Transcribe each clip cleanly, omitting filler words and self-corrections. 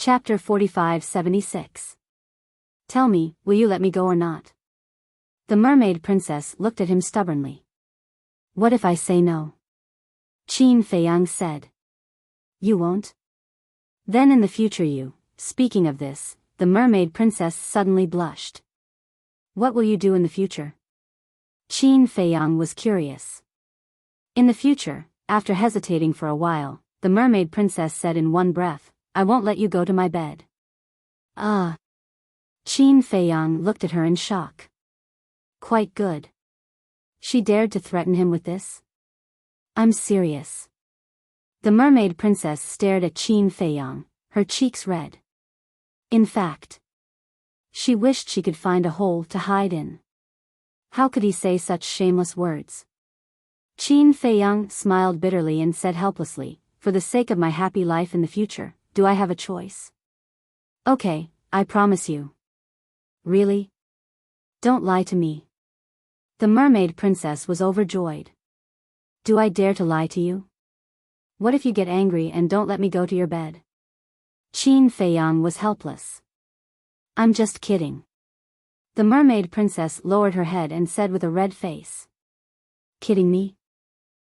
Chapter 45-76. Tell me, will you let me go or not? The mermaid princess looked at him stubbornly. What if I say no? Qin Feiyang said. You won't? Then in the future speaking of this, the mermaid princess suddenly blushed. What will you do in the future? Qin Feiyang was curious. In the future, after hesitating for a while, the mermaid princess said in one breath, I won't let you go to my bed. Ah. Qin Feiyang looked at her in shock. Quite good. She dared to threaten him with this? I'm serious. The mermaid princess stared at Qin Feiyang, her cheeks red. In fact, she wished she could find a hole to hide in. How could he say such shameless words? Qin Feiyang smiled bitterly and said helplessly, for the sake of my happy life in the future, do I have a choice? Okay, I promise you. Really? Don't lie to me. The mermaid princess was overjoyed. Do I dare to lie to you? What if you get angry and don't let me go to your bed? Qin Feiyang was helpless. I'm just kidding. The mermaid princess lowered her head and said with a red face. Kidding me?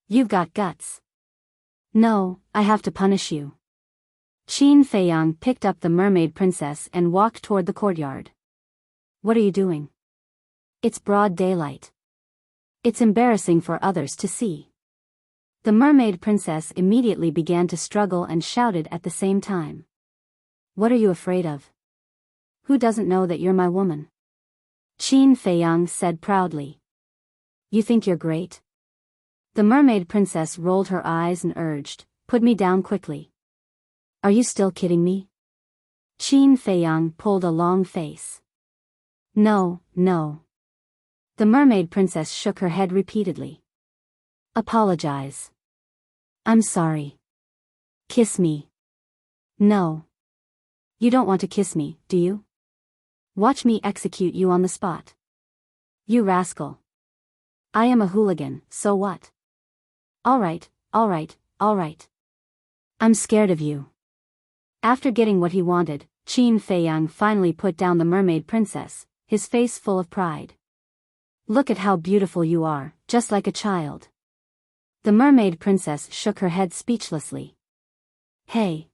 You've got guts. No, I have to punish you. Qin Feiyang picked up the mermaid princess and walked toward the courtyard. What are you doing? It's broad daylight. It's embarrassing for others to see. The mermaid princess immediately began to struggle and shouted at the same time. What are you afraid of? Who doesn't know that you're my woman? Qin Feiyang said proudly. You think you're great? The mermaid princess rolled her eyes and urged, put me down quickly. Are you still kidding me? Qin Feiyang pulled a long face. No, no. The mermaid princess shook her head repeatedly. Apologize. I'm sorry. Kiss me. No. You don't want to kiss me, do you? Watch me execute you on the spot. You rascal. I am a hooligan, so what? All right, all right, all right. I'm scared of you. After getting what he wanted, Qin Feiyang finally put down the mermaid princess, his face full of pride. Look at how beautiful you are, just like a child. The mermaid princess shook her head speechlessly. Hey.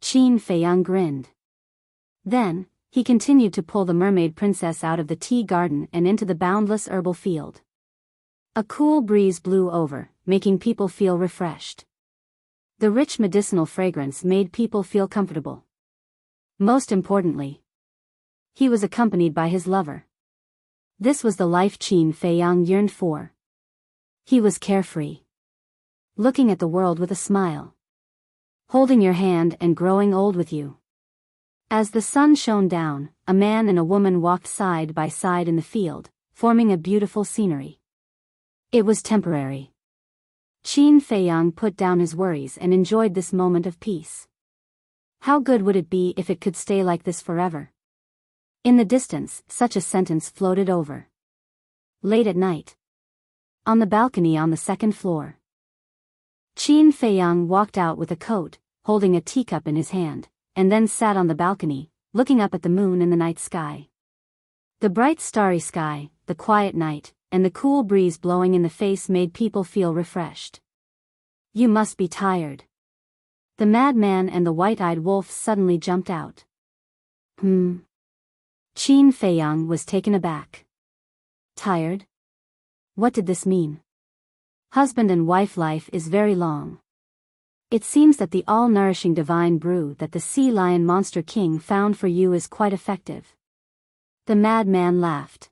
Qin Feiyang grinned. Then, he continued to pull the mermaid princess out of the tea garden and into the boundless herbal field. A cool breeze blew over, making people feel refreshed. The rich medicinal fragrance made people feel comfortable. Most importantly, he was accompanied by his lover. This was the life Qin Feiyang yearned for. He was carefree. Looking at the world with a smile. Holding your hand and growing old with you. As the sun shone down, a man and a woman walked side by side in the field, forming a beautiful scenery. It was temporary. Qin Feiyang put down his worries and enjoyed this moment of peace. How good would it be if it could stay like this forever? In the distance, such a sentence floated over. Late at night. On the balcony on the second floor. Qin Feiyang walked out with a coat, holding a teacup in his hand, and then sat on the balcony, looking up at the moon in the night sky. The bright starry sky, the quiet night, and the cool breeze blowing in the face made people feel refreshed. You must be tired. The madman and the white-eyed wolf suddenly jumped out. Qin Feiyang was taken aback. Tired? What did this mean? Husband and wife life is very long. It seems that the all-nourishing divine brew that the sea lion monster king found for you is quite effective. The madman laughed.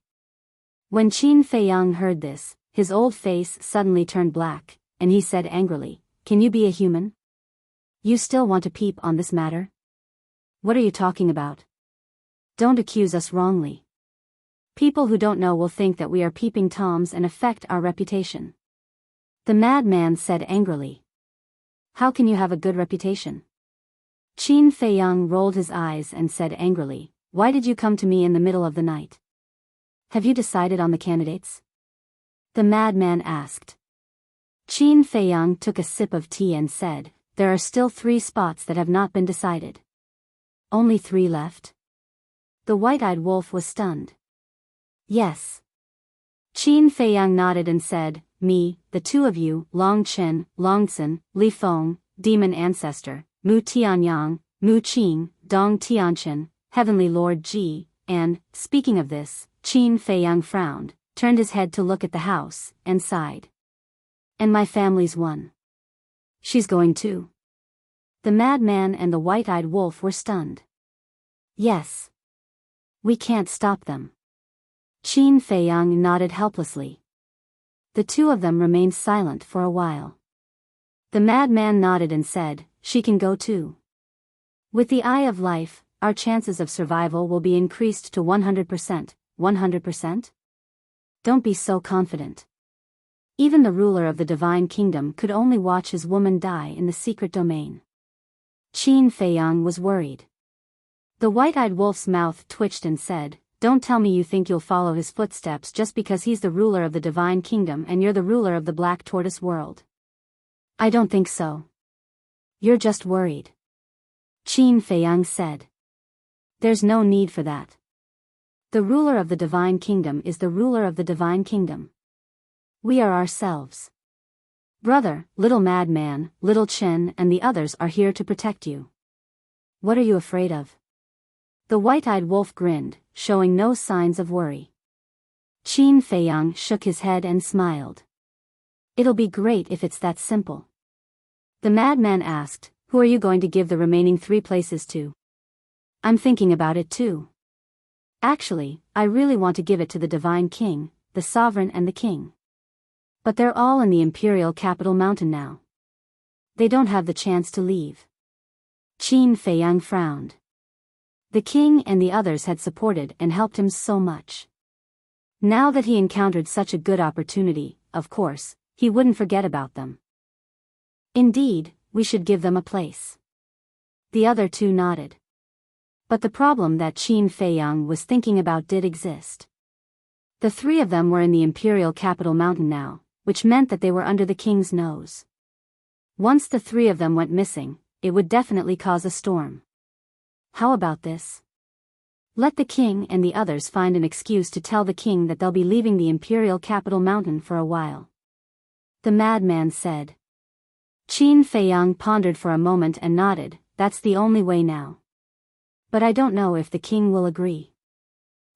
When Qin Feiyang heard this, his old face suddenly turned black, and he said angrily, Can you be a human? You still want to peep on this matter? What are you talking about? Don't accuse us wrongly. People who don't know will think that we are peeping toms and affect our reputation. The madman said angrily. How can you have a good reputation? Qin Feiyang rolled his eyes and said angrily, Why did you come to me in the middle of the night? Have you decided on the candidates? The madman asked. Qin Feiyang took a sip of tea and said, There are still 3 spots that have not been decided. Only 3 left? The white-eyed wolf was stunned. Yes. Qin Feiyang nodded and said, me, the 2 of you, Long Chen, Longcen, Li Feng, Demon Ancestor, Mu Tianyang, Mu Qing, Dong Tianchen, Heavenly Lord Ji, and, speaking of this, Qin Feiyang frowned, turned his head to look at the house, and sighed. And my family's one. She's going too. The madman and the white-eyed wolf were stunned. Yes. We can't stop them. Qin Feiyang nodded helplessly. The 2 of them remained silent for a while. The madman nodded and said, she can go too. With the Eye of Life, our chances of survival will be increased to 100%. 100%? Don't be so confident. Even the ruler of the Divine Kingdom could only watch his woman die in the secret domain. Qin Feiyang was worried. The white-eyed wolf's mouth twitched and said, don't tell me you think you'll follow his footsteps just because he's the ruler of the Divine Kingdom and you're the ruler of the Black Tortoise world. I don't think so. You're just worried. Qin Feiyang said. There's no need for that. The ruler of the Divine Kingdom is the ruler of the Divine Kingdom. We are ourselves. Brother, little madman, little Chen and the others are here to protect you. What are you afraid of? The white-eyed wolf grinned, showing no signs of worry. Qin Feiyang shook his head and smiled. It'll be great if it's that simple. The madman asked, who are you going to give the remaining 3 places to? I'm thinking about it too. Actually, I really want to give it to the Divine King, the Sovereign and the King. But they're all in the Imperial Capital Mountain now. They don't have the chance to leave. Qin Feiyang frowned. The king and the others had supported and helped him so much. Now that he encountered such a good opportunity, of course, he wouldn't forget about them. Indeed, we should give them a place. The other 2 nodded. But the problem that Qin Feiyang was thinking about did exist. The 3 of them were in the Imperial Capital Mountain now, which meant that they were under the king's nose. Once the 3 of them went missing, it would definitely cause a storm. How about this? Let the king and the others find an excuse to tell the king that they'll be leaving the Imperial Capital Mountain for a while. The madman said. Qin Feiyang pondered for a moment and nodded, that's the only way now. But I don't know if the king will agree.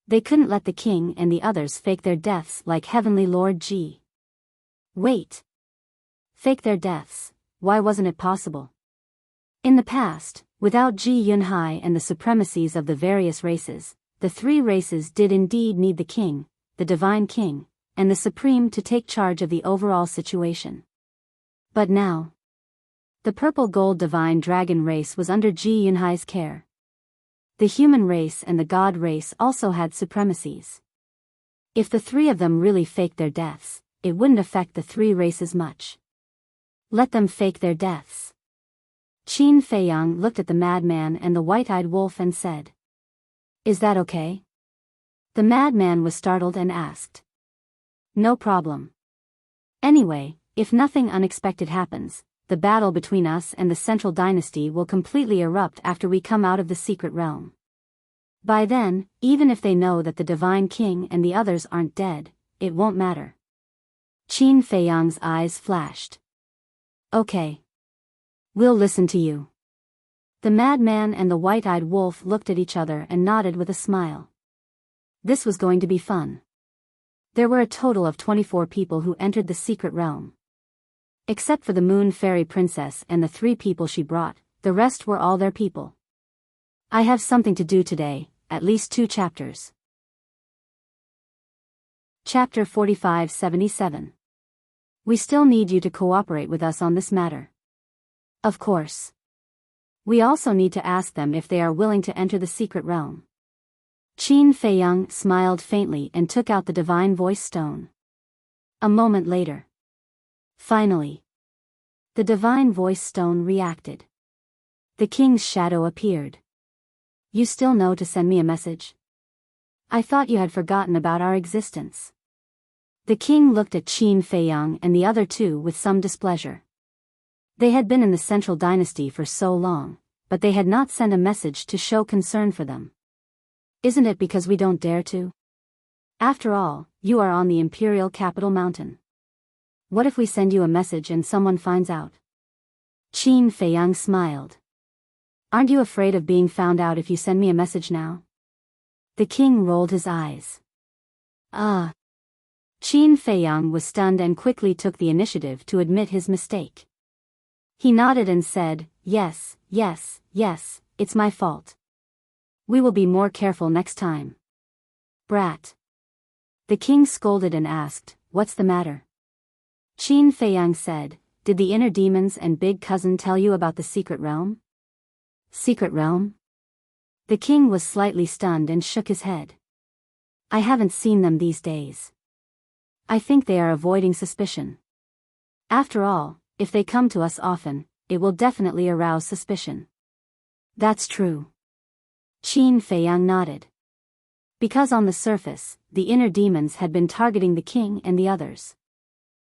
They couldn't let the king and the others fake their deaths like Heavenly Lord Ji. Wait. Fake their deaths, why wasn't it possible? In the past, without Ji Yunhai and the supremacies of the various races, the 3 races did indeed need the king, the Divine King, and the Supreme to take charge of the overall situation. But now, the purple gold divine dragon race was under Ji Yunhai's care. The human race and the god race also had supremacies. If the 3 of them really faked their deaths, it wouldn't affect the 3 races much. Let them fake their deaths. Qin Feiyang looked at the madman and the white-eyed wolf and said, is that okay? The madman was startled and asked. No problem. Anyway, if nothing unexpected happens, the battle between us and the Central Dynasty will completely erupt after we come out of the secret realm. By then, even if they know that the Divine King and the others aren't dead, it won't matter. Qin Feiyang's eyes flashed. Okay. We'll listen to you. The madman and the white-eyed wolf looked at each other and nodded with a smile. This was going to be fun. There were a total of 24 people who entered the secret realm. Except for the Moon Fairy Princess and the 3 people she brought, the rest were all their people. I have something to do today, at least 2 chapters. Chapter 4577. We still need you to cooperate with us on this matter. Of course. We also need to ask them if they are willing to enter the secret realm. Qin Feiyang smiled faintly and took out the divine voice stone. A moment later. Finally. The divine voice stone reacted. The king's shadow appeared. You still know to send me a message? I thought you had forgotten about our existence. The king looked at Qin Feiyang and the other 2 with some displeasure. They had been in the Central Dynasty for so long, but they had not sent a message to show concern for them. Isn't it because we don't dare to? After all, you are on the imperial capital mountain. What if we send you a message and someone finds out? Qin Feiyang smiled. Aren't you afraid of being found out if you send me a message now? The king rolled his eyes. Qin Feiyang was stunned and quickly took the initiative to admit his mistake. He nodded and said, yes, it's my fault. We will be more careful next time. Brat. The king scolded and asked, what's the matter? Qin Feiyang said, did the inner demons and big cousin tell you about the secret realm? Secret realm? The king was slightly stunned and shook his head. I haven't seen them these days. I think they are avoiding suspicion. After all, if they come to us often, it will definitely arouse suspicion. That's true. Qin Feiyang nodded. Because on the surface, the inner demons had been targeting the king and the others.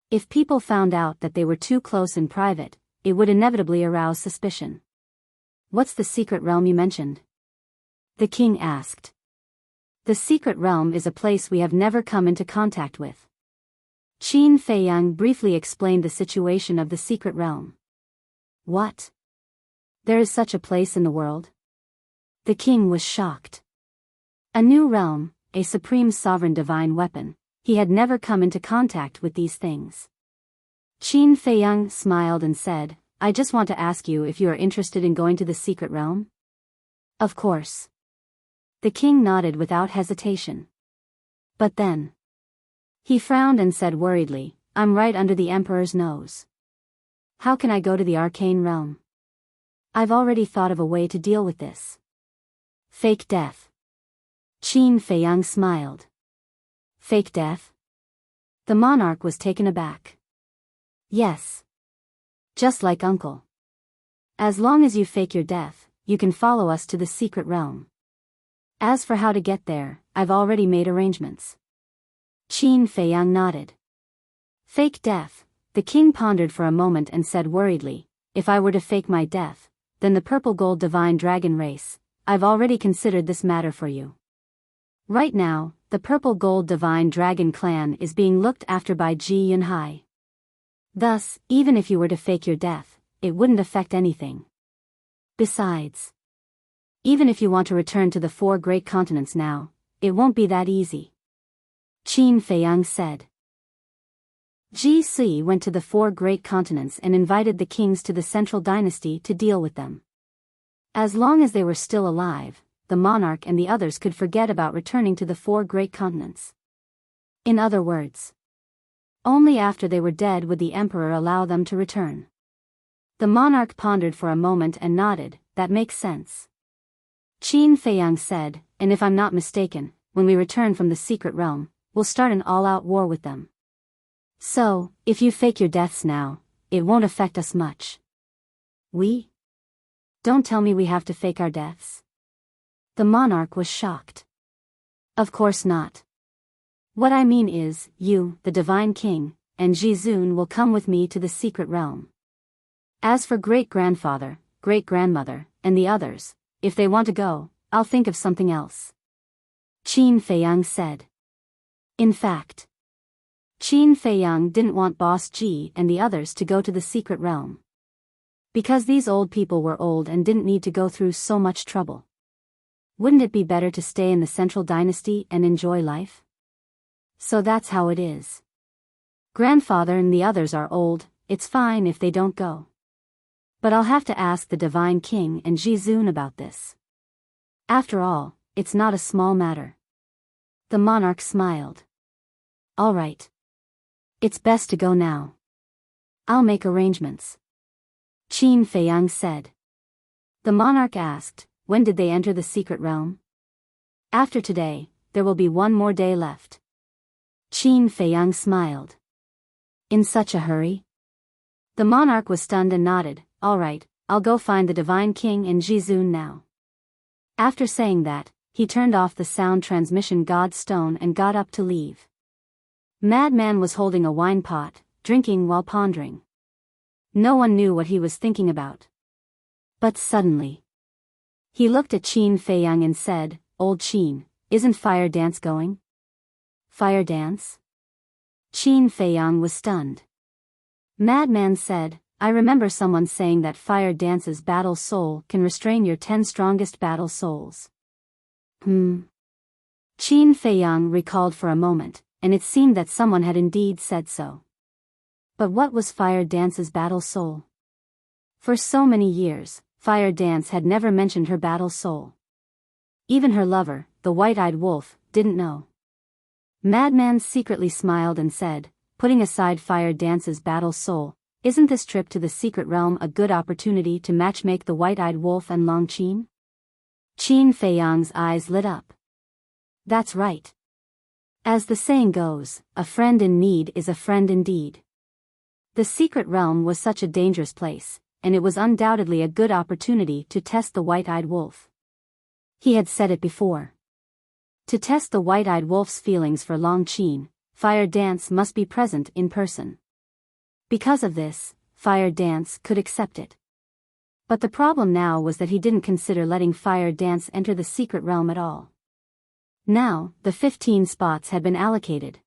If people found out that they were too close in private, it would inevitably arouse suspicion. What's the secret realm you mentioned? The king asked. The secret realm is a place we have never come into contact with. Qin Feiyang briefly explained the situation of the secret realm. What? There is such a place in the world? The king was shocked. A new realm, a supreme sovereign divine weapon, he had never come into contact with these things. Qin Feiyang smiled and said, I just want to ask you if you are interested in going to the secret realm? Of course. The king nodded without hesitation. But then. He frowned and said worriedly, I'm right under the emperor's nose. How can I go to the arcane realm? I've already thought of a way to deal with this. Fake death. Qin Feiyang smiled. Fake death? The monarch was taken aback. Yes. Just like uncle. As long as you fake your death, you can follow us to the secret realm. As for how to get there, I've already made arrangements. Qin Feiyang nodded. Fake death, the king pondered for a moment and said worriedly, if I were to fake my death, then the purple gold divine dragon race, I've already considered this matter for you. Right now, the purple gold divine dragon clan is being looked after by Ji Yunhai. Thus, even if you were to fake your death, it wouldn't affect anything. Besides, even if you want to return to the 4 great continents now, it won't be that easy. Qin Feiyang said. Ji Si went to the 4 great continents and invited the kings to the central dynasty to deal with them. As long as they were still alive, the monarch and the others could forget about returning to the 4 great continents. In other words, only after they were dead would the emperor allow them to return. The monarch pondered for a moment and nodded, that makes sense. Qin Feiyang said, and if I'm not mistaken, when we return from the secret realm, we'll start an all-out war with them. So, if you fake your deaths now, it won't affect us much. We? Don't tell me we have to fake our deaths. The monarch was shocked. Of course not. What I mean is, you, the divine king, and Jizun will come with me to the secret realm. As for great-grandfather, great-grandmother, and the others, if they want to go, I'll think of something else. Qin Feiyang said. In fact, Qin Feiyang didn't want Boss Ji and the others to go to the secret realm. Because these old people were old and didn't need to go through so much trouble. Wouldn't it be better to stay in the central dynasty and enjoy life? So that's how it is. Grandfather and the others are old, it's fine if they don't go. But I'll have to ask the divine king and Jizun about this. After all, it's not a small matter. The monarch smiled. All right. It's best to go now. I'll make arrangements. Qin Feiyang said. The monarch asked, when did they enter the secret realm? After today, there will be one more day left. Qin Feiyang smiled. In such a hurry? The monarch was stunned and nodded, all right, I'll go find the divine king and Jizun now. After saying that, he turned off the sound transmission god stone and got up to leave. Madman was holding a wine pot, drinking while pondering. No one knew what he was thinking about. But suddenly, He looked at Qin Feiyang and said, "Old Qin, isn't fire dance going?" Fire dance? Qin Feiyang was stunned. Madman said, "I remember someone saying that fire dance's battle soul can restrain your 10 strongest battle souls." Qin Feiyang recalled for a moment, and it seemed that someone had indeed said so. But what was fire dance's battle soul? For so many years, Fire Dance had never mentioned her battle soul. Even her lover, the white-eyed wolf, didn't know. Madman secretly smiled and said, "Putting aside Fire Dance's battle soul, isn't this trip to the secret realm a good opportunity to matchmake the white-eyed wolf and Long Qin?" Qin Feiyang's eyes lit up. That's right. As the saying goes, a friend in need is a friend indeed. The secret realm was such a dangerous place, and it was undoubtedly a good opportunity to test the white-eyed wolf. He had said it before. To test the white-eyed wolf's feelings for Long Qin, Fire Dance must be present in person. Because of this, Fire Dance could accept it. But the problem now was that he didn't consider letting Fire Dance enter the secret realm at all. Now, the 15 spots had been allocated.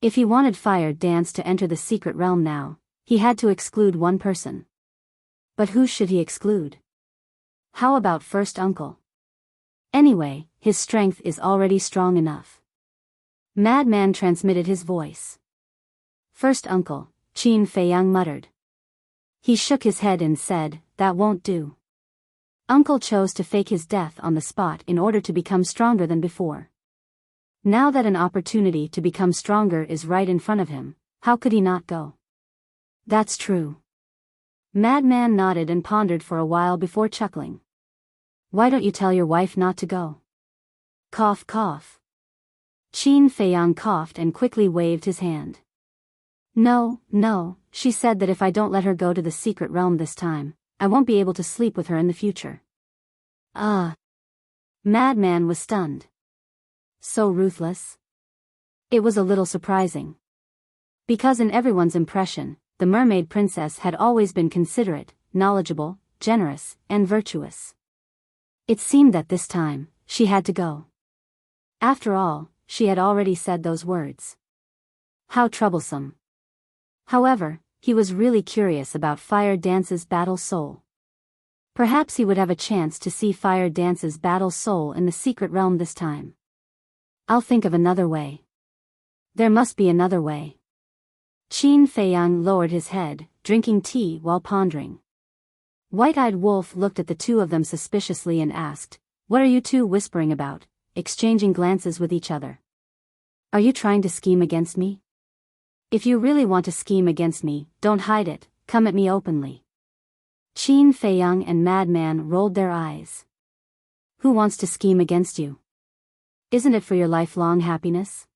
If he wanted Fire Dance to enter the secret realm now, he had to exclude one person. But who should he exclude? How about first uncle? Anyway, his strength is already strong enough. Madman transmitted his voice. First uncle, Qin Feiyang muttered. He shook his head and said, "That won't do." Uncle chose to fake his death on the spot in order to become stronger than before. Now that an opportunity to become stronger is right in front of him, how could he not go? That's true. Madman nodded and pondered for a while before chuckling. Why don't you tell your wife not to go? Cough cough. Qin Feiyang coughed and quickly waved his hand. No, she said that if I don't let her go to the secret realm this time, I won't be able to sleep with her in the future. Madman was stunned. So ruthless? It was a little surprising. Because in everyone's impression, the mermaid princess had always been considerate, knowledgeable, generous, and virtuous. It seemed that this time, she had to go. After all, she had already said those words. How troublesome. However, he was really curious about Fire Dance's battle soul. Perhaps he would have a chance to see Fire Dance's battle soul in the secret realm this time. I'll think of another way. There must be another way. Qin Feiyang lowered his head, drinking tea while pondering. White-eyed Wolf looked at the two of them suspiciously and asked, "What are you two whispering about?" exchanging glances with each other. "Are you trying to scheme against me?" "If you really want to scheme against me, don't hide it, come at me openly." Qin Feiyang and Madman rolled their eyes. Who wants to scheme against you? Isn't it for your lifelong happiness?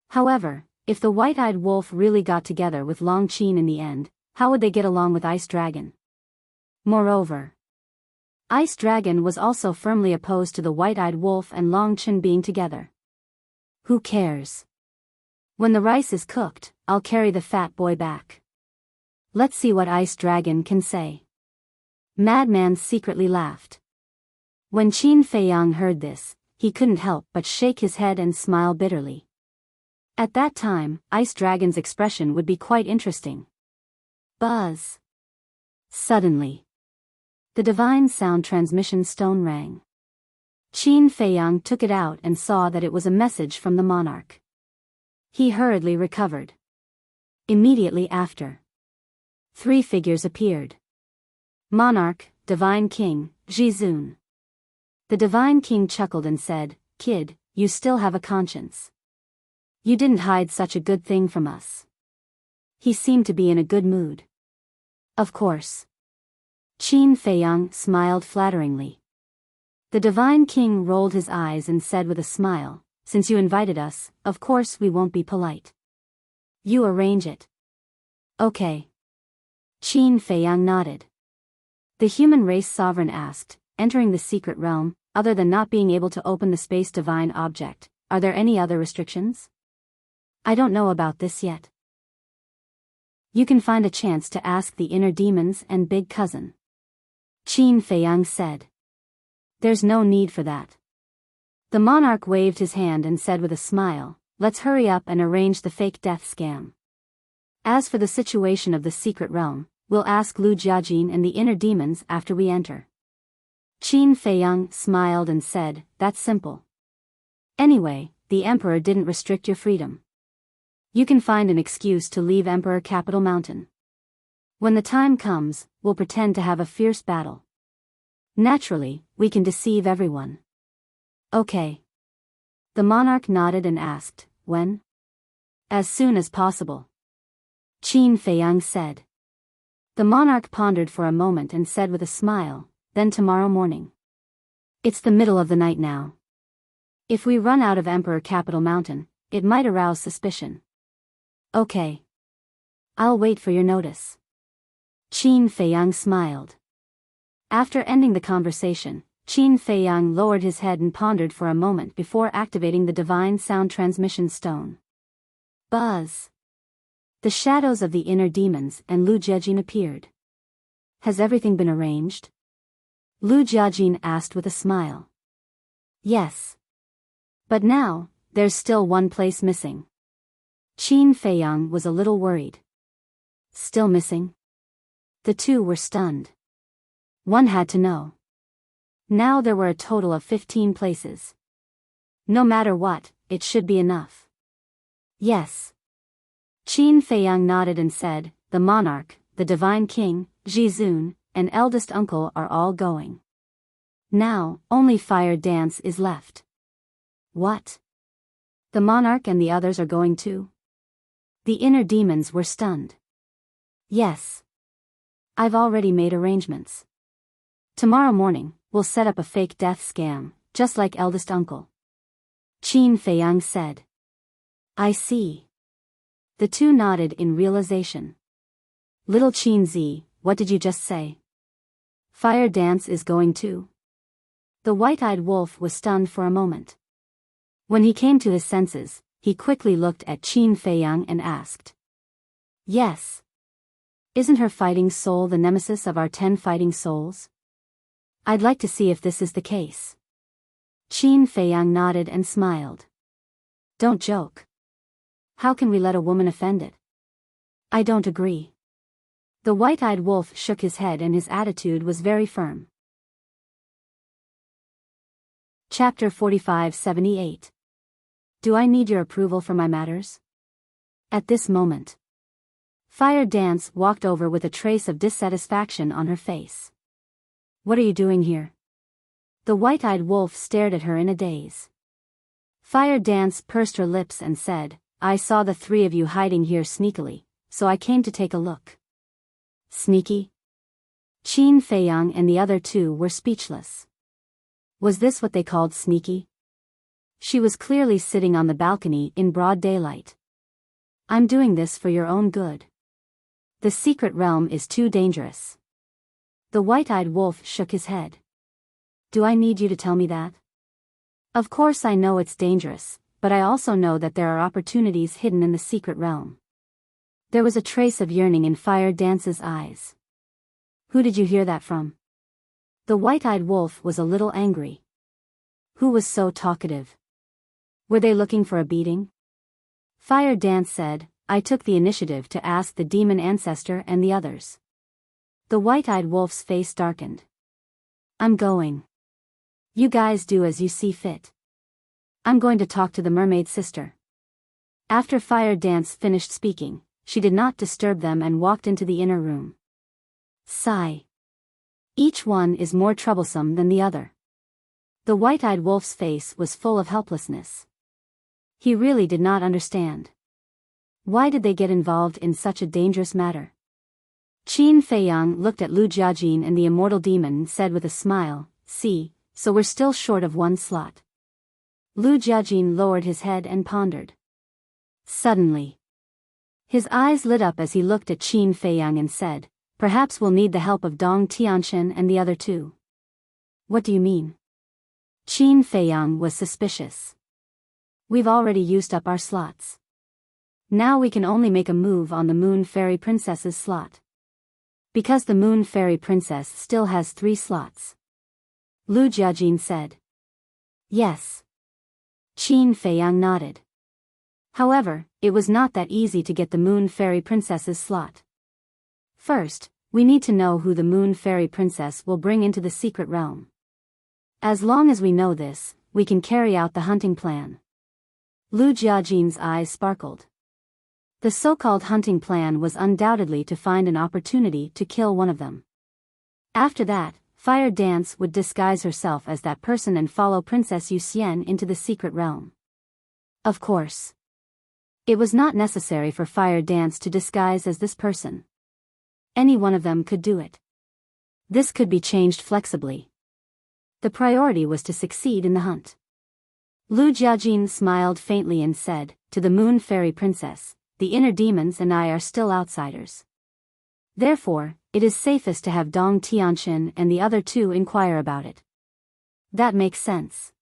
However, if the white-eyed wolf really got together with Long Qin in the end, how would they get along with Ice Dragon? Moreover, Ice Dragon was also firmly opposed to the white-eyed wolf and Long Qin being together. Who cares? When the rice is cooked, I'll carry the fat boy back. Let's see what Ice Dragon can say. Madman secretly laughed. When Qin Feiyang heard this, he couldn't help but shake his head and smile bitterly. At that time, Ice Dragon's expression would be quite interesting. Buzz. Suddenly, the divine sound transmission stone rang. Qin Feiyang took it out and saw that it was a message from the monarch. He hurriedly recovered. Immediately after, 3 figures appeared. Monarch, Divine King, Jizun. The Divine King chuckled and said, "Kid, you still have a conscience. You didn't hide such a good thing from us." He seemed to be in a good mood. Of course. Qin Feiyang smiled flatteringly. The Divine King rolled his eyes and said with a smile, "Since you invited us, of course we won't be polite. You arrange it." Okay. Qin Feiyang nodded. The human race sovereign asked, "Entering the secret realm, other than not being able to open the space divine object, are there any other restrictions?" "I don't know about this yet. You can find a chance to ask the inner demons and big cousin," Qin Feiyang said. There's no need for that. The monarch waved his hand and said with a smile, let's hurry up and arrange the fake death scam. As for the situation of the secret realm, we'll ask Lu Jiajin and the inner demons after we enter. Qin Feiyang smiled and said, that's simple. Anyway, the emperor didn't restrict your freedom. You can find an excuse to leave Emperor Capital Mountain. When the time comes, we'll pretend to have a fierce battle. Naturally, we can deceive everyone. Okay. The monarch nodded and asked, when? As soon as possible. Qin Feiyang said. The monarch pondered for a moment and said with a smile, then tomorrow morning. It's the middle of the night now. If we run out of Emperor Capital Mountain, it might arouse suspicion. Okay. I'll wait for your notice. Qin Feiyang smiled. After ending the conversation, Qin Feiyang lowered his head and pondered for a moment before activating the divine sound transmission stone. Buzz! The shadows of the inner demons and Lu Jiajin appeared. Has everything been arranged? Lu Jiajin asked with a smile. Yes. But now, there's still one place missing. Qin Feiyang was a little worried. Still missing? The two were stunned. One had to know. Now there were a total of 15 places. No matter what, it should be enough. Yes. Qin Feiyang nodded and said, the monarch, the divine king, Jizun, and eldest uncle are all going. Now, only Fire Dance is left. What? The monarch and the others are going too? The inner demons were stunned. Yes. I've already made arrangements. Tomorrow morning, we'll set up a fake death scam, just like eldest uncle. Qin Feiyang said. I see. The two nodded in realization. Little Qin Zi, what did you just say? Fire Dance is going too? The white-eyed wolf was stunned for a moment. When he came to his senses, he quickly looked at Qin Feiyang and asked. Yes. Isn't her fighting soul the nemesis of our 10 fighting souls? I'd like to see if this is the case. Qin Feiyang nodded and smiled. Don't joke. How can we let a woman offend it? I don't agree. The white-eyed wolf shook his head and his attitude was very firm. Chapter 45-78. Do I need your approval for my matters? At this moment, Fire Dance walked over with a trace of dissatisfaction on her face. What are you doing here? The white-eyed wolf stared at her in a daze. Fire Dance pursed her lips and said, I saw the three of you hiding here sneakily, so I came to take a look. Sneaky? Qin Feiyang and the other two were speechless. Was this what they called sneaky? She was clearly sitting on the balcony in broad daylight. I'm doing this for your own good. The secret realm is too dangerous. The white-eyed wolf shook his head. Do I need you to tell me that? Of course I know it's dangerous, but I also know that there are opportunities hidden in the secret realm. There was a trace of yearning in Fire Dance's eyes. Who did you hear that from? The white-eyed wolf was a little angry. Who was so talkative? Were they looking for a beating? Fire Dance said, I took the initiative to ask the demon ancestor and the others. The white-eyed wolf's face darkened. I'm going. You guys do as you see fit. I'm going to talk to the mermaid sister. After Fire Dance finished speaking, she did not disturb them and walked into the inner room. Sigh. Each one is more troublesome than the other. The white-eyed wolf's face was full of helplessness. He really did not understand. Why did they get involved in such a dangerous matter? Qin Feiyang looked at Lu Jiajin and the immortal demon and said with a smile, see, so we're still short of one slot. Lu Jiajin lowered his head and pondered. Suddenly, his eyes lit up as he looked at Qin Feiyang and said, perhaps we'll need the help of Dong Tianchen and the other two. What do you mean? Qin Feiyang was suspicious. We've already used up our slots. Now we can only make a move on the Moon Fairy Princess's slot. Because the Moon Fairy Princess still has 3 slots. Lu Jiajin said. Yes. Qin Feiyang nodded. However, it was not that easy to get the Moon Fairy Princess's slot. First, we need to know who the Moon Fairy Princess will bring into the secret realm. As long as we know this, we can carry out the hunting plan. Lu Jiajin's eyes sparkled. The so-called hunting plan was undoubtedly to find an opportunity to kill one of them. After that, Fire Dance would disguise herself as that person and follow Princess Yuxian into the secret realm. Of course. It was not necessary for Fire Dance to disguise as this person. Any one of them could do it. This could be changed flexibly. The priority was to succeed in the hunt. Lu Jiajin smiled faintly and said, "To the Moon Fairy Princess, the inner demons and I are still outsiders. Therefore, it is safest to have Dong Tianxin and the other two inquire about it." That makes sense.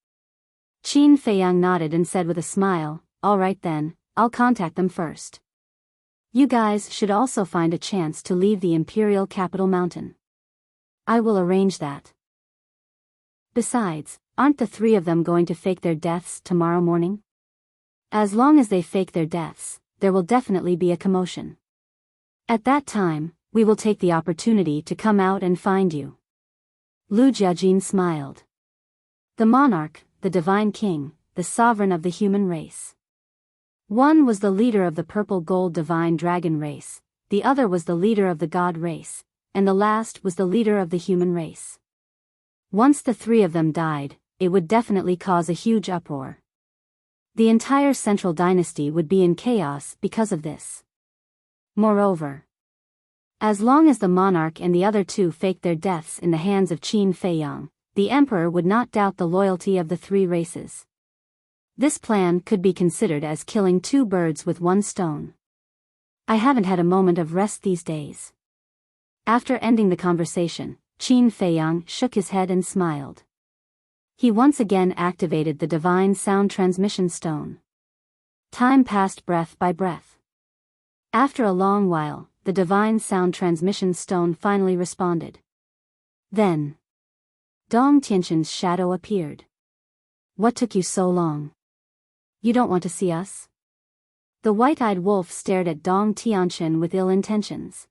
Qin Feiyang nodded and said with a smile, "All right then, I'll contact them first. You guys should also find a chance to leave the Imperial Capital Mountain. I will arrange that. Besides, aren't the three of them going to fake their deaths tomorrow morning? As long as they fake their deaths, there will definitely be a commotion. At that time, we will take the opportunity to come out and find you." Lu Jiajin smiled. The monarch, the divine king, the sovereign of the human race. One was the leader of the purple gold divine dragon race, the other was the leader of the god race, and the last was the leader of the human race. Once the three of them died, it would definitely cause a huge uproar. The entire central dynasty would be in chaos because of this. Moreover, as long as the monarch and the other two faked their deaths in the hands of Qin Feiyang, the emperor would not doubt the loyalty of the three races. This plan could be considered as killing two birds with one stone. I haven't had a moment of rest these days. After ending the conversation, Qin Feiyang shook his head and smiled. He once again activated the divine sound transmission stone. Time passed breath by breath. After a long while, the divine sound transmission stone finally responded. Then, Dong Tianxin's shadow appeared. "What took you so long? You don't want to see us?" The white-eyed wolf stared at Dong Tianxin with ill intentions.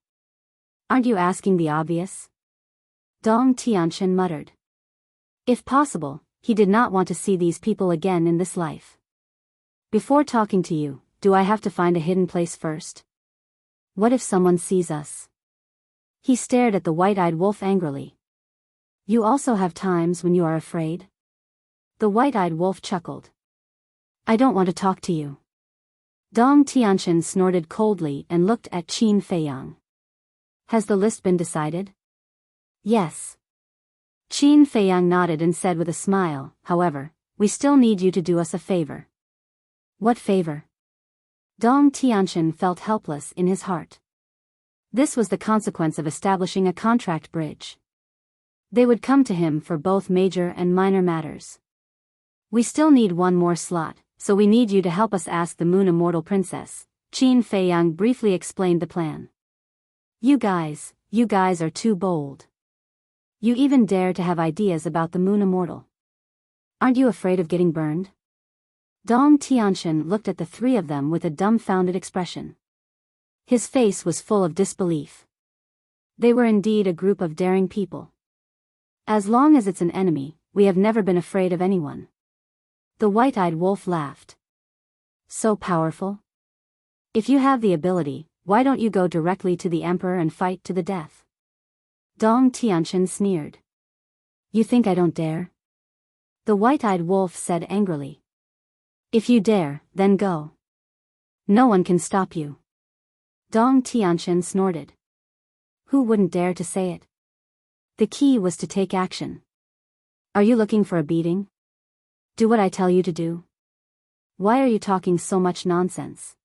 "Aren't you asking the obvious?" Dong Tianxin muttered. If possible, he did not want to see these people again in this life. "Before talking to you, do I have to find a hidden place first? What if someone sees us?" He stared at the white-eyed wolf angrily. "You also have times when you are afraid?" The white-eyed wolf chuckled. "I don't want to talk to you." Dong Tianxin snorted coldly and looked at Qin Feiyang. "Has the list been decided?" "Yes." Qin Feiyang nodded and said with a smile, "However, we still need you to do us a favor." "What favor?" Dong Tianxin felt helpless in his heart. This was the consequence of establishing a contract bridge. They would come to him for both major and minor matters. "We still need one more slot, so we need you to help us ask the Moon Immortal Princess." Qin Feiyang briefly explained the plan. You guys are too bold. You even dare to have ideas about the Moon Immortal. Aren't you afraid of getting burned?" Dong Tianxin looked at the three of them with a dumbfounded expression. His face was full of disbelief. They were indeed a group of daring people. "As long as it's an enemy, we have never been afraid of anyone." The white-eyed wolf laughed. "So powerful? If you have the ability, why don't you go directly to the emperor and fight to the death?" Dong Tianxin sneered. "You think I don't dare?" The white-eyed wolf said angrily. "If you dare, then go. No one can stop you." Dong Tianxin snorted. Who wouldn't dare to say it? The key was to take action. "Are you looking for a beating? Do what I tell you to do. Why are you talking so much nonsense?"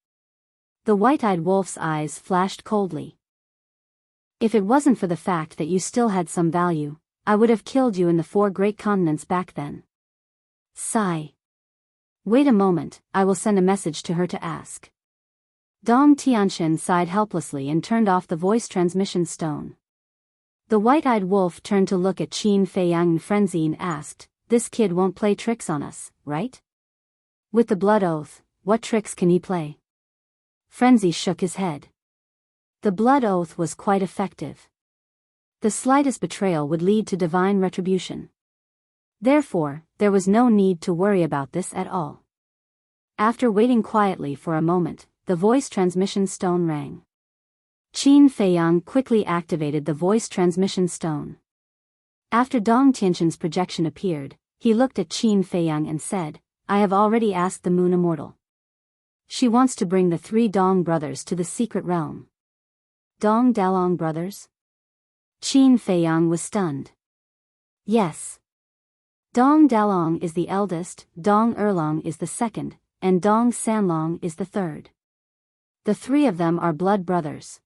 The white-eyed wolf's eyes flashed coldly. "If it wasn't for the fact that you still had some value, I would have killed you in the 4 great continents back then." Sigh. "Wait a moment, I will send a message to her to ask." Dong Tianxin sighed helplessly and turned off the voice transmission stone. The white-eyed wolf turned to look at Qin Feiyang in frenzy and asked, "This kid won't play tricks on us, right?" With the blood oath, what tricks can he play? Frenzy shook his head. The blood oath was quite effective. The slightest betrayal would lead to divine retribution. Therefore, there was no need to worry about this at all. After waiting quietly for a moment, the voice transmission stone rang. Qin Feiyang quickly activated the voice transmission stone. After Dong Tianqin's projection appeared, he looked at Qin Feiyang and said, "I have already asked the Moon Immortal. She wants to bring the 3 Dong brothers to the secret realm." Dong Dalong brothers? Qin Feiyang was stunned. Yes. Dong Dalong is the eldest, Dong Erlong is the second, and Dong Sanlong is the third. The 3 of them are blood brothers.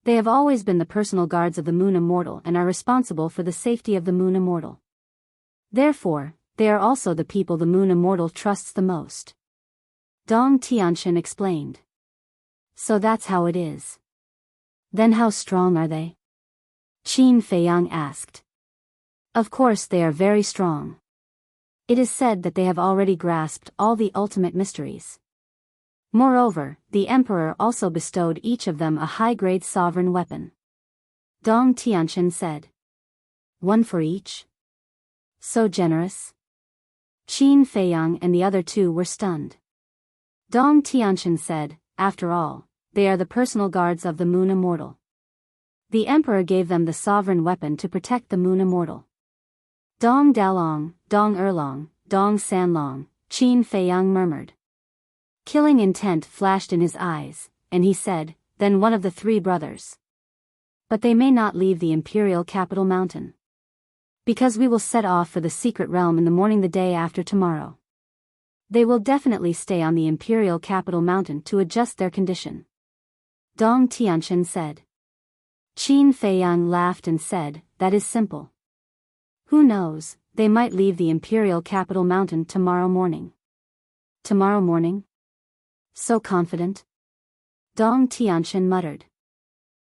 They have always been the personal guards of the Moon Immortal and are responsible for the safety of the Moon Immortal. Therefore, they are also the people the Moon Immortal trusts the most. Dong Tianqin explained. So that's how it is. Then how strong are they? Qin Feiyang asked. Of course they are very strong. It is said that they have already grasped all the ultimate mysteries. Moreover, the emperor also bestowed each of them a high-grade sovereign weapon. Dong Tianqin said. One for each? So generous? Qin Feiyang and the other 2 were stunned. Dong Tianqin said, after all, they are the personal guards of the Moon Immortal. The emperor gave them the sovereign weapon to protect the Moon Immortal. Dong Dalong, Dong Erlong, Dong Sanlong, Qin Feiyang murmured. Killing intent flashed in his eyes, and he said, then one of the 3 brothers. But they may not leave the imperial capital mountain. Because we will set off for the secret realm in the morning the day after tomorrow. They will definitely stay on the imperial capital mountain to adjust their condition. Dong Tianqin said. Qin Feiyang laughed and said, that is simple. Who knows, they might leave the imperial capital mountain tomorrow morning. Tomorrow morning? So confident? Dong Tianqin muttered.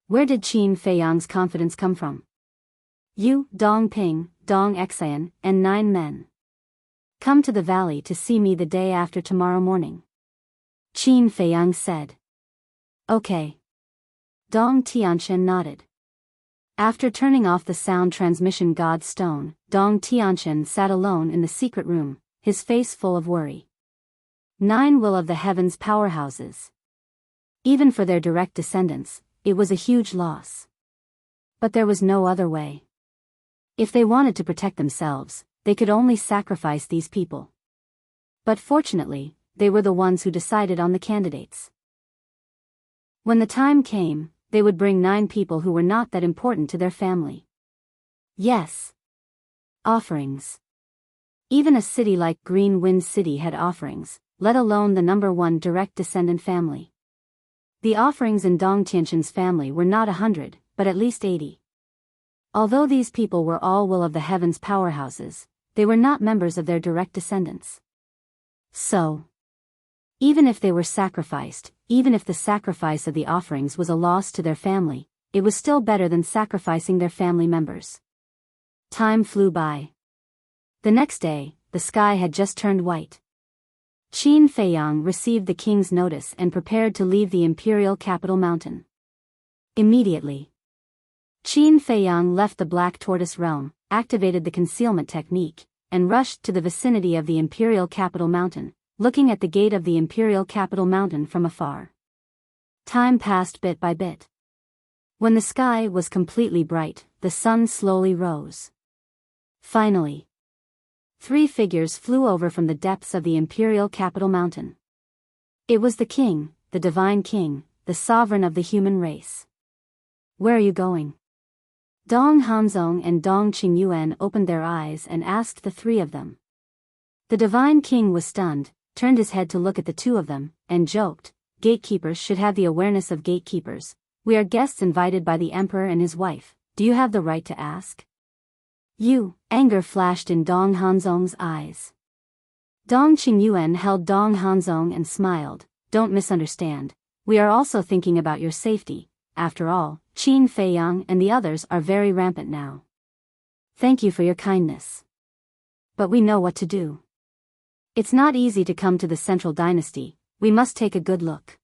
Where did Qin Feiyang's confidence come from? You, Dong Ping, Dong Xian, and 9 men. Come to the valley to see me the day after tomorrow morning. Qin Feiyang said. Okay. Dong Tianqin nodded. After turning off the sound transmission god stone, Dong Tianqin sat alone in the secret room, his face full of worry. 9 will of the heavens powerhouses. Even for their direct descendants, it was a huge loss. But there was no other way. If they wanted to protect themselves, they could only sacrifice these people. But fortunately, they were the ones who decided on the candidates. When the time came, they would bring 9 people who were not that important to their family. Yes. Offerings. Even a city like Green Wind City had offerings, let alone the number 1 direct descendant family. The offerings in Dong Tianqin's family were not 100, but at least 80. Although these people were all will of the heavens powerhouses, they were not members of their direct descendants. So, even if they were sacrificed, even if the sacrifice of the offerings was a loss to their family, it was still better than sacrificing their family members. Time flew by. The next day, the sky had just turned white. Qin Feiyang received the king's notice and prepared to leave the imperial capital mountain. Immediately, Qin Feiyang left the Black Tortoise realm, activated the concealment technique, and rushed to the vicinity of the imperial capital mountain, looking at the gate of the imperial capital mountain from afar. Time passed bit by bit. When the sky was completely bright, the sun slowly rose. Finally, 3 figures flew over from the depths of the imperial capital mountain. It was the king, the divine king, the sovereign of the human race. Where are you going? Dong Hanzong and Dong Qingyuan opened their eyes and asked the 3 of them. The divine king was stunned, turned his head to look at the 2 of them, and joked, gatekeepers should have the awareness of gatekeepers. We are guests invited by the emperor and his wife. Do you have the right to ask? Anger flashed in Dong Hanzong's eyes. Dong Qingyuan held Dong Hanzong and smiled. Don't misunderstand. We are also thinking about your safety. After all, Qin Feiyang and the others are very rampant now. Thank you for your kindness. But we know what to do. It's not easy to come to the central dynasty, we must take a good look.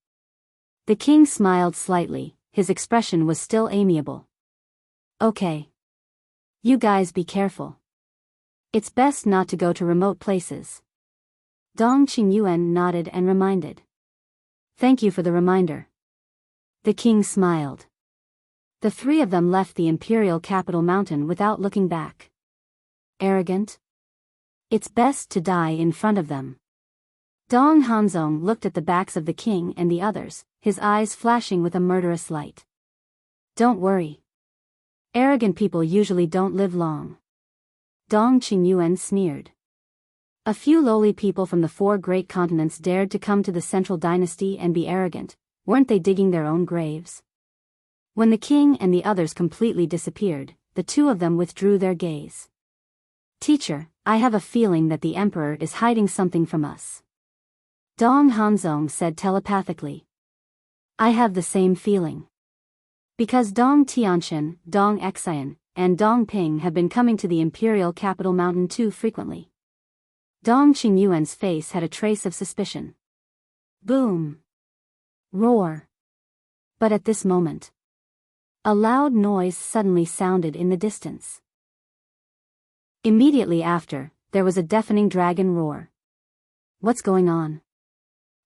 The king smiled slightly, his expression was still amiable. Okay. You guys be careful. It's best not to go to remote places. Dong Qingyuan nodded and reminded. Thank you for the reminder. The king smiled. The three of them left the imperial capital mountain without looking back. Arrogant? It's best to die in front of them. Dong Hanzong looked at the backs of the king and the others, his eyes flashing with a murderous light. Don't worry. Arrogant people usually don't live long. Dong Qingyuan sneered. A few lowly people from the 4 great continents dared to come to the central dynasty and be arrogant, weren't they digging their own graves? When the king and the others completely disappeared, the two of them withdrew their gaze. Teacher, I have a feeling that the emperor is hiding something from us. Dong Hanzong said telepathically. I have the same feeling. Because Dong Tianqian, Dong Xian, and Dong Ping have been coming to the imperial capital mountain too frequently. Dong Qingyuan's face had a trace of suspicion. Boom. Roar. But at this moment, a loud noise suddenly sounded in the distance. Immediately after, there was a deafening dragon roar. What's going on?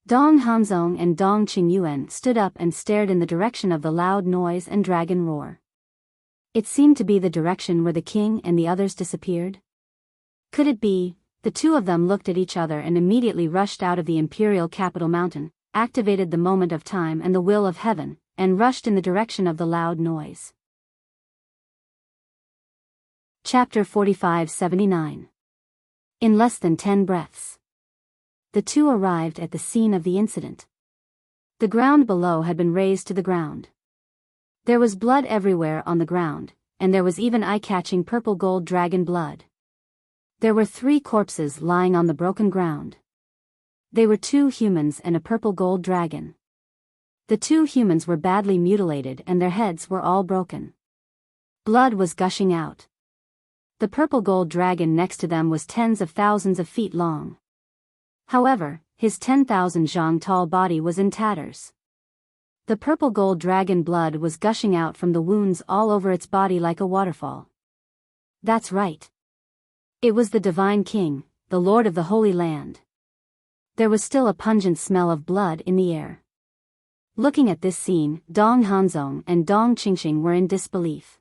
Dong Hanzong and Dong Qingyuan stood up and stared in the direction of the loud noise and dragon roar. It seemed to be the direction where the king and the others disappeared. Could it be? The two of them looked at each other and immediately rushed out of the imperial capital mountain, activated the moment of time and the will of heaven, and rushed in the direction of the loud noise. Chapter 45-79. In less than 10 breaths. The two arrived at the scene of the incident. The ground below had been razed to the ground. There was blood everywhere on the ground, and there was even eye-catching purple gold dragon blood. There were 3 corpses lying on the broken ground. They were 2 humans and a purple gold dragon. The 2 humans were badly mutilated and their heads were all broken. Blood was gushing out. The purple gold dragon next to them was tens of thousands of feet long. However, his 10,000 zhang tall body was in tatters. The purple gold dragon blood was gushing out from the wounds all over its body like a waterfall. That's right. It was the Divine King, the Lord of the Holy Land. There was still a pungent smell of blood in the air. Looking at this scene, Dong Hanzong and Dong Qingxing were in disbelief.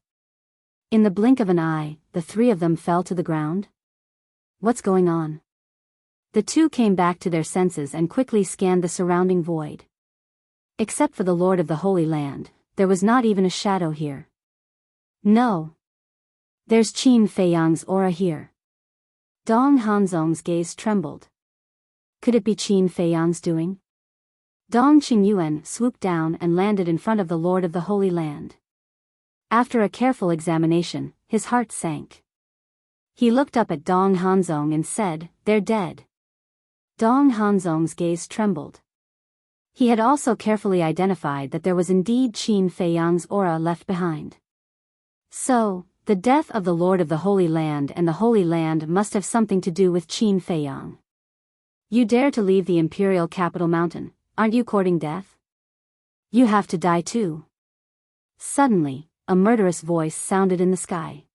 In the blink of an eye, the 3 of them fell to the ground. What's going on? The 2 came back to their senses and quickly scanned the surrounding void. Except for the Lord of the Holy Land, there was not even a shadow here. No. There's Qin Feiyang's aura here. Dong Hanzong's gaze trembled. Could it be Qin Feiyang's doing? Dong Qingyuan swooped down and landed in front of the Lord of the Holy Land. After a careful examination, his heart sank. He looked up at Dong Hanzong and said, "They're dead." Dong Hanzong's gaze trembled. He had also carefully identified that there was indeed Qin Feiyang's aura left behind. So, the death of the Lord of the Holy Land and the Holy Land must have something to do with Qin Feiyang. You dare to leave the imperial capital mountain, aren't you courting death? You have to die too. Suddenly, a murderous voice sounded in the sky.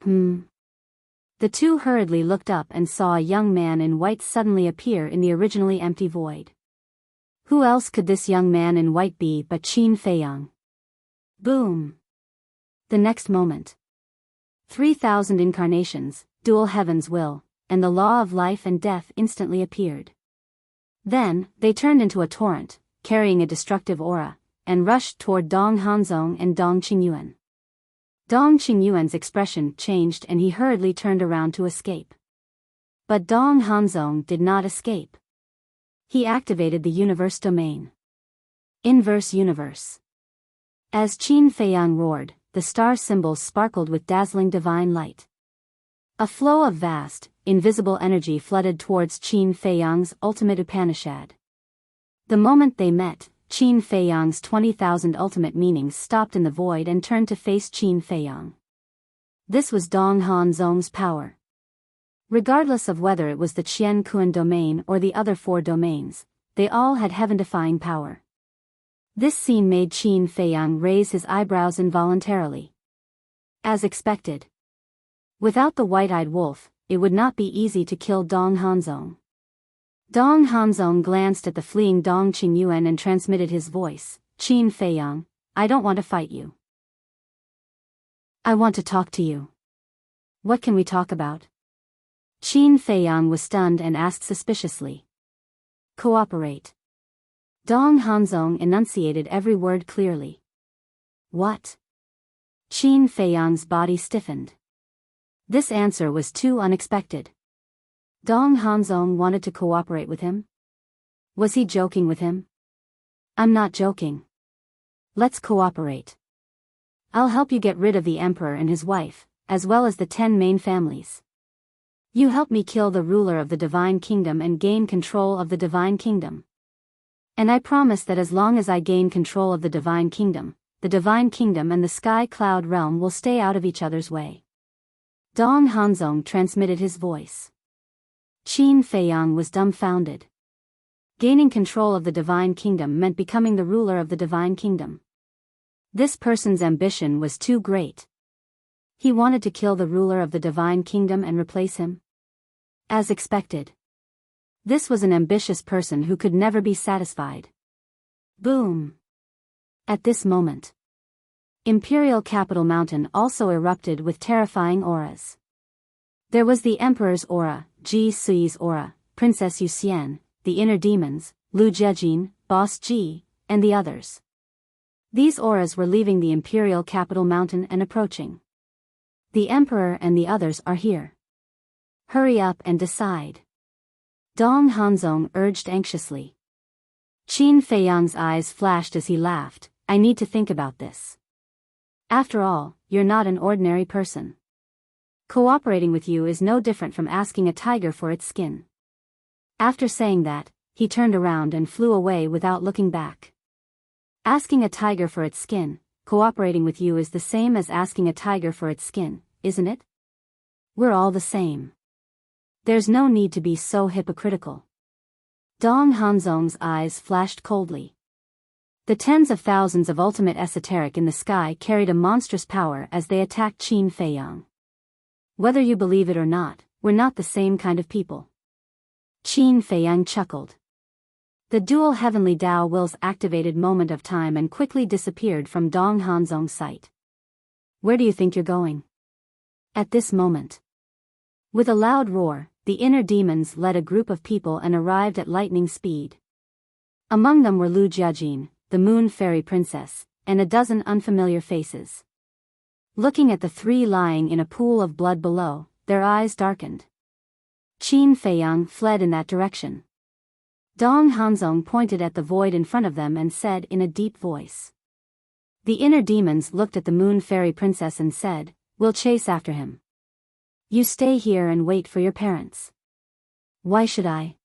The 2 hurriedly looked up and saw a young man in white suddenly appear in the originally empty void. Who else could this young man in white be but Qin Feiyang? Boom! The next moment, 3,000 incarnations, dual heaven's will, and the law of life and death instantly appeared. Then, they turned into a torrent, carrying a destructive aura, and rushed toward Dong Hanzong and Dong Qingyuan. Dong Qingyuan's expression changed and he hurriedly turned around to escape. But Dong Hanzong did not escape. He activated the universe domain. Inverse universe. As Qin Feiyang roared, the star symbols sparkled with dazzling divine light. A flow of vast, invisible energy flooded towards Qin Feiyang's ultimate Upanishad. The moment they met, Qin Feiyang's 20,000 ultimate meanings stopped in the void and turned to face Qin Feiyang. This was Dong Hanzong's power. Regardless of whether it was the Qian Kuan domain or the other 4 domains, they all had heaven-defying power. This scene made Qin Feiyang raise his eyebrows involuntarily. As expected. Without the white-eyed wolf, it would not be easy to kill Dong Hanzong. Dong Hanzong glanced at the fleeing Dong Qingyuan and transmitted his voice. Qin Feiyang, I don't want to fight you. I want to talk to you. What can we talk about? Qin Feiyang was stunned and asked suspiciously. Cooperate. Dong Hanzong enunciated every word clearly. What? Qin Feiyang's body stiffened. This answer was too unexpected. Dong Hanzong wanted to cooperate with him? Was he joking with him? I'm not joking. Let's cooperate. I'll help you get rid of the emperor and his wife, as well as the 10 main families. You help me kill the ruler of the Divine Kingdom and gain control of the Divine Kingdom. And I promise that as long as I gain control of the Divine Kingdom and the Sky Cloud Realm will stay out of each other's way. Dong Hanzong transmitted his voice. Qin Feiyang was dumbfounded. Gaining control of the Divine Kingdom meant becoming the ruler of the Divine Kingdom. This person's ambition was too great. He wanted to kill the ruler of the Divine Kingdom and replace him? As expected. This was an ambitious person who could never be satisfied. Boom! At this moment, Imperial Capital Mountain also erupted with terrifying auras. There was the Emperor's aura, Ji Sui's aura, Princess Yuxian, the inner demons, Lu Jiejin, Boss Ji, and the others. These auras were leaving the Imperial Capital Mountain and approaching. The Emperor and the others are here. Hurry up and decide. Dong Hanzong urged anxiously. Qin Feiyang's eyes flashed as he laughed. I need to think about this. After all, you're not an ordinary person. Cooperating with you is no different from asking a tiger for its skin. After saying that, he turned around and flew away without looking back. Asking a tiger for its skin, cooperating with you is the same as asking a tiger for its skin, isn't it? We're all the same. There's no need to be so hypocritical. Dong Hanzong's eyes flashed coldly. The tens of thousands of ultimate esoteric in the sky carried a monstrous power as they attacked Qin Feiyang. Whether you believe it or not, we're not the same kind of people. Qin Feiyang chuckled. The dual heavenly Tao wills activated moment of time and quickly disappeared from Dong Hanzong's sight. Where do you think you're going? At this moment. With a loud roar, the inner demons led a group of people and arrived at lightning speed. Among them were Lu Jiejin, the Moon Fairy Princess, and a dozen unfamiliar faces. Looking at the 3 lying in a pool of blood below, their eyes darkened. Qin Feiyang fled in that direction. Dong Hanzong pointed at the void in front of them and said in a deep voice. The inner demons looked at the Moon Fairy Princess and said, We'll chase after him. You stay here and wait for your parents. Why should I?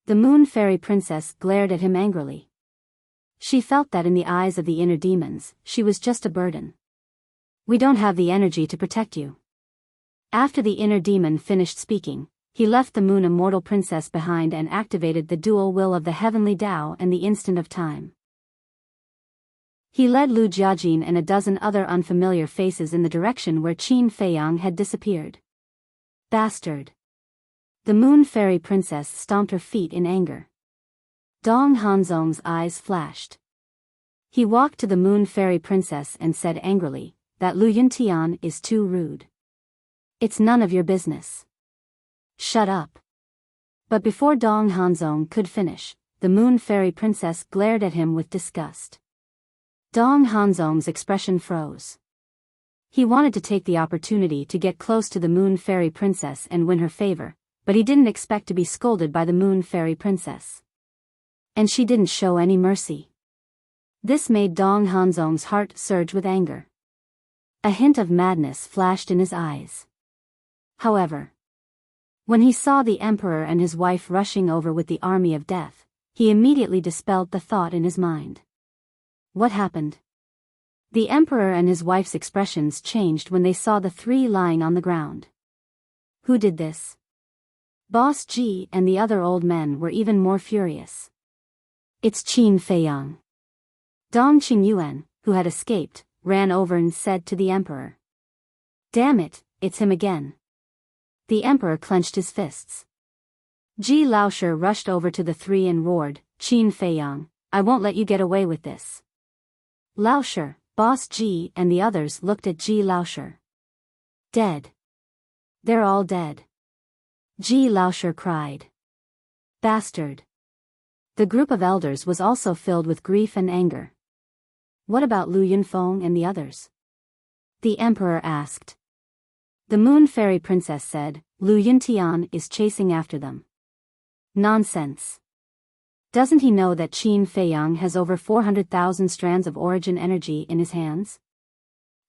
The Moon Fairy Princess glared at him angrily. She felt that in the eyes of the inner demons, she was just a burden. We don't have the energy to protect you. After the inner demon finished speaking, he left the Moon Immortal Princess behind and activated the dual will of the Heavenly Tao and the instant of time. He led Lu Jiejin and a dozen other unfamiliar faces in the direction where Qin Feiyang had disappeared. Bastard! The Moon Fairy Princess stomped her feet in anger. Dong Hanzong's eyes flashed. He walked to the Moon Fairy Princess and said angrily, That Lu Yuntian is too rude. It's none of your business. Shut up. But before Dong Hanzong could finish, the Moon Fairy Princess glared at him with disgust. Dong Hanzong's expression froze. He wanted to take the opportunity to get close to the Moon Fairy Princess and win her favor, but he didn't expect to be scolded by the Moon Fairy Princess. And she didn't show any mercy. This made Dong Hanzong's heart surge with anger. A hint of madness flashed in his eyes. However, when he saw the Emperor and his wife rushing over with the army of death, He immediately dispelled the thought in his mind. What happened? The emperor and his wife's expressions changed when they saw the three lying on the ground. Who did this? Boss Ji and the other old men were even more furious. It's Qin Feiyang. Dong Qingyuan, who had escaped, ran over and said to the emperor. Damn it, it's him again. The emperor clenched his fists. Ji Laoshe rushed over to the three and roared, Qin Feiyang, I won't let you get away with this. Laoshe, Boss Ji and the others looked at Ji Laoshe. Dead. They're all dead. Ji Laoshe cried. Bastard. The group of elders was also filled with grief and anger. What about Lu Yunfeng and the others? The emperor asked. The Moon Fairy Princess said, Lu Yuntian is chasing after them. Nonsense. Doesn't he know that Qin Feiyang has over 400,000 strands of origin energy in his hands?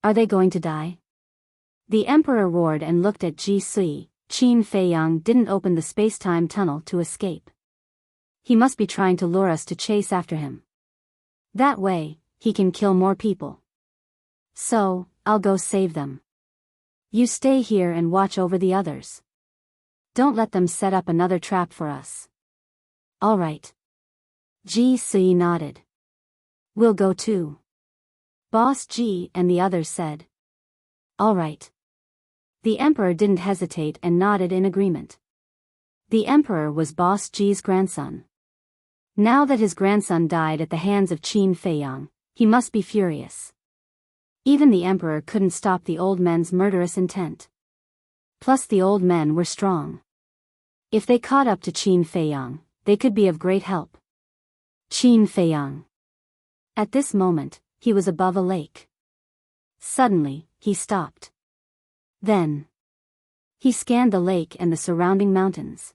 Are they going to die? The emperor roared and looked at Ji Sui. Qin Feiyang didn't open the space-time tunnel to escape. He must be trying to lure us to chase after him. That way, he can kill more people. So, I'll go save them. You stay here and watch over the others. Don't let them set up another trap for us. All right. Ji Sui nodded. We'll go too. Boss Ji and the others said. All right. The emperor didn't hesitate and nodded in agreement. The emperor was Boss Ji's grandson. Now that his grandson died at the hands of Qin Feiyang, he must be furious. Even the emperor couldn't stop the old men's murderous intent. Plus the old men were strong. If they caught up to Qin Feiyang, they could be of great help. Qin Feiyang. At this moment, he was above a lake. Suddenly, he stopped. Then, he scanned the lake and the surrounding mountains.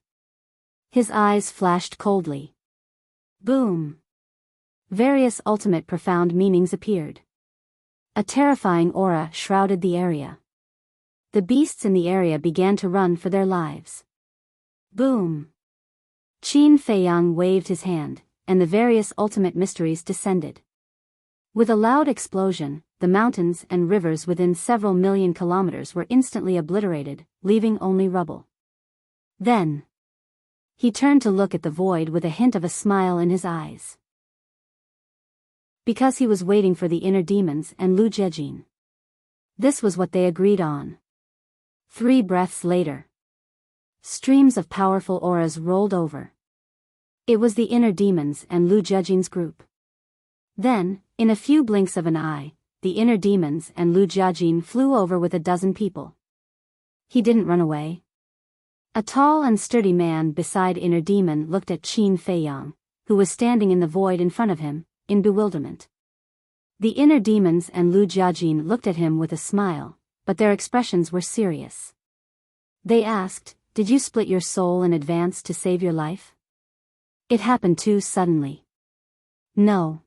His eyes flashed coldly. Boom! Various ultimate profound meanings appeared. A terrifying aura shrouded the area. The beasts in the area began to run for their lives. Boom! Qin Feiyang waved his hand, and the various ultimate mysteries descended. With a loud explosion, the mountains and rivers within several million kilometers were instantly obliterated, leaving only rubble. Then, he turned to look at the void with a hint of a smile in his eyes. Because he was waiting for the inner demons and Lu Jiajin. This was what they agreed on. 3 breaths later, streams of powerful auras rolled over. It was the inner demons and Lu Jiajin's group. Then, in a few blinks of an eye, the inner demons and Lu Jiajin flew over with a dozen people. He didn't run away. A tall and sturdy man beside inner demon looked at Qin Feiyang, who was standing in the void in front of him, in bewilderment. The inner demons and Lu Jiajin looked at him with a smile, but their expressions were serious. They asked, did you split your soul in advance to save your life? It happened too suddenly. No.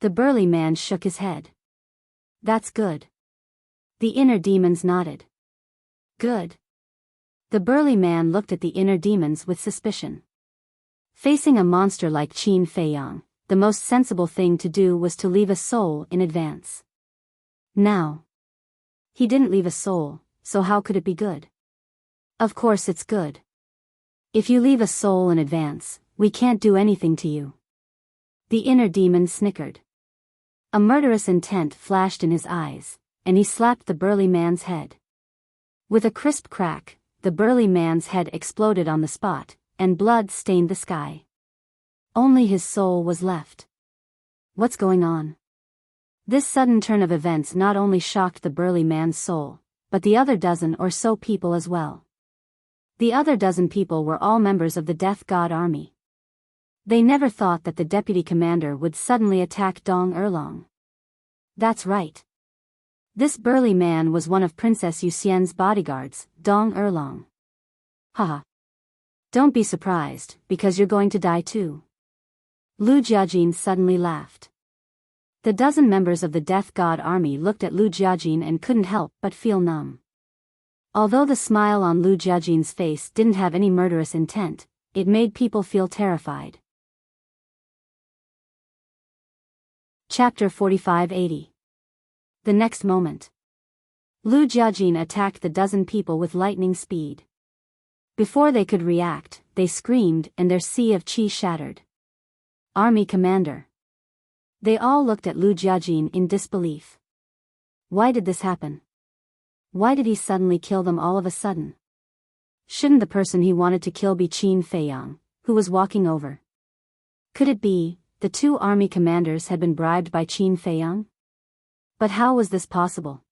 The burly man shook his head. That's good. The inner demons nodded. Good. The burly man looked at the inner demons with suspicion. Facing a monster like Qin Feiyang, the most sensible thing to do was to leave a soul in advance. Now, he didn't leave a soul, so how could it be good? Of course it's good. If you leave a soul in advance, we can't do anything to you. The inner demon snickered. A murderous intent flashed in his eyes, and he slapped the burly man's head. With a crisp crack, the burly man's head exploded on the spot, and blood stained the sky. Only his soul was left. What's going on? This sudden turn of events not only shocked the burly man's soul, but the other dozen or so people as well. The other dozen people were all members of the Death God Army. They never thought that the deputy commander would suddenly attack Dong Erlong. That's right. This burly man was one of Princess Yuxian's bodyguards, Dong Erlong. Haha. Don't be surprised, because you're going to die too. Lu Jiajin suddenly laughed. The dozen members of the Death God Army looked at Lu Jiajin and couldn't help but feel numb. Although the smile on Lu Jiajin's face didn't have any murderous intent, it made people feel terrified. Chapter 45-80. The next moment, Lu Jiajin attacked the dozen people with lightning speed. Before they could react, they screamed and their sea of chi shattered. Army commander. They all looked at Lu Jiajin in disbelief. Why did this happen? Why did he suddenly kill them all of a sudden? Shouldn't the person he wanted to kill be Qin Feiyang, who was walking over? Could it be the two army commanders had been bribed by Qin Feiyang? But how was this possible?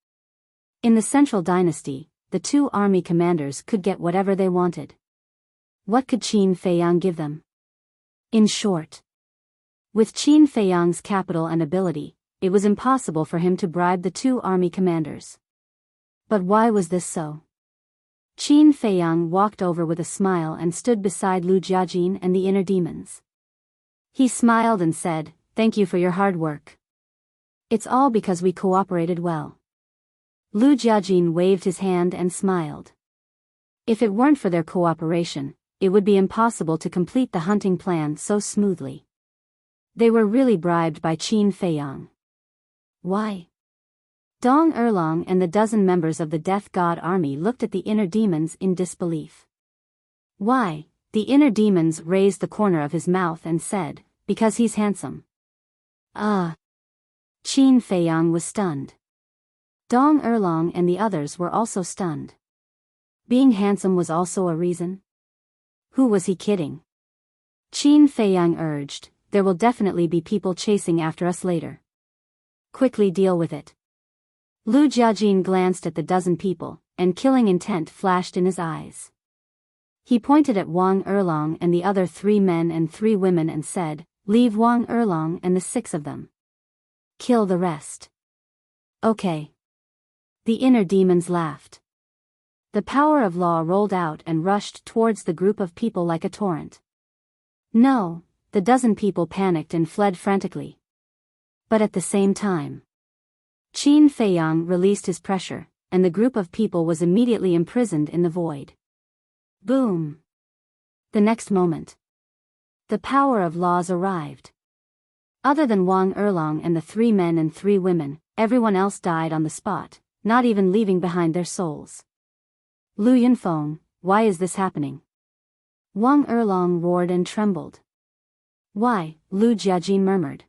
In the Central Dynasty, the two army commanders could get whatever they wanted. What could Qin Feiyang give them? In short, with Qin Feiyang's capital and ability, it was impossible for him to bribe the two army commanders. But why was this so? Qin Feiyang walked over with a smile and stood beside Lu Jiajin and the inner demons. He smiled and said, "Thank you for your hard work. It's all because we cooperated well." Lu Jiajin waved his hand and smiled. If it weren't for their cooperation, it would be impossible to complete the hunting plan so smoothly. They were really bribed by Qin Feiyang. Why? Dong Erlong and the dozen members of the Death God army looked at the inner demons in disbelief. Why? The inner demons raised the corner of his mouth and said, "Because he's handsome." Qin Feiyang was stunned. Dong Erlong and the others were also stunned. Being handsome was also a reason? Who was he kidding? Qin Feiyang urged, "There will definitely be people chasing after us later. Quickly deal with it." Lu Jiajin glanced at the dozen people, and killing intent flashed in his eyes. He pointed at Wang Erlong and the other 3 men and 3 women and said, "Leave Wang Erlong and the 6 of them. Kill the rest." Okay. The inner demons laughed. The power of law rolled out and rushed towards the group of people like a torrent. No, the dozen people panicked and fled frantically. But at the same time, Qin Feiyang released his pressure, and the group of people was immediately imprisoned in the void. Boom! The next moment, the power of laws arrived. Other than Wang Erlong and the 3 men and 3 women, everyone else died on the spot, not even leaving behind their souls. Lu Yunfeng, why is this happening? Wang Erlong roared and trembled. Why? Lu Jiajin murmured.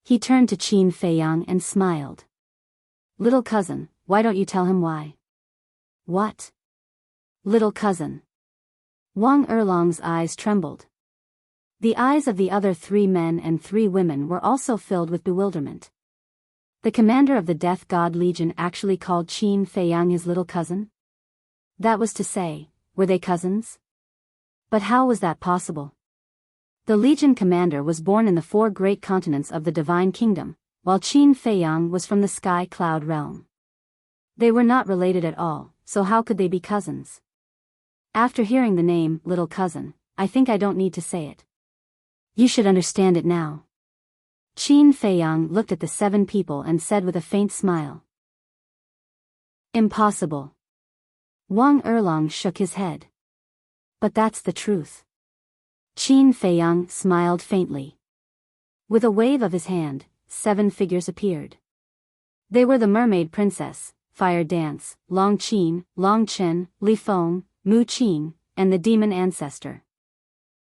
He turned to Qin Feiyang and smiled. "Little cousin, why don't you tell him why?" What? Little cousin. Wang Erlong's eyes trembled. The eyes of the other 3 men and 3 women were also filled with bewilderment. The commander of the Death God Legion actually called Qin Feiyang his little cousin? That was to say, were they cousins? But how was that possible? The Legion commander was born in the 4 great continents of the Divine Kingdom, while Qin Feiyang was from the Sky Cloud realm. They were not related at all, so how could they be cousins? After hearing the name, little cousin, I think I don't need to say it. You should understand it now. Qin Feiyang looked at the 7 people and said with a faint smile. Impossible. Wang Erlong shook his head. But that's the truth. Qin Feiyang smiled faintly. With a wave of his hand, 7 figures appeared. They were the Mermaid Princess, Fire Dance, Long Qin, Long Chen, Li Feng, Mu Qin, and the Demon Ancestor.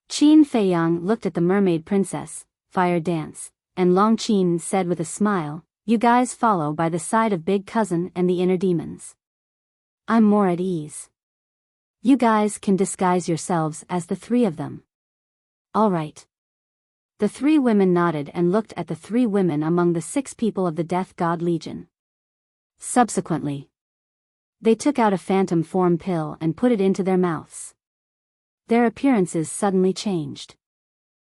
Qin Feiyang looked at the Mermaid Princess, Fire Dance, and Long Qin said with a smile, "You guys follow by the side of Big Cousin and the inner demons. I'm more at ease. You guys can disguise yourselves as the 3 of them." All right. The 3 women nodded and looked at the 3 women among the 6 people of the Death God Legion. Subsequently, they took out a phantom form pill and put it into their mouths. Their appearances suddenly changed.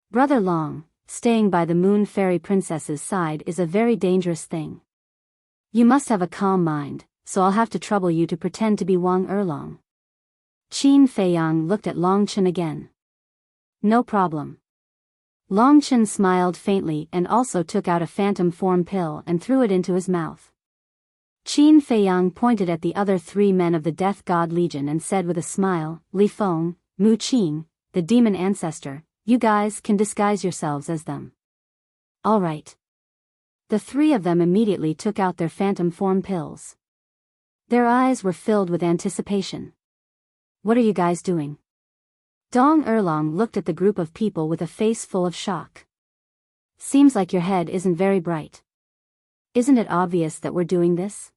Brother Long, staying by the Moon Fairy Princess's side is a very dangerous thing. You must have a calm mind, so I'll have to trouble you to pretend to be Wang Erlong. Qin Feiyang looked at Long Chen again. No problem. Long Chen smiled faintly and also took out a phantom form pill and threw it into his mouth. Qin Feiyang pointed at the other 3 men of the Death God Legion and said with a smile, "Li Feng, Mu Qin, the Demon Ancestor, you guys can disguise yourselves as them." All right. The three of them immediately took out their phantom form pills. Their eyes were filled with anticipation. What are you guys doing? Dong Erlong looked at the group of people with a face full of shock. Seems like your head isn't very bright. Isn't it obvious that we're doing this?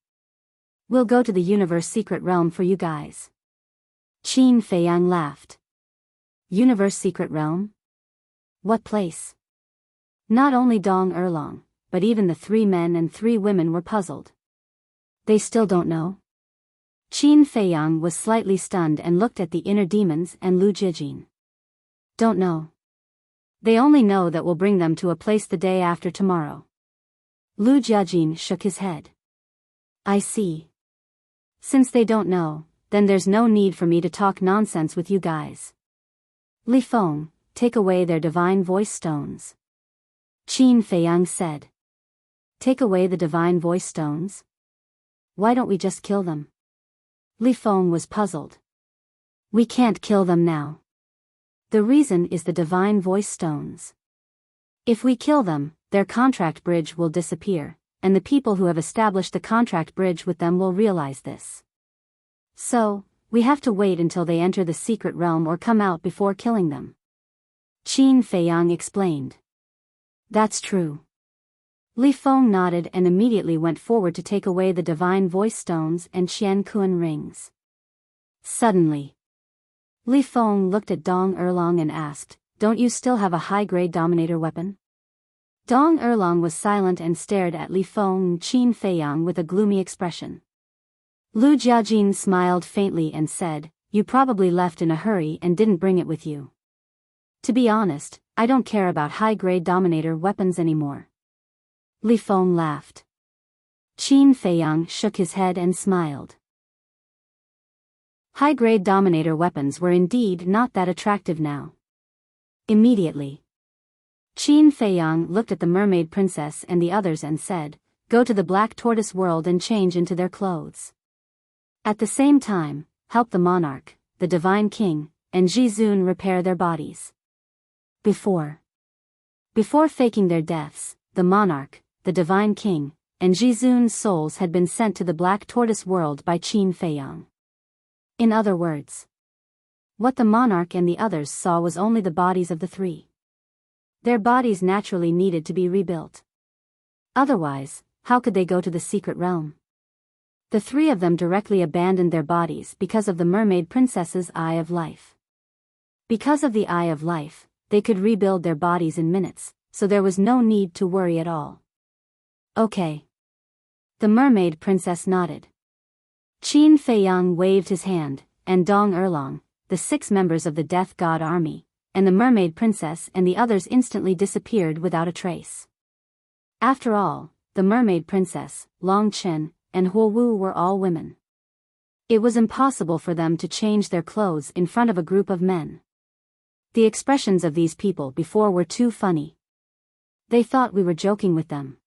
We'll go to the universe secret realm for you guys. Qin Feiyang laughed. Universe secret realm? What place? Not only Dong Erlong, but even the 3 men and 3 women were puzzled. They still don't know? Qin Feiyang was slightly stunned and looked at the inner demons and Lu Jijin. Don't know. They only know that we'll bring them to a place the day after tomorrow. Lu Jijin shook his head. I see. Since they don't know, then there's no need for me to talk nonsense with you guys. Li Feng, take away their divine voice stones. Qin Feiyang said. Take away the divine voice stones? Why don't we just kill them? Li Feng was puzzled. We can't kill them now. The reason is the divine voice stones. If we kill them, their contract bridge will disappear, and the people who have established the contract bridge with them will realize this. So, we have to wait until they enter the secret realm or come out before killing them. Qin Feiyang explained. That's true. Li Feng nodded and immediately went forward to take away the divine voice stones and Qian Kun rings. Suddenly, Li Feng looked at Dong Erlong and asked, Don't you still have a high-grade dominator weapon? Dong Erlong was silent and stared at Li Feng and Qin Feiyang with a gloomy expression. Lu Jiajin smiled faintly and said, You probably left in a hurry and didn't bring it with you. To be honest, I don't care about high-grade dominator weapons anymore. Li Feng laughed. Qin Feiyang shook his head and smiled. High-grade dominator weapons were indeed not that attractive now. Immediately, Qin Feiyang looked at the mermaid princess and the others and said, Go to the black tortoise world and change into their clothes. At the same time, help the monarch, the divine king, and Jizun repair their bodies. Before faking their deaths, the monarch, the divine king, and Jizun's souls had been sent to the black tortoise world by Qin Feiyang. In other words, what the monarch and the others saw was only the bodies of the 3. Their bodies naturally needed to be rebuilt. Otherwise, how could they go to the secret realm? The 3 of them directly abandoned their bodies because of the mermaid princess's Eye of Life. Because of the Eye of Life, they could rebuild their bodies in minutes, so there was no need to worry at all. Okay. The mermaid princess nodded. Qin Feiyang waved his hand, and Dong Erlong, the 6 members of the Death God Army, and the mermaid princess and the others instantly disappeared without a trace. After all, the mermaid princess, Long Chen, and Huo Wu were all women. It was impossible for them to change their clothes in front of a group of men. The expressions of these people before were too funny. They thought we were joking with them.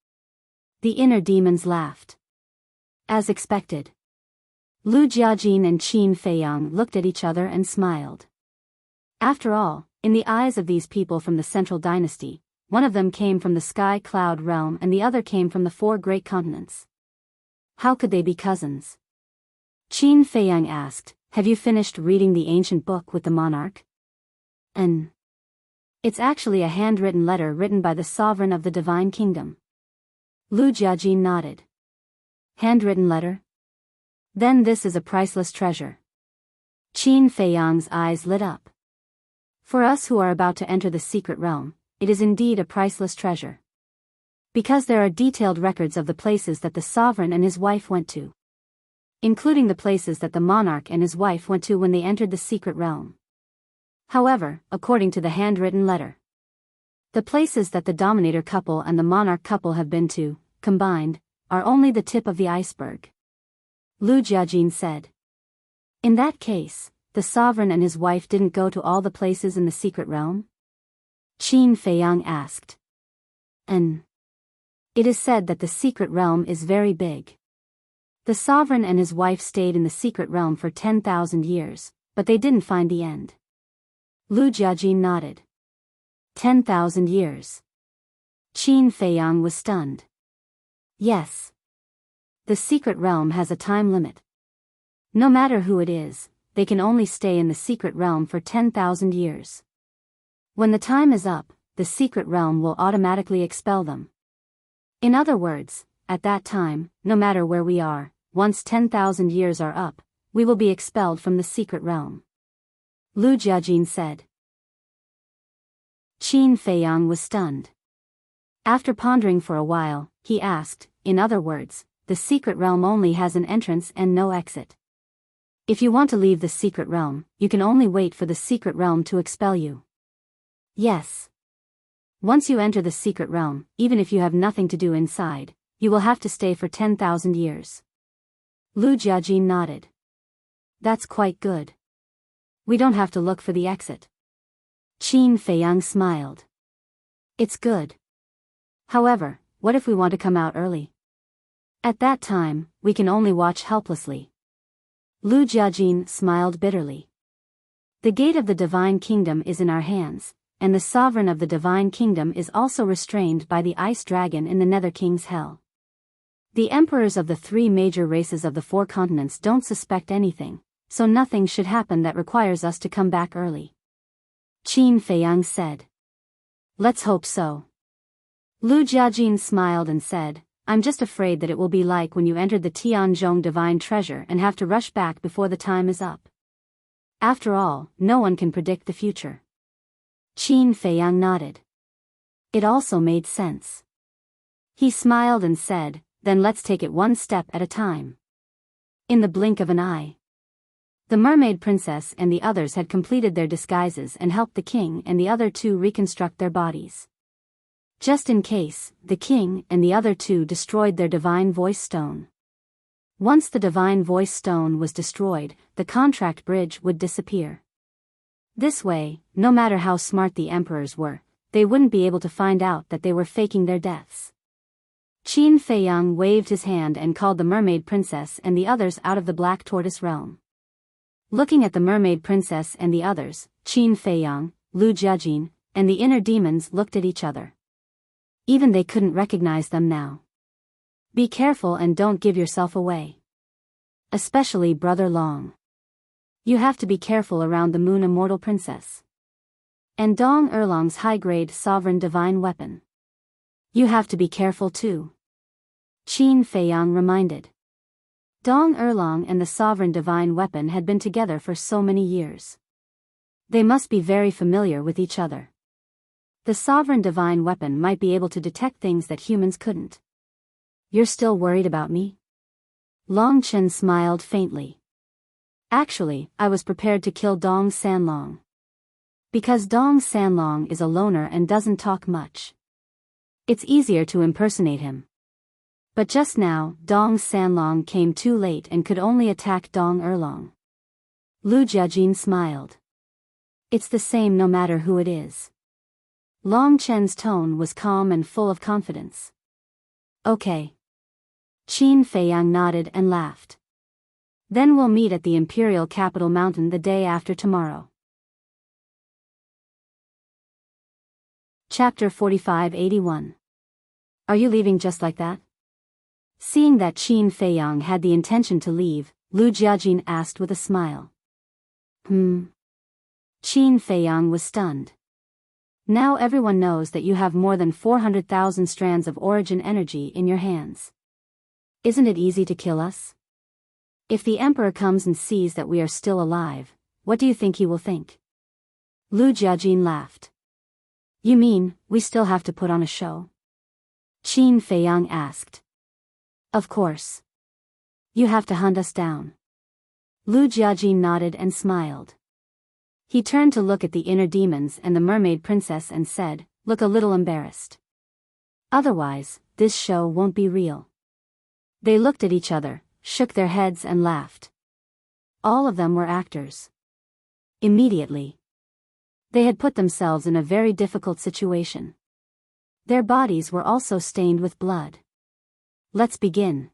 The inner demons laughed. As expected, Lu Jiajin and Qin Feiyang looked at each other and smiled. After all, in the eyes of these people from the Central Dynasty, one of them came from the Sky Cloud realm and the other came from the 4 great continents. How could they be cousins? Qin Feiyang asked, Have you finished reading the ancient book with the monarch? It's actually a handwritten letter written by the sovereign of the divine kingdom. Lu Jiajin nodded. Handwritten letter? Then this is a priceless treasure. Qin Feiyang's eyes lit up. For us who are about to enter the secret realm, it is indeed a priceless treasure. Because there are detailed records of the places that the sovereign and his wife went to, including the places that the monarch and his wife went to when they entered the secret realm. However, according to the handwritten letter, the places that the dominator couple and the monarch couple have been to, combined, are only the tip of the iceberg. Lu Jiajin said. In that case, the sovereign and his wife didn't go to all the places in the secret realm? Qin Feiyang asked. It is said that the secret realm is very big. The sovereign and his wife stayed in the secret realm for 10,000 years, but they didn't find the end. Lu Jiajin nodded. 10,000 years. Qin Feiyang was stunned. Yes. The secret realm has a time limit. No matter who it is, they can only stay in the secret realm for 10,000 years. When the time is up, the secret realm will automatically expel them. In other words, at that time, no matter where we are, once 10,000 years are up, we will be expelled from the secret realm. Lu Jiajin said. Qin Feiyang was stunned. After pondering for a while, he asked, in other words, the secret realm only has an entrance and no exit. If you want to leave the secret realm, you can only wait for the secret realm to expel you. Yes. Once you enter the secret realm, even if you have nothing to do inside, you will have to stay for 10,000 years. Lu Jiajin nodded. That's quite good. We don't have to look for the exit. Qin Feiyang smiled. It's good. However, what if we want to come out early? At that time, we can only watch helplessly. Lu Jiajin smiled bitterly. The gate of the Divine Kingdom is in our hands, and the sovereign of the Divine Kingdom is also restrained by the Ice Dragon in the Nether King's Hell. The emperors of the 3 major races of the 4 continents don't suspect anything, so nothing should happen that requires us to come back early. Qin Feiyang said. Let's hope so. Lu Jiajin smiled and said, I'm just afraid that it will be like when you entered the Tianzhong Divine Treasure and have to rush back before the time is up. After all, no one can predict the future. Qin Feiyang nodded. It also made sense. He smiled and said, then let's take it one step at a time. In the blink of an eye, the mermaid princess and the others had completed their disguises and helped the king and the other 2 reconstruct their bodies. Just in case, the king and the other 2 destroyed their divine voice stone. Once the divine voice stone was destroyed, the contract bridge would disappear. This way, no matter how smart the emperors were, they wouldn't be able to find out that they were faking their deaths. Qin Feiyang waved his hand and called the mermaid princess and the others out of the black tortoise realm. Looking at the mermaid princess and the others, Qin Feiyang, Lu Jiajin, and the inner demons looked at each other. Even they couldn't recognize them now. Be careful and don't give yourself away. Especially Brother Long. You have to be careful around the Moon Immortal Princess. And Dong Erlong's high-grade sovereign divine weapon. You have to be careful too. Qin Feiyang reminded. Dong Erlong and the sovereign divine weapon had been together for so many years. They must be very familiar with each other. The sovereign divine weapon might be able to detect things that humans couldn't. You're still worried about me? Long Chen smiled faintly. Actually, I was prepared to kill Dong Sanlong. Because Dong Sanlong is a loner and doesn't talk much. It's easier to impersonate him. But just now, Dong Sanlong came too late and could only attack Dong Erlong. Lu Jiajin smiled. It's the same no matter who it is. Long Chen's tone was calm and full of confidence. Okay. Qin Feiyang nodded and laughed. Then we'll meet at the Imperial Capital Mountain the day after tomorrow. Chapter 45-81. Are you leaving just like that? Seeing that Qin Feiyang had the intention to leave, Lu Jiajin asked with a smile. Qin Feiyang was stunned. Now everyone knows that you have more than 400,000 strands of origin energy in your hands. Isn't it easy to kill us? If the Emperor comes and sees that we are still alive, what do you think he will think? Lu Jiajin laughed. You mean, we still have to put on a show? Qin Feiyang asked. Of course. You have to hunt us down. Lu Jiajin nodded and smiled. He turned to look at the inner demons and the mermaid princess and said, look a little embarrassed. Otherwise, this show won't be real. They looked at each other, shook their heads and laughed. All of them were actors. Immediately, they had put themselves in a very difficult situation. Their bodies were also stained with blood. Let's begin.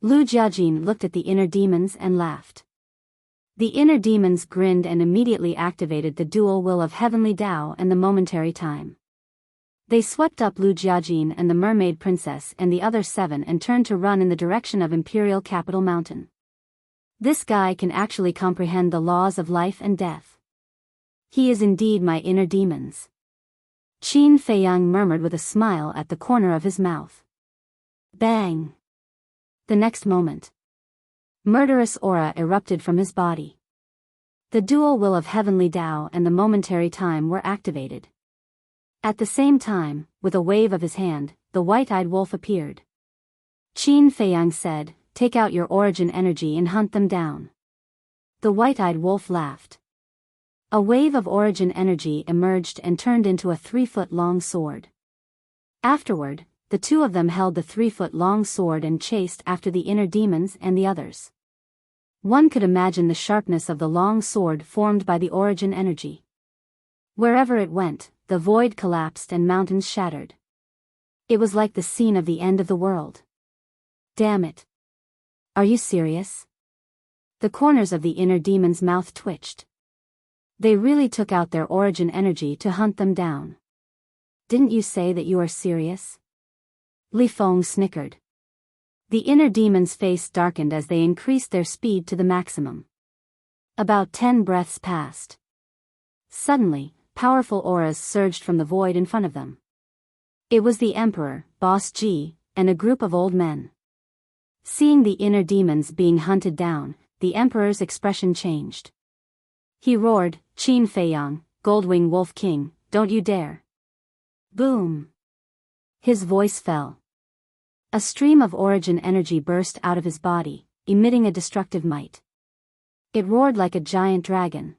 Lu Jiajin looked at the inner demons and laughed. The inner demons grinned and immediately activated the dual will of Heavenly Tao and the momentary time. They swept up Lu Jiajin and the mermaid princess and the other 7 and turned to run in the direction of Imperial Capital Mountain. This guy can actually comprehend the laws of life and death. He is indeed my inner demons. Qin Feiyang murmured with a smile at the corner of his mouth. Bang! The next moment, murderous aura erupted from his body. The dual will of heavenly Tao and the momentary time were activated. At the same time, with a wave of his hand, the white-eyed wolf appeared. Qin Feiyang said, "Take out your origin energy and hunt them down." The white-eyed wolf laughed. A wave of origin energy emerged and turned into a 3-foot-long sword. Afterward, the two of them held the 3-foot-long sword and chased after the inner demons and the others. One could imagine the sharpness of the long sword formed by the origin energy. Wherever it went, the void collapsed and mountains shattered. It was like the scene of the end of the world. Damn it. Are you serious? The corners of the inner demon's mouth twitched. They really took out their origin energy to hunt them down. Didn't you say that you are serious? Li Feng snickered. The inner demon's face darkened as they increased their speed to the maximum. About 10 breaths passed. Suddenly, powerful auras surged from the void in front of them. It was the Emperor, Boss Ji, and a group of old men. Seeing the inner demons being hunted down, the Emperor's expression changed. He roared, "Qin Feiyang, Goldwing Wolf King, don't you dare!" Boom! His voice fell. A stream of origin energy burst out of his body, emitting a destructive might. It roared like a giant dragon.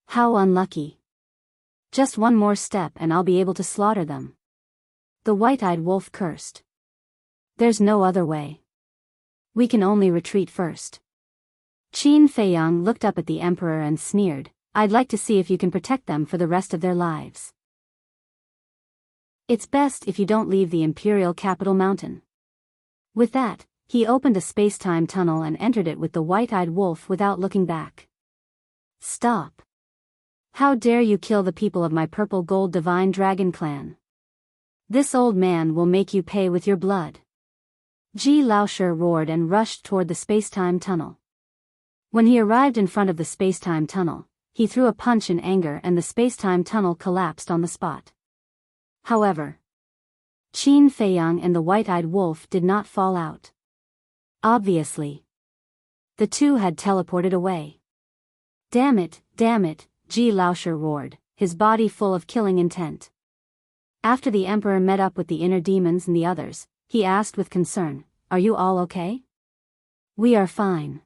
How unlucky. Just one more step and I'll be able to slaughter them. The white-eyed wolf cursed. There's no other way. We can only retreat first. Qin Feiyang looked up at the Emperor and sneered, "I'd like to see if you can protect them for the rest of their lives. It's best if you don't leave the Imperial Capital Mountain." With that, he opened a space-time tunnel and entered it with the white-eyed wolf without looking back. "Stop. How dare you kill the people of my purple gold divine dragon clan? This old man will make you pay with your blood." Ji Laoshi roared and rushed toward the space-time tunnel. When he arrived in front of the space-time tunnel, he threw a punch in anger and the space-time tunnel collapsed on the spot. However, Qin Feiyang and the white-eyed wolf did not fall out. Obviously, the two had teleported away. Damn it, Ji Laoshi roared, his body full of killing intent. After the Emperor met up with the inner demons and the others, he asked with concern, "Are you all okay?" "We are fine.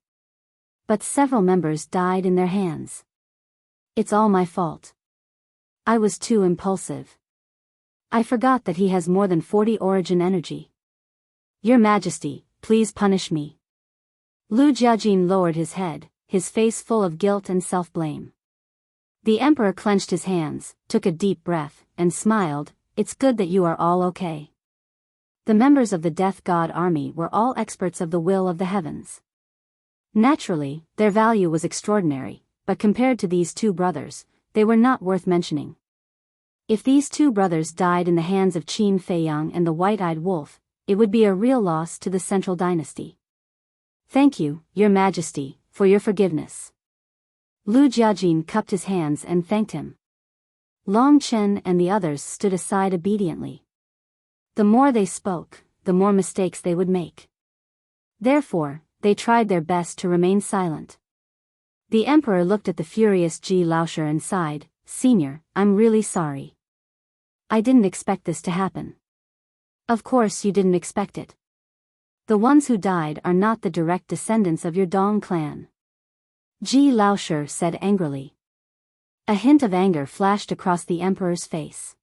But several members died in their hands. It's all my fault. I was too impulsive. I forgot that he has more than 40 origin energy. Your Majesty, please punish me." Lu Jiajin lowered his head, his face full of guilt and self-blame. The Emperor clenched his hands, took a deep breath, and smiled, "It's good that you are all okay." The members of the Death God army were all experts of the will of the heavens. Naturally, their value was extraordinary, but compared to these two brothers, they were not worth mentioning. If these two brothers died in the hands of Qin Feiyang and the white-eyed wolf, it would be a real loss to the central dynasty. "Thank you, Your Majesty, for your forgiveness." Lu Jiajin cupped his hands and thanked him. Long Chen and the others stood aside obediently. The more they spoke, the more mistakes they would make. Therefore, they tried their best to remain silent. The Emperor looked at the furious Ji Laoshi and sighed, "Senior, I'm really sorry. I didn't expect this to happen." "Of course you didn't expect it. The ones who died are not the direct descendants of your Dong clan," Ji Laoshi said angrily. A hint of anger flashed across the Emperor's face.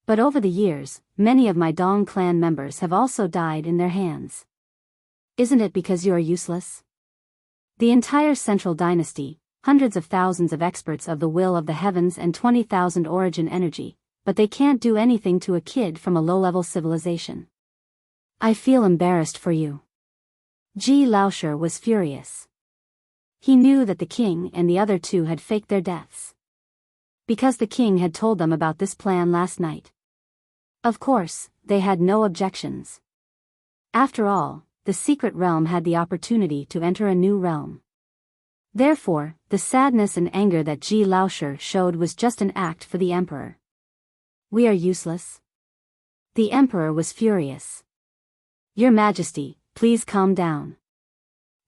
"But over the years, many of my Dong clan members have also died in their hands. Isn't it because you are useless? The entire central dynasty, hundreds of thousands of experts of the will of the heavens and 20,000 origin energy, but they can't do anything to a kid from a low-level civilization. I feel embarrassed for you." Ji Laoshi was furious. He knew that the king and the other two had faked their deaths. Because the king had told them about this plan last night. Of course, they had no objections. After all, the secret realm had the opportunity to enter a new realm. Therefore, the sadness and anger that Ji Laoshe showed was just an act for the emperor. We are useless? The emperor was furious. Your Majesty, please calm down.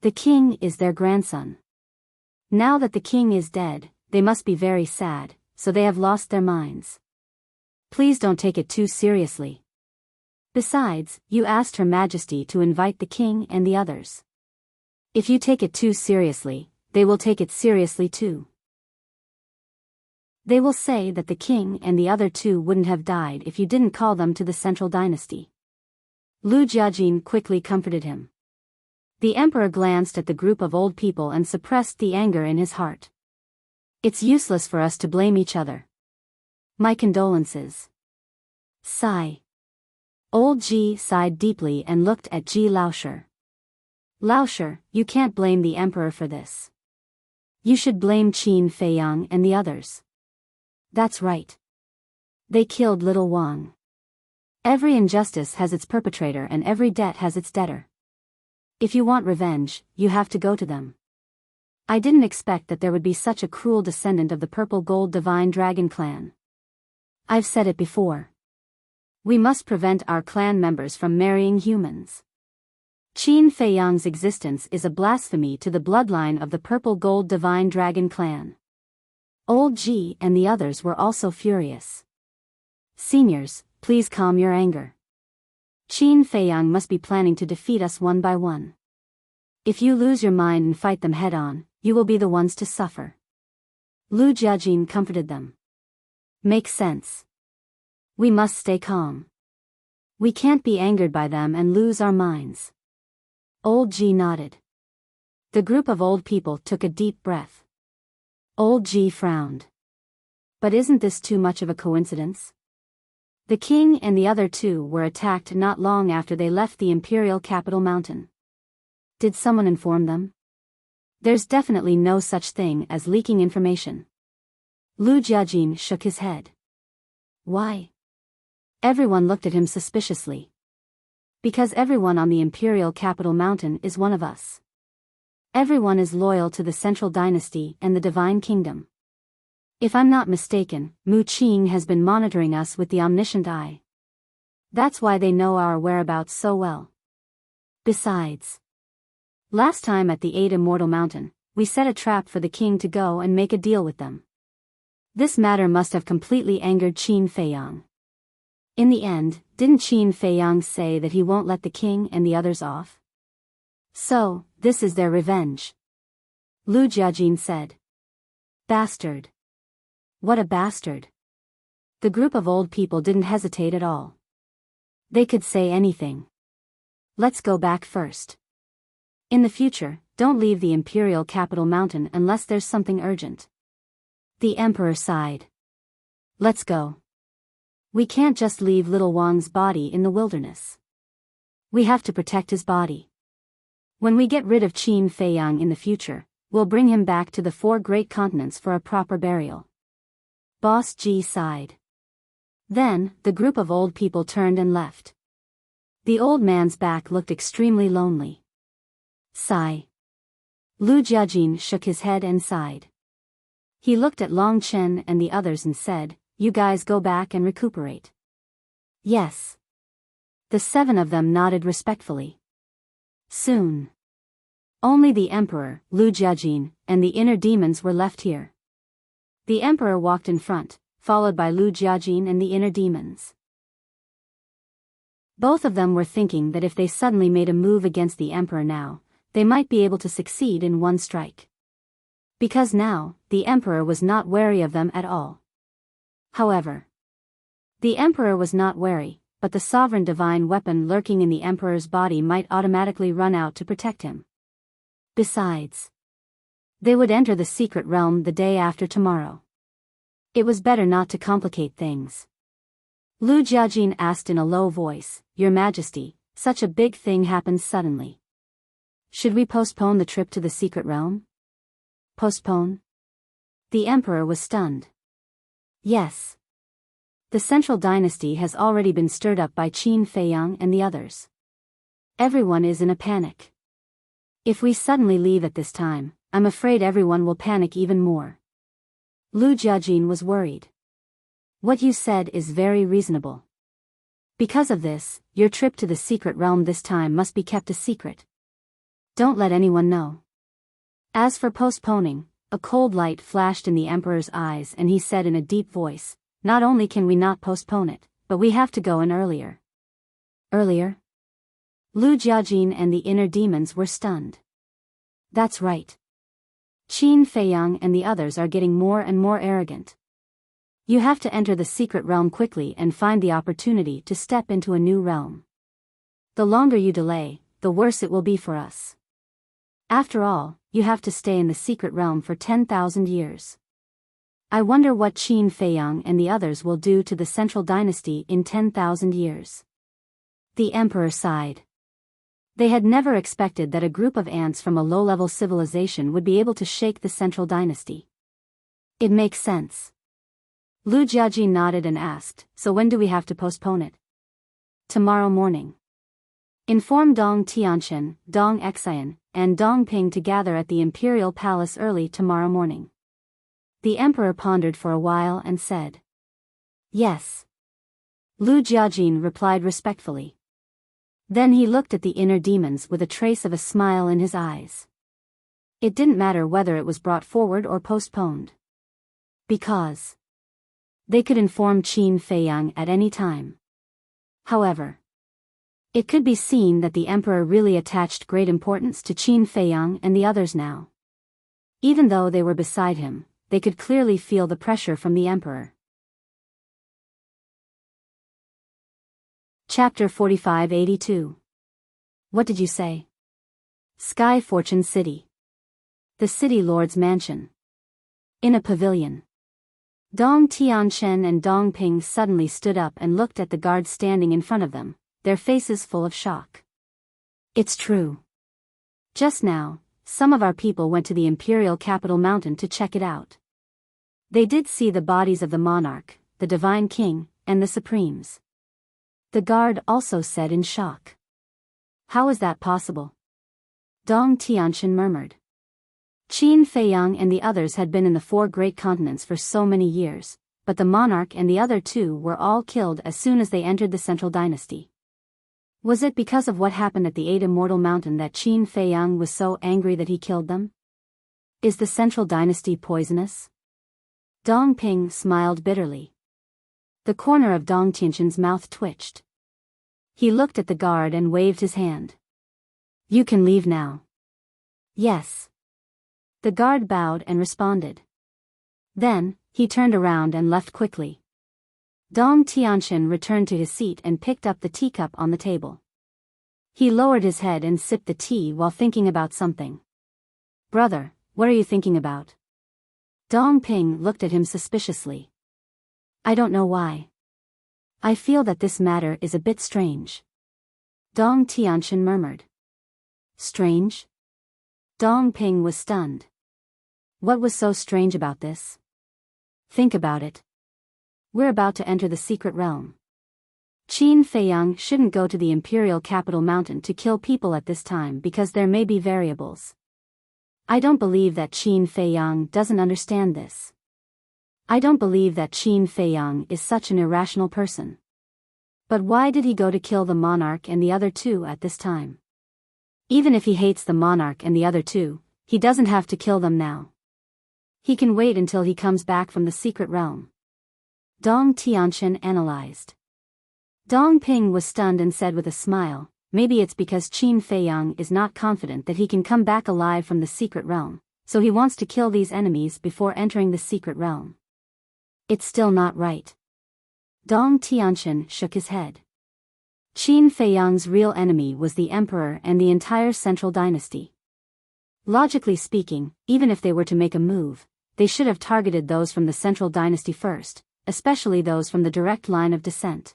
The king is their grandson. Now that the king is dead, they must be very sad, so they have lost their minds. Please don't take it too seriously. Besides, you asked Her Majesty to invite the king and the others. If you take it too seriously, they will take it seriously too. They will say that the king and the other two wouldn't have died if you didn't call them to the central dynasty. Lu Jiajin quickly comforted him. The emperor glanced at the group of old people and suppressed the anger in his heart. It's useless for us to blame each other. My condolences. Sigh. Old Ji sighed deeply and looked at Ji Laoshe. Laoshe, you can't blame the emperor for this. You should blame Qin Feiyang and the others. That's right. They killed little Wang. Every injustice has its perpetrator and every debt has its debtor. If you want revenge, you have to go to them. I didn't expect that there would be such a cruel descendant of the purple gold divine dragon clan. I've said it before. We must prevent our clan members from marrying humans. Qin Feiyang's existence is a blasphemy to the bloodline of the purple gold divine dragon clan. Old Ji and the others were also furious. Seniors, please calm your anger. Qin Feiyang must be planning to defeat us one by one. If you lose your mind and fight them head-on, you will be the ones to suffer. Lu Jiajin comforted them. Makes sense. We must stay calm. We can't be angered by them and lose our minds. Old Ji nodded. The group of old people took a deep breath. Old Ji frowned. But isn't this too much of a coincidence? The king and the other two were attacked not long after they left the imperial capital mountain. Did someone inform them? There's definitely no such thing as leaking information. Lu Jiajin shook his head. Why? Everyone looked at him suspiciously. Because everyone on the imperial capital mountain is one of us. Everyone is loyal to the central dynasty and the divine kingdom. If I'm not mistaken, Mu Qing has been monitoring us with the omniscient eye. That's why they know our whereabouts so well. Besides, last time at the Eight Immortal Mountain, we set a trap for the king to go and make a deal with them. This matter must have completely angered Qin Feiyang. In the end, didn't Qin Feiyang say that he won't let the king and the others off? So, this is their revenge. Lu Jiajin said. Bastard. What a bastard. The group of old people didn't hesitate at all. They could say anything. Let's go back first. In the future, don't leave the imperial capital mountain unless there's something urgent. The emperor sighed. Let's go. We can't just leave little Wang's body in the wilderness. We have to protect his body. When we get rid of Qin Feiyang in the future, we'll bring him back to the 4 great continents for a proper burial. Boss Ji sighed. Then, the group of old people turned and left. The old man's back looked extremely lonely. Sigh. Lu Jiajin shook his head and sighed. He looked at Long Chen and the others and said, You guys go back and recuperate. Yes. The 7 of them nodded respectfully. Soon. Only the emperor, Lu Jiajin, and the inner demons were left here. The emperor walked in front, followed by Lu Jiajin and the inner demons. Both of them were thinking that if they suddenly made a move against the emperor now, they might be able to succeed in one strike. Because now, the emperor was not wary of them at all. However, the emperor was not wary, but the sovereign divine weapon lurking in the emperor's body might automatically run out to protect him. Besides, they would enter the secret realm the day after tomorrow. It was better not to complicate things. Lu Jiajin asked in a low voice, Your Majesty, such a big thing happens suddenly. Should we postpone the trip to the secret realm? Postpone? The emperor was stunned. Yes. The central dynasty has already been stirred up by Qin Feiyang and the others. Everyone is in a panic. If we suddenly leave at this time, I'm afraid everyone will panic even more. Lu Jiajin was worried. What you said is very reasonable. Because of this, your trip to the secret realm this time must be kept a secret. Don't let anyone know. As for postponing, a cold light flashed in the emperor's eyes and he said in a deep voice, not only can we not postpone it, but we have to go in earlier. Earlier? Lu Jiajin and the inner demons were stunned. That's right. Qin Feiyang and the others are getting more and more arrogant. You have to enter the secret realm quickly and find the opportunity to step into a new realm. The longer you delay, the worse it will be for us. After all, you have to stay in the secret realm for 10,000 years. I wonder what Qin Feiyang and the others will do to the central dynasty in 10,000 years. The emperor sighed. They had never expected that a group of ants from a low-level civilization would be able to shake the central dynasty. It makes sense. Lu Jiajin nodded and asked, so when do we have to postpone it? Tomorrow morning. Inform Dong Tianqian, Dong Xian, and Dong Ping to gather at the imperial palace early tomorrow morning. The emperor pondered for a while and said, yes. Lu Jiajin replied respectfully. Then he looked at the inner demons with a trace of a smile in his eyes. It didn't matter whether it was brought forward or postponed. Because they could inform Qin Feiyang at any time. However, it could be seen that the emperor really attached great importance to Qin Feiyang and the others now. Even though they were beside him, they could clearly feel the pressure from the emperor. Chapter 4582. What did you say? Sky Fortune City. The city lord's mansion. In a pavilion. Dong Tianqian and Dong Ping suddenly stood up and looked at the guards standing in front of them, their faces full of shock. It's true. Just now, some of our people went to the imperial capital mountain to check it out. They did see the bodies of the monarch, the divine king, and the supremes. The guard also said in shock. How is that possible? Dong Tianqian murmured. Qin Feiyang and the others had been in the 4 great continents for so many years, but the monarch and the other 2 were all killed as soon as they entered the central dynasty. Was it because of what happened at the 8 Immortal Mountain that Qin Feiyang was so angry that he killed them? Is the central dynasty poisonous? Dong Ping smiled bitterly. The corner of Dong Tianqian's mouth twitched. He looked at the guard and waved his hand. You can leave now. Yes. The guard bowed and responded. Then, he turned around and left quickly. Dong Tianqian returned to his seat and picked up the teacup on the table. He lowered his head and sipped the tea while thinking about something. Brother, what are you thinking about? Dong Ping looked at him suspiciously. I don't know why. I feel that this matter is a bit strange. Dong Tianqian murmured. Strange? Dong Ping was stunned. What was so strange about this? Think about it. We're about to enter the secret realm. Qin Feiyang shouldn't go to the imperial capital mountain to kill people at this time because there may be variables. I don't believe that Qin Feiyang doesn't understand this. I don't believe that Qin Feiyang is such an irrational person. But why did he go to kill the monarch and the other 2 at this time? Even if he hates the monarch and the other 2, he doesn't have to kill them now. He can wait until he comes back from the secret realm. Dong Tianqian analyzed. Dong Ping was stunned and said with a smile, maybe it's because Qin Feiyang is not confident that he can come back alive from the secret realm, so he wants to kill these enemies before entering the secret realm. It's still not right. Dong Tianqian shook his head. Qin Feiyang's real enemy was the emperor and the entire central dynasty. Logically speaking, even if they were to make a move, they should have targeted those from the central dynasty first, especially those from the direct line of descent.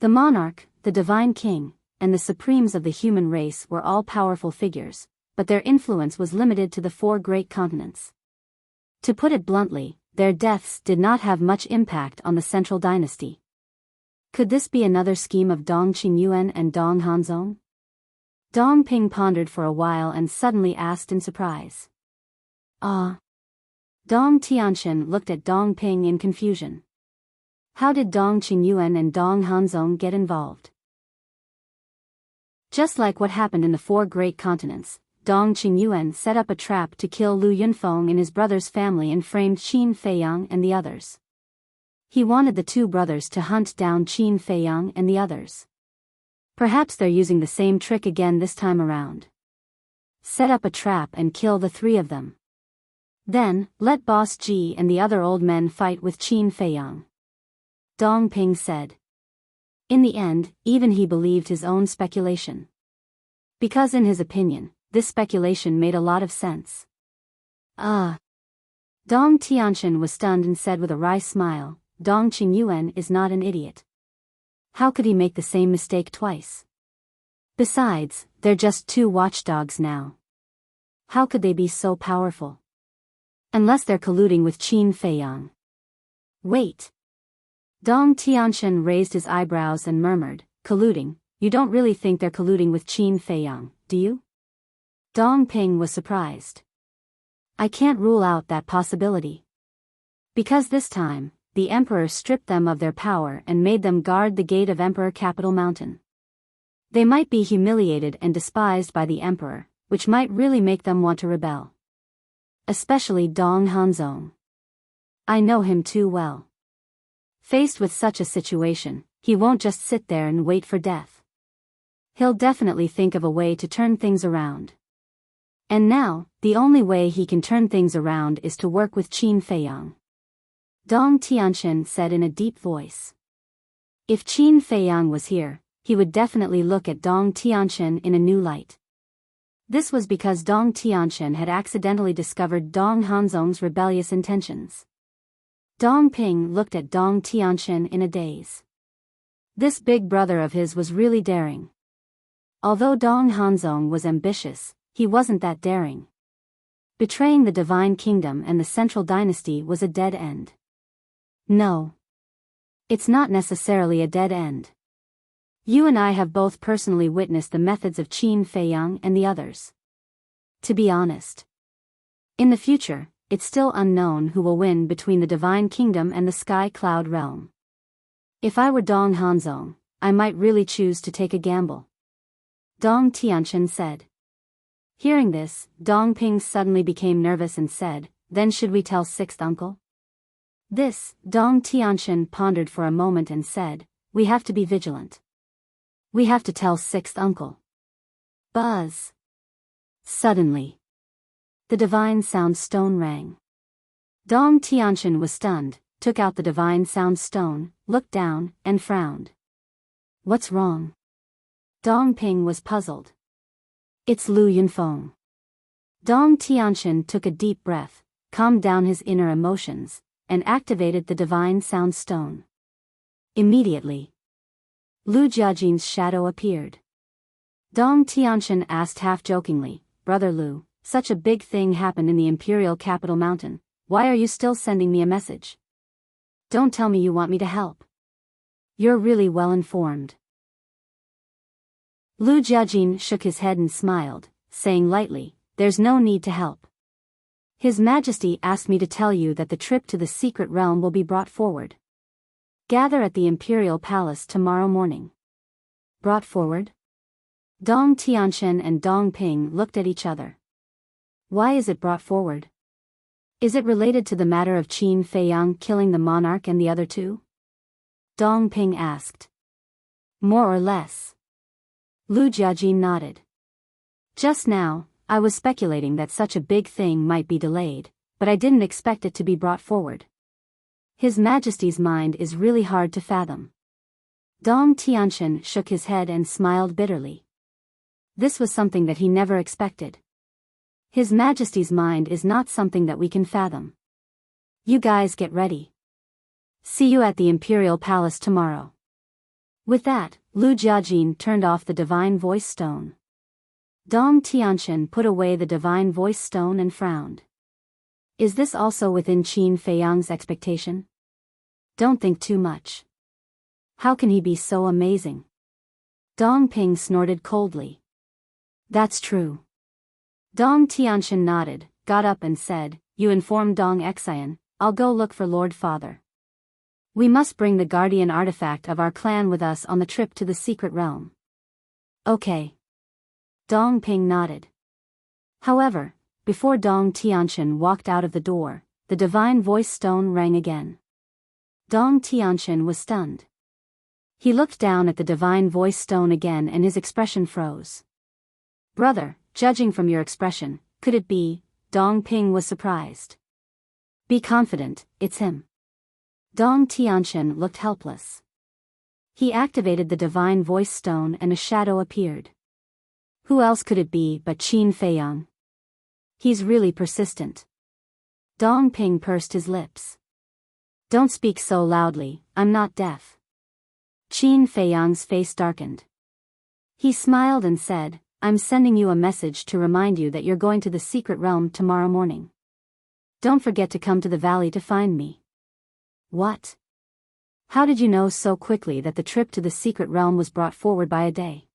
The monarch, the divine king, and the supremes of the human race were all powerful figures, but their influence was limited to the 4 great continents. To put it bluntly, their deaths did not have much impact on the central dynasty. Could this be another scheme of Dong Qingyuan and Dong Hanzong? Dong Ping pondered for a while and suddenly asked in surprise. Ah. Dong Tianxian looked at Dong Ping in confusion. How did Dong Qingyuan and Dong Hanzong get involved? Just like what happened in the four great continents, Dong Qingyuan set up a trap to kill Lu Yunfeng and his brother's family and framed Qin Feiyang and the others. He wanted the two brothers to hunt down Qin Feiyang and the others. Perhaps they're using the same trick again this time around. Set up a trap and kill the three of them. Then, let Boss Ji and the other old men fight with Qin Feiyang. Dong Ping said. In the end, even he believed his own speculation. Because in his opinion, this speculation made a lot of sense. Ah. Dong Tianxian was stunned and said with a wry smile, Dong Qingyuan is not an idiot. How could he make the same mistake twice? Besides, they're just two watchdogs now. How could they be so powerful? Unless they're colluding with Qin Feiyang. Wait. Dong Tianxian raised his eyebrows and murmured, colluding, you don't really think they're colluding with Qin Feiyang, do you? Dong Ping was surprised. I can't rule out that possibility. Because this time, the emperor stripped them of their power and made them guard the gate of Emperor Capital Mountain. They might be humiliated and despised by the emperor, which might really make them want to rebel. Especially Dong Hanzong. I know him too well. Faced with such a situation, he won't just sit there and wait for death. He'll definitely think of a way to turn things around. And now, the only way he can turn things around is to work with Qin Feiyang. Dong Tianxian said in a deep voice. If Qin Feiyang was here, he would definitely look at Dong Tianxian in a new light. This was because Dong Tianxian had accidentally discovered Dong Hanzong's rebellious intentions. Dong Ping looked at Dong Tianxian in a daze. This big brother of his was really daring. Although Dong Hanzong was ambitious, he wasn't that daring. Betraying the divine kingdom and the central dynasty was a dead end. No. It's not necessarily a dead end. You and I have both personally witnessed the methods of Qin Feiyang and the others. To be honest. In the future, it's still unknown who will win between the divine kingdom and the sky cloud realm. If I were Dong Hanzong, I might really choose to take a gamble. Dong Tianxian said. Hearing this, Dong Ping suddenly became nervous and said, then should we tell sixth uncle? This, Dong Tianxian pondered for a moment and said, we have to be vigilant. We have to tell sixth uncle. Buzz. Suddenly. The divine sound stone rang. Dong Tianxian was stunned, took out the divine sound stone, looked down, and frowned. What's wrong? Dong Ping was puzzled. It's Lu Yunfeng. Dong Tianxian took a deep breath, calmed down his inner emotions, and activated the divine sound stone. Immediately, Lu Jiajin's shadow appeared. Dong Tianxian asked half-jokingly, Brother Lu, such a big thing happened in the imperial capital mountain, why are you still sending me a message? Don't tell me you want me to help. You're really well informed. Lu Jiajin shook his head and smiled, saying lightly, there's no need to help. His Majesty asked me to tell you that the trip to the secret realm will be brought forward. Gather at the Imperial Palace tomorrow morning. Brought forward? Dong Tianxian and Dong Ping looked at each other. Why is it brought forward? Is it related to the matter of Qin Feiyang killing the monarch and the other two? Dong Ping asked. More or less. Lu Jiajin nodded. Just now, I was speculating that such a big thing might be delayed, but I didn't expect it to be brought forward. His Majesty's mind is really hard to fathom. Dong Tianxian shook his head and smiled bitterly. This was something that he never expected. His Majesty's mind is not something that we can fathom. You guys get ready. See you at the Imperial Palace tomorrow. With that, Lu Jiajin turned off the divine voice stone. Dong Tianxian put away the divine voice stone and frowned. Is this also within Qin Feiyang's expectation? Don't think too much. How can he be so amazing? Dong Ping snorted coldly. That's true. Dong Tianxian nodded, got up and said, You informed Dong Xian, I'll go look for Lord Father. We must bring the guardian artifact of our clan with us on the trip to the secret realm. Okay. Dong Ping nodded. However, before Dong Tianxian walked out of the door, the divine voice stone rang again. Dong Tianxian was stunned. He looked down at the divine voice stone again and his expression froze. Brother, judging from your expression, could it be? Dong Ping was surprised. Be confident, it's him. Dong Tianxian looked helpless. He activated the divine voice stone and a shadow appeared. Who else could it be but Qin Feiyang? He's really persistent. Dong Ping pursed his lips. Don't speak so loudly, I'm not deaf. Qin Feiyang's face darkened. He smiled and said, I'm sending you a message to remind you that you're going to the secret realm tomorrow morning. Don't forget to come to the valley to find me. What? How did you know so quickly that the trip to the secret realm was brought forward by a day?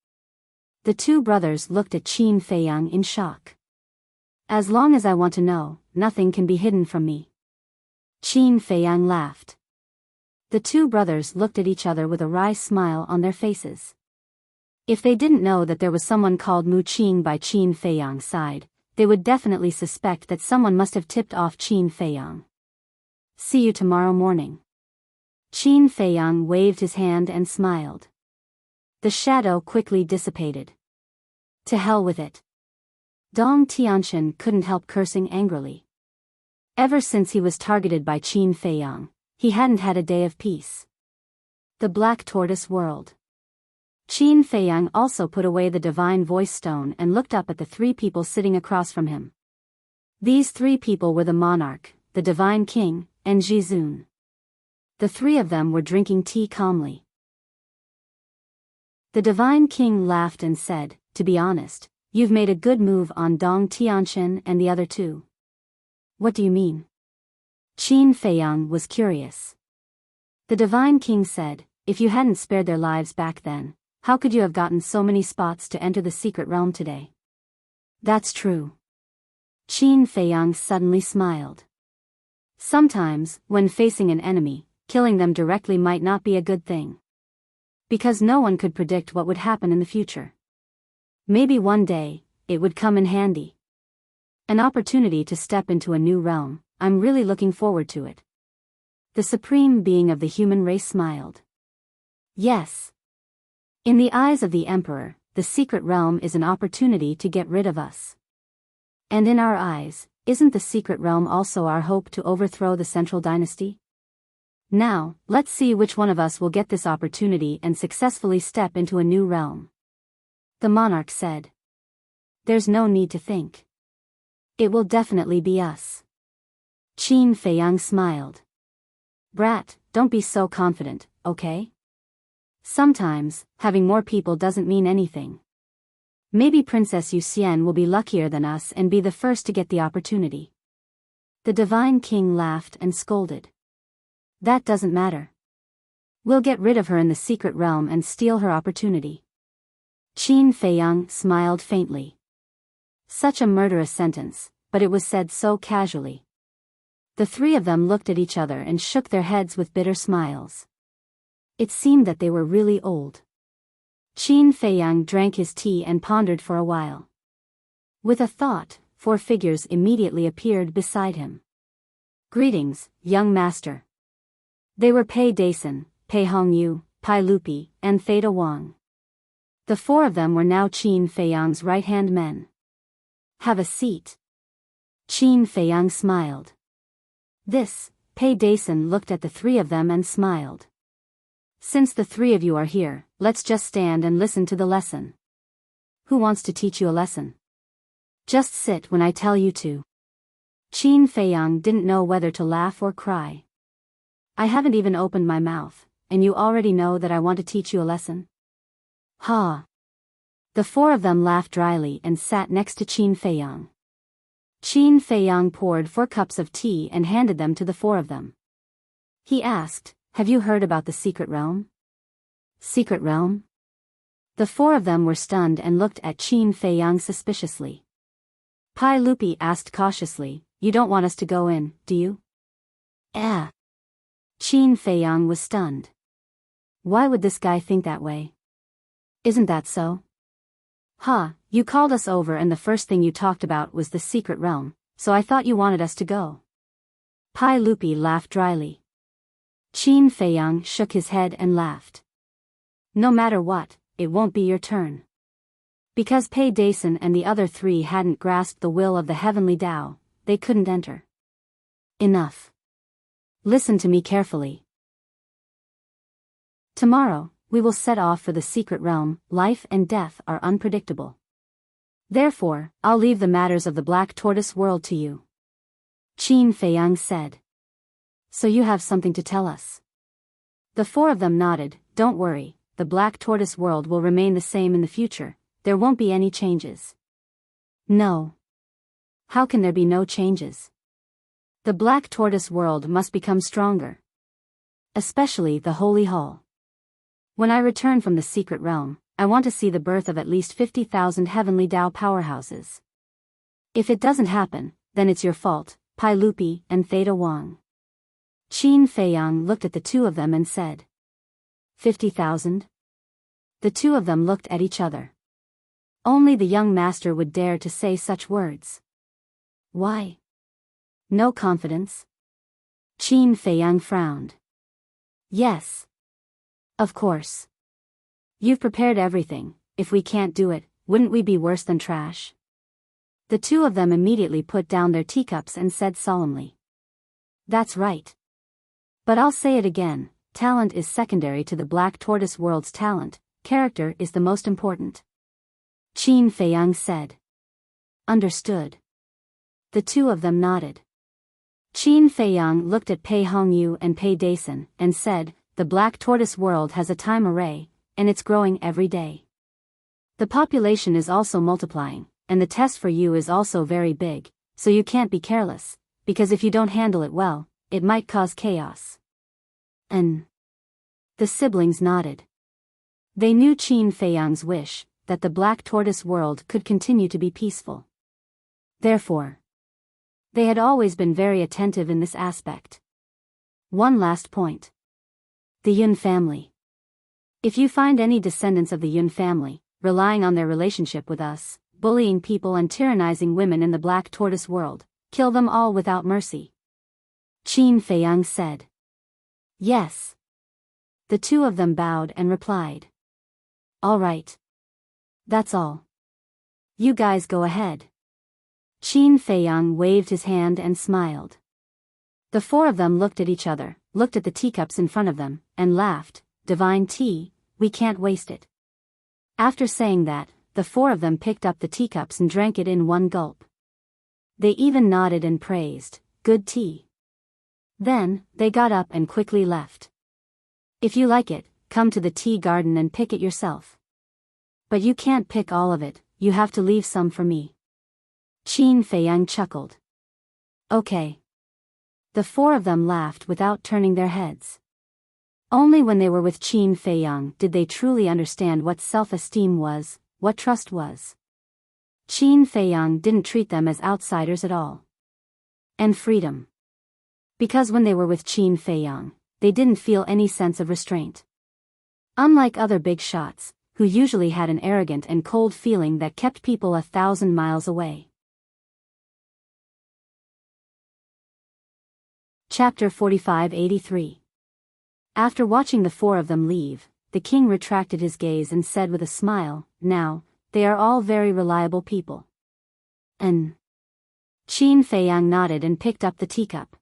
The two brothers looked at Qin Feiyang in shock. As long as I want to know, nothing can be hidden from me. Qin Feiyang laughed. The two brothers looked at each other with a wry smile on their faces. If they didn't know that there was someone called Mu Qing by Qin Feiyang's side, they would definitely suspect that someone must have tipped off Qin Feiyang. See you tomorrow morning. Qin Feiyang waved his hand and smiled. The shadow quickly dissipated. To hell with it. Dong Tianxian couldn't help cursing angrily. Ever since he was targeted by Qin Feiyang, he hadn't had a day of peace. The Black Tortoise whirled. Qin Feiyang also put away the divine voice stone and looked up at the three people sitting across from him. These three people were the monarch, the divine king, and Jizun. The three of them were drinking tea calmly. The divine king laughed and said, To be honest, you've made a good move on Dong Tianxian and the other two. What do you mean? Qin Feiyang was curious. The divine king said, If you hadn't spared their lives back then, how could you have gotten so many spots to enter the secret realm today? That's true. Qin Feiyang suddenly smiled. Sometimes, when facing an enemy, killing them directly might not be a good thing. Because no one could predict what would happen in the future. Maybe one day, it would come in handy. An opportunity to step into a new realm, I'm really looking forward to it. The supreme being of the human race smiled. Yes. In the eyes of the Emperor, the secret realm is an opportunity to get rid of us. And in our eyes, isn't the secret realm also our hope to overthrow the central dynasty? Now, let's see which one of us will get this opportunity and successfully step into a new realm. The monarch said. There's no need to think. It will definitely be us. Qin Feiyang smiled. Brat, don't be so confident, okay? Sometimes, having more people doesn't mean anything. Maybe Princess Yuxian will be luckier than us and be the first to get the opportunity. The divine king laughed and scolded. That doesn't matter. We'll get rid of her in the secret realm and steal her opportunity. Qin Feiyang smiled faintly. Such a murderous sentence, but it was said so casually. The three of them looked at each other and shook their heads with bitter smiles. It seemed that they were really old. Qin Feiyang drank his tea and pondered for a while. With a thought, 4 figures immediately appeared beside him. Greetings, young master. They were Pei Dason, Pei Hongyu, Pai Lupi, and Theta Wang. The 4 of them were now Qin Feiyang's right-hand men. Have a seat. Qin Feiyang smiled. This, Pei Dason looked at the 3 of them and smiled. Since the 3 of you are here, let's just stand and listen to the lesson. Who wants to teach you a lesson? Just sit when I tell you to. Qin Feiyang didn't know whether to laugh or cry. I haven't even opened my mouth, and you already know that I want to teach you a lesson? Ha! The 4 of them laughed dryly and sat next to Qin Feiyang. Qin Feiyang poured 4 cups of tea and handed them to the 4 of them. He asked, "Have you heard about the secret realm?" Secret realm? The 4 of them were stunned and looked at Qin Feiyang suspiciously. Pai Lupi asked cautiously, "You don't want us to go in, do you?" Eh. Qin Feiyang was stunned. Why would this guy think that way? Isn't that so? Huh, you called us over and the first thing you talked about was the secret realm, so I thought you wanted us to go. Pai Lupi laughed dryly. Qin Feiyang shook his head and laughed. No matter what, it won't be your turn. Because Pei Dason and the other 3 hadn't grasped the will of the heavenly Tao, they couldn't enter. Enough. Listen to me carefully. Tomorrow, we will set off for the secret realm. Life and death are unpredictable. Therefore, I'll leave the matters of the Black Tortoise world to you. Qin Feiyang said. So you have something to tell us? The 4 of them nodded. Don't worry, the Black Tortoise world will remain the same in the future, there won't be any changes. No. How can there be no changes? The Black Tortoise world must become stronger. Especially the Holy Hall. When I return from the secret realm, I want to see the birth of at least 50,000 heavenly Tao powerhouses. If it doesn't happen, then it's your fault, Pai Lupi and Theta Wang. Qin Feiyang looked at the 2 of them and said. 50,000? The 2 of them looked at each other. Only the young master would dare to say such words. Why? No confidence? Qin Feiyang frowned. Yes. Of course. You've prepared everything. If we can't do it, wouldn't we be worse than trash? The 2 of them immediately put down their teacups and said solemnly. That's right. But I'll say it again, talent is secondary to the Black Tortoise world's talent, character is the most important. Qin Feiyang said. Understood. The 2 of them nodded. Qin Feiyang looked at Pei Hongyu and Pei Dason and said, the Black Tortoise world has a time array, and it's growing every day. The population is also multiplying, and the test for you is also very big, so you can't be careless, because if you don't handle it well, it might cause chaos. And the siblings nodded. They knew Qin Feiyang's wish, that the Black Tortoise world could continue to be peaceful. Therefore, they had always been very attentive in this aspect. One last point. The Yun family. If you find any descendants of the Yun family, relying on their relationship with us, bullying people and tyrannizing women in the Black Tortoise world, kill them all without mercy. Qin Feiyang said. Yes. The 2 of them bowed and replied. All right. That's all. You guys go ahead. Qin Feiyang waved his hand and smiled. The 4 of them looked at each other, looked at the teacups in front of them, and laughed. Divine tea, we can't waste it. After saying that, the 4 of them picked up the teacups and drank it in one gulp. They even nodded and praised, good tea. Then, they got up and quickly left. If you like it, come to the tea garden and pick it yourself. But you can't pick all of it, you have to leave some for me. Qin Feiyang chuckled. Okay. The 4 of them laughed without turning their heads. Only when they were with Qin Feiyang did they truly understand what self-esteem was, what trust was. Qin Feiyang didn't treat them as outsiders at all. And freedom. Because when they were with Qin Feiyang, they didn't feel any sense of restraint. Unlike other big shots, who usually had an arrogant and cold feeling that kept people 1,000 miles away. Chapter 4583. After watching the 4 of them leave, the king retracted his gaze and said with a smile, now, they are all very reliable people. And Qin Feiyang nodded and picked up the teacup.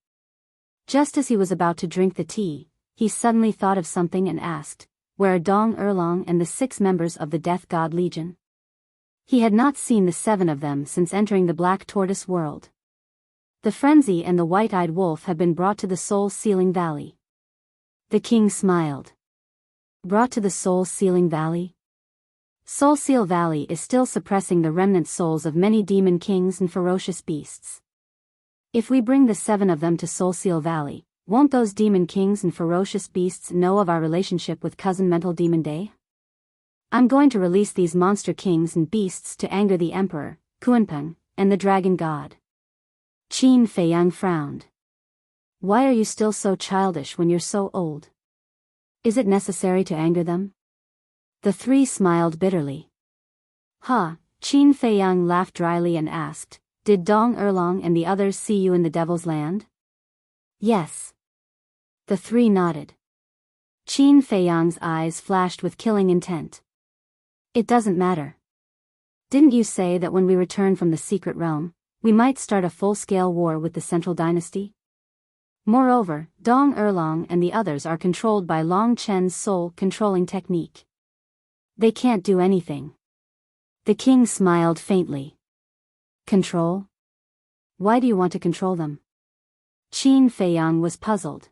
Just as he was about to drink the tea, he suddenly thought of something and asked, where are Dong Erlong and the 6 members of the Death God Legion? He had not seen the 7 of them since entering the Black Tortoise world. The Frenzy and the White-Eyed Wolf had been brought to the Soul-Sealing Valley. The king smiled. Brought to the Soul-Sealing Valley? Soul Seal Valley is still suppressing the remnant souls of many demon kings and ferocious beasts. If we bring the 7 of them to Soul Seal Valley, won't those demon kings and ferocious beasts know of our relationship with Cousin Mental Demon Day? I'm going to release these monster kings and beasts to anger the Emperor, Kunpeng, and the Dragon God. Qin Feiyang frowned. Why are you still so childish when you're so old? Is it necessary to anger them? The 3 smiled bitterly. Qin Feiyang laughed dryly and asked, Did Dong Erlong and the others see you in the Devil's Land? Yes. The 3 nodded. Qin Feiyang's eyes flashed with killing intent. It doesn't matter. Didn't you say that when we return from the secret realm, we might start a full-scale war with the Central Dynasty? Moreover, Dong Erlong and the others are controlled by Long Chen's soul-controlling technique. They can't do anything. The king smiled faintly. Control? Why do you want to control them? Qin Feiyang was puzzled.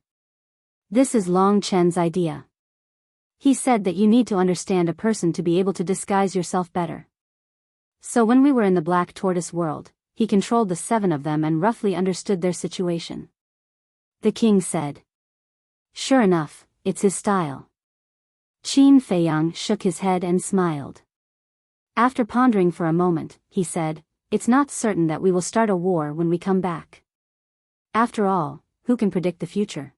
This is Long Chen's idea. He said that you need to understand a person to be able to disguise yourself better. So when we were in the Black Tortoise world, he controlled the 7 of them and roughly understood their situation. The king said. Sure enough, it's his style. Qin Feiyang shook his head and smiled. After pondering for a moment, he said, It's not certain that we will start a war when we come back. After all, who can predict the future?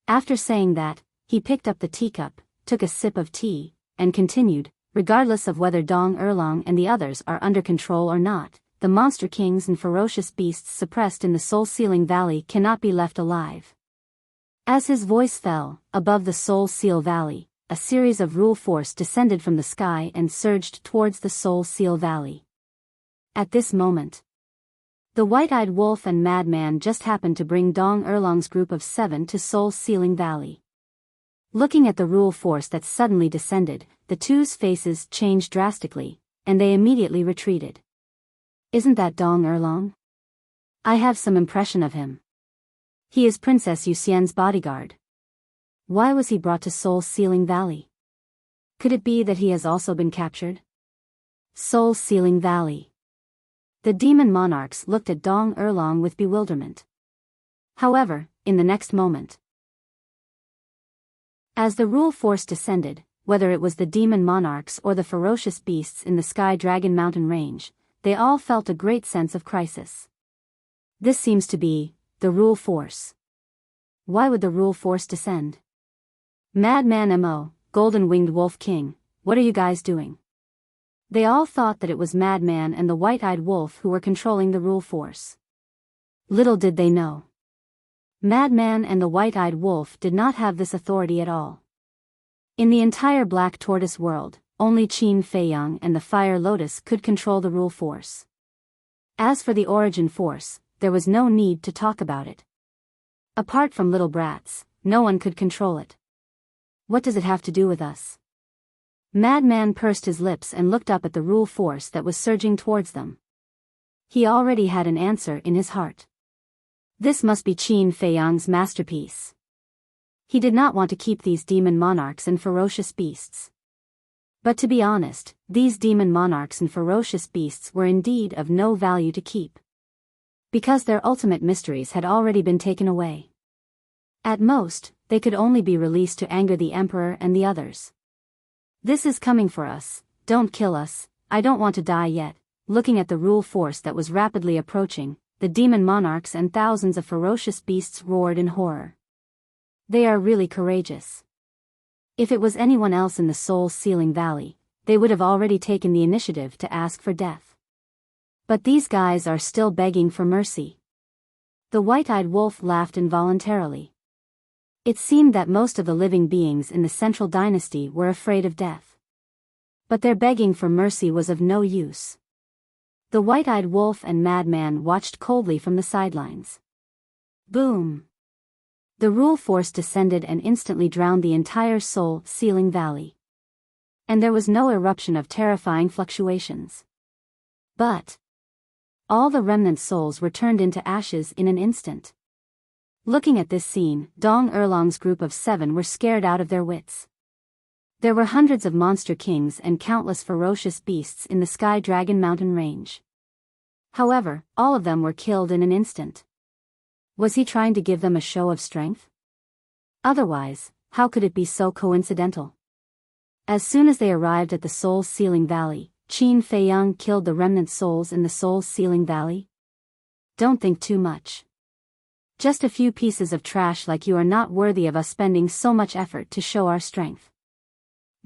After saying that, he picked up the teacup, took a sip of tea, and continued, regardless of whether Dong Erlong and the others are under control or not, the monster kings and ferocious beasts suppressed in the Soul-Sealing Valley cannot be left alive. As his voice fell, above the Soul Seal Valley, a series of rule force descended from the sky and surged towards the Soul Seal Valley. At this moment, the White-Eyed Wolf and Madman just happened to bring Dong Erlong's group of 7 to Soul Sealing Valley. Looking at the rule force that suddenly descended, the 2's faces changed drastically, and they immediately retreated. Isn't that Dong Erlong? I have some impression of him. He is Princess Yuxian's bodyguard. Why was he brought to Soul Sealing Valley? Could it be that he has also been captured? Soul Sealing Valley. The demon monarchs looked at Dong Erlong with bewilderment. However, in the next moment, as the rule force descended, whether it was the demon monarchs or the ferocious beasts in the Sky Dragon Mountain range, they all felt a great sense of crisis. This seems to be the rule force. Why would the rule force descend? Madman Mo, Golden-Winged Wolf King, what are you guys doing? They all thought that it was Madman and the White-Eyed Wolf who were controlling the rule force. Little did they know. Madman and the White-Eyed Wolf did not have this authority at all. In the entire Black Tortoise world, only Qin Feiyang and the Fire Lotus could control the rule force. As for the origin force, there was no need to talk about it. Apart from little brats, no one could control it. What does it have to do with us? Madman pursed his lips and looked up at the rule force that was surging towards them. He already had an answer in his heart. This must be Qin Feiyang's masterpiece. He did not want to keep these demon monarchs and ferocious beasts. But to be honest, these demon monarchs and ferocious beasts were indeed of no value to keep. Because their ultimate mysteries had already been taken away. At most, they could only be released to anger the Emperor and the others. This is coming for us, don't kill us, I don't want to die yet. Looking at the rule force that was rapidly approaching, the demon monarchs and thousands of ferocious beasts roared in horror. They are really courageous. If it was anyone else in the Soul Sealing Valley, they would have already taken the initiative to ask for death. But these guys are still begging for mercy. The White-Eyed Wolf laughed involuntarily. It seemed that most of the living beings in the Central Dynasty were afraid of death. But their begging for mercy was of no use. The White-Eyed Wolf and Madman watched coldly from the sidelines. Boom! The rule force descended and instantly drowned the entire Soul Sealing Valley. And there was no eruption of terrifying fluctuations. But all the remnant souls were turned into ashes in an instant. Looking at this scene, Dong Erlong's group of 7 were scared out of their wits. There were hundreds of monster kings and countless ferocious beasts in the Sky Dragon Mountain range. However, all of them were killed in an instant. Was he trying to give them a show of strength? Otherwise, how could it be so coincidental? As soon as they arrived at the Soul Sealing Valley, Qin Feiyang killed the remnant souls in the Soul Sealing Valley? Don't think too much. Just a few pieces of trash like you are not worthy of us spending so much effort to show our strength.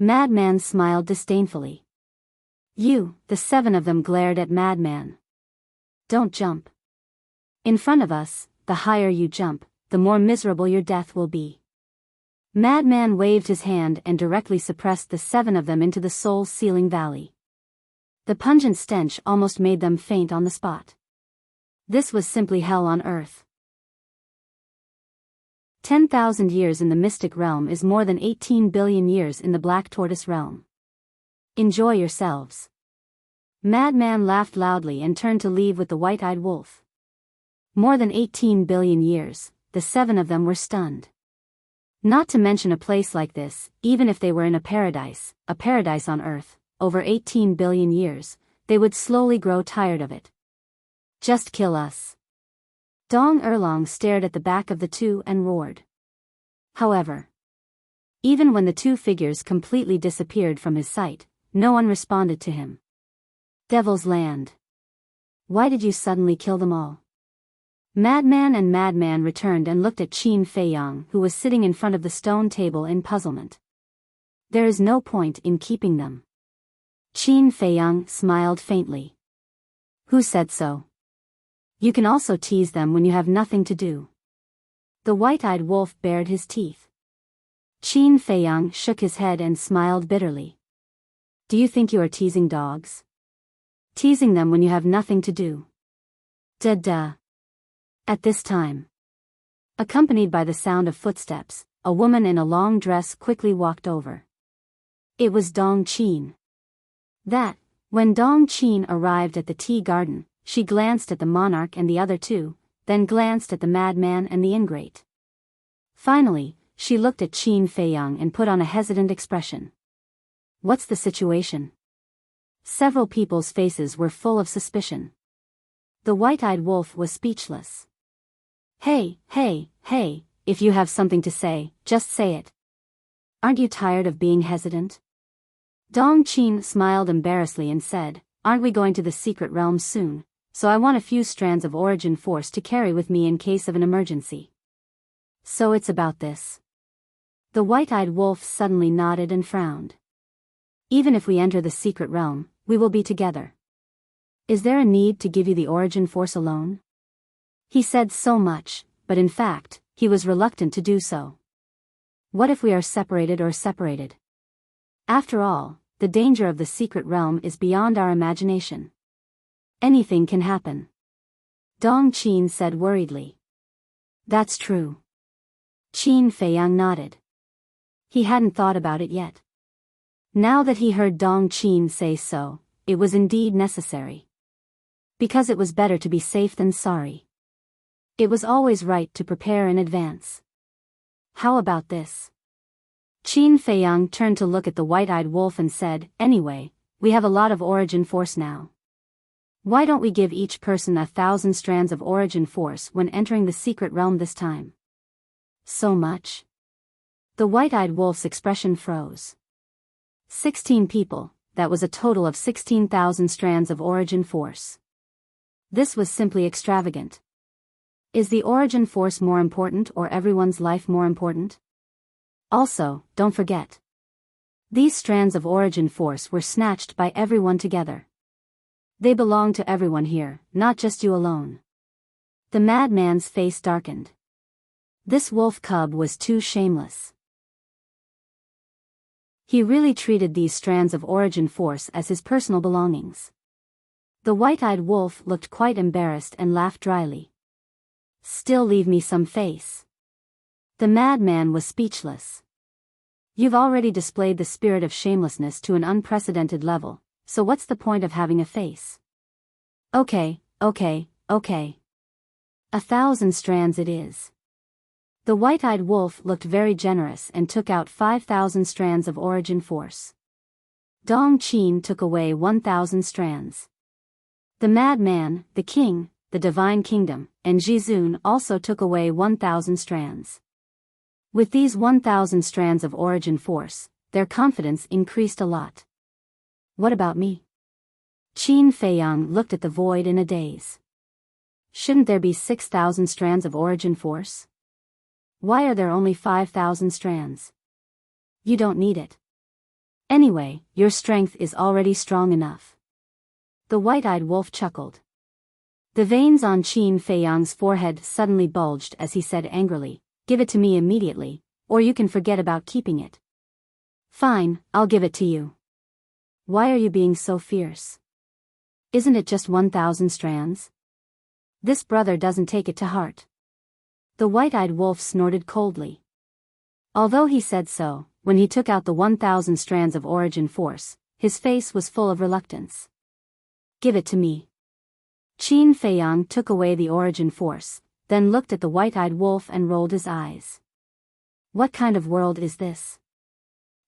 Madman smiled disdainfully. The 7 of them glared at Madman. Don't jump. In front of us, the higher you jump, the more miserable your death will be. Madman waved his hand and directly suppressed the 7 of them into the Soul Sealing Valley. The pungent stench almost made them faint on the spot. This was simply hell on earth. 10,000 years in the mystic realm is more than 18 billion years in the Black Tortoise realm. Enjoy yourselves. Madman laughed loudly and turned to leave with the white-eyed wolf. More than 18 billion years, the 7 of them were stunned. Not to mention a place like this, even if they were in a paradise on Earth, over 18 billion years, they would slowly grow tired of it. Just kill us. Dong Erlong stared at the back of the 2 and roared. However, even when the 2 figures completely disappeared from his sight, no one responded to him. Devil's Land. Why did you suddenly kill them all? Madman and Madman returned and looked at Qin Feiyang, who was sitting in front of the stone table in puzzlement. There is no point in keeping them. Qin Feiyang smiled faintly. Who said so? You can also tease them when you have nothing to do. The white-eyed wolf bared his teeth. Qin Feiyang shook his head and smiled bitterly. Do you think you are teasing dogs? Teasing them when you have nothing to do. Duh. At this time, accompanied by the sound of footsteps, a woman in a long dress quickly walked over. It was Dong Qin. When Dong Qin arrived at the tea garden, she glanced at the monarch and the other 2, then glanced at the madman and the ingrate. Finally, she looked at Qin Feiyang and put on a hesitant expression. What's the situation? Several people's faces were full of suspicion. The white-eyed wolf was speechless. Hey, if you have something to say, just say it. Aren't you tired of being hesitant? Dong Qin smiled embarrassedly and said, aren't we going to the secret realm soon? So I want a few strands of origin force to carry with me in case of an emergency. So it's about this. The white-eyed wolf suddenly nodded and frowned. Even if we enter the secret realm, we will be together. Is there a need to give you the origin force alone? He said so much, but in fact, he was reluctant to do so. What if we are separated? After all, the danger of the secret realm is beyond our imagination. Anything can happen. Dong Qin said worriedly. That's true. Qin Feiyang nodded. He hadn't thought about it yet. Now that he heard Dong Qin say so, it was indeed necessary. Because it was better to be safe than sorry. It was always right to prepare in advance. How about this? Qin Feiyang turned to look at the white-eyed wolf and said, anyway, we have a lot of origin force now. Why don't we give each person 1,000 strands of origin force when entering the secret realm this time? So much? The white-eyed wolf's expression froze. 16 people, that was a total of 16,000 strands of origin force. This was simply extravagant. Is the origin force more important or everyone's life more important? Also, don't forget. These strands of origin force were snatched by everyone together. They belong to everyone here, not just you alone. The madman's face darkened. This wolf cub was too shameless. He really treated these strands of origin force as his personal belongings. The white-eyed wolf looked quite embarrassed and laughed dryly. Still leave me some face. The madman was speechless. You've already displayed the spirit of shamelessness to an unprecedented level, so what's the point of having a face? Okay. 1,000 strands it is. The white-eyed wolf looked very generous and took out 5,000 strands of origin force. Dong Qin took away 1,000 strands. The madman, the king, the divine kingdom, and Jizun also took away 1,000 strands. With these 1,000 strands of origin force, their confidence increased a lot. What about me? Qin Feiyang looked at the void in a daze. Shouldn't there be 6,000 strands of origin force? Why are there only 5,000 strands? You don't need it. Anyway, your strength is already strong enough. The white-eyed wolf chuckled. The veins on Qin Feiyang's forehead suddenly bulged as he said angrily, "Give it to me immediately, or you can forget about keeping it." "Fine, I'll give it to you." "Why are you being so fierce? Isn't it just 1,000 strands?" This brother doesn't take it to heart. The white-eyed wolf snorted coldly. Although he said so, when he took out the 1,000 strands of origin force, his face was full of reluctance. "Give it to me." Qin Feiyang took away the origin force, then looked at the white-eyed wolf and rolled his eyes. What kind of world is this?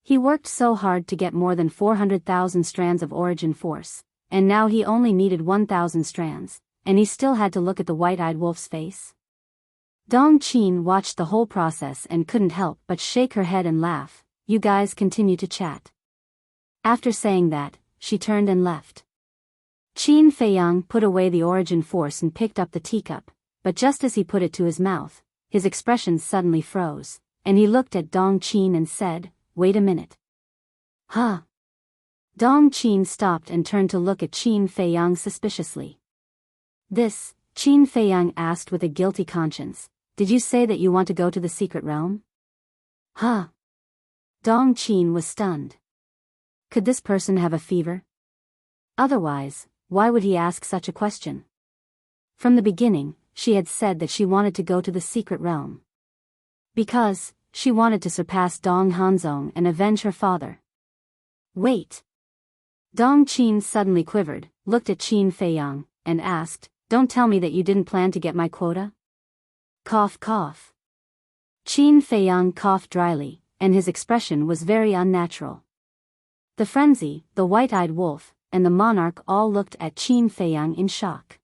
He worked so hard to get more than 400,000 strands of origin force, and now he only needed 1,000 strands, and he still had to look at the white-eyed wolf's face? Dong Qin watched the whole process and couldn't help but shake her head and laugh. You guys continue to chat. After saying that, she turned and left. Qin Feiyang put away the origin force and picked up the teacup, but just as he put it to his mouth, his expression suddenly froze, and he looked at Dong Qin and said, "Wait a minute." "Huh?" Dong Qin stopped and turned to look at Qin Feiyang suspiciously. "This," Qin Feiyang asked with a guilty conscience, "did you say that you want to go to the secret realm?" "Huh?" Dong Qin was stunned. Could this person have a fever? Otherwise, why would he ask such a question? From the beginning, she had said that she wanted to go to the secret realm. Because, she wanted to surpass Dong Hanzong and avenge her father. Wait. Dong Qin suddenly quivered, looked at Qin Feiyang, and asked, "Don't tell me that you didn't plan to get my quota?" Cough cough. Qin Feiyang coughed dryly, and his expression was very unnatural. The frenzy, the white-eyed wolf, and the monarch all looked at Qin Feiyang in shock.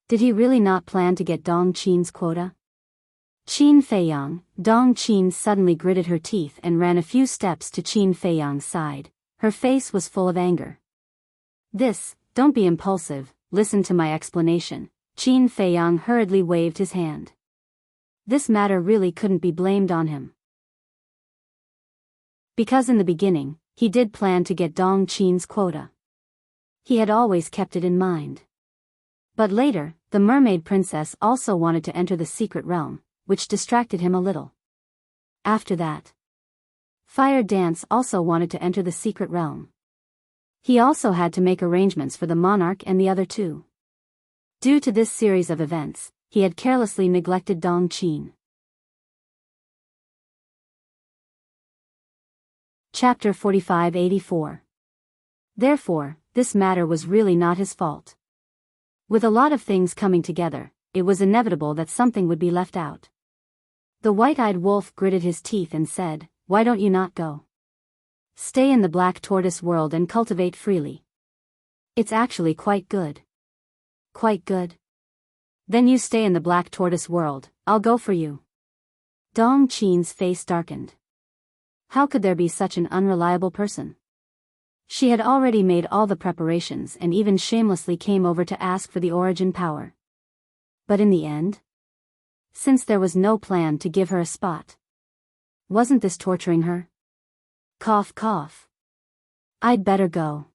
Did he really not plan to get Dong Qin's quota? Qin Feiyang, Dong Qin suddenly gritted her teeth and ran a few steps to Qin Feiyang's side. Her face was full of anger. Don't be impulsive, listen to my explanation." Qin Feiyang hurriedly waved his hand. This matter really couldn't be blamed on him. Because in the beginning, he did plan to get Dong Qin's quota. He had always kept it in mind. But later, the mermaid princess also wanted to enter the secret realm, which distracted him a little. After that, Fire Dance also wanted to enter the secret realm. He also had to make arrangements for the monarch and the other two. Due to this series of events, he had carelessly neglected Dong Qin. Chapter 4584. Therefore, this matter was really not his fault. With a lot of things coming together, it was inevitable that something would be left out. The white-eyed wolf gritted his teeth and said, "Why don't you not go? Stay in the black tortoise world and cultivate freely. It's actually quite good." "Quite good? Then you stay in the black tortoise world, I'll go for you." Dong Qin's face darkened. How could there be such an unreliable person? She had already made all the preparations and even shamelessly came over to ask for the origin power. But in the end? Since there was no plan to give her a spot. Wasn't this torturing her? Cough cough. I'd better go.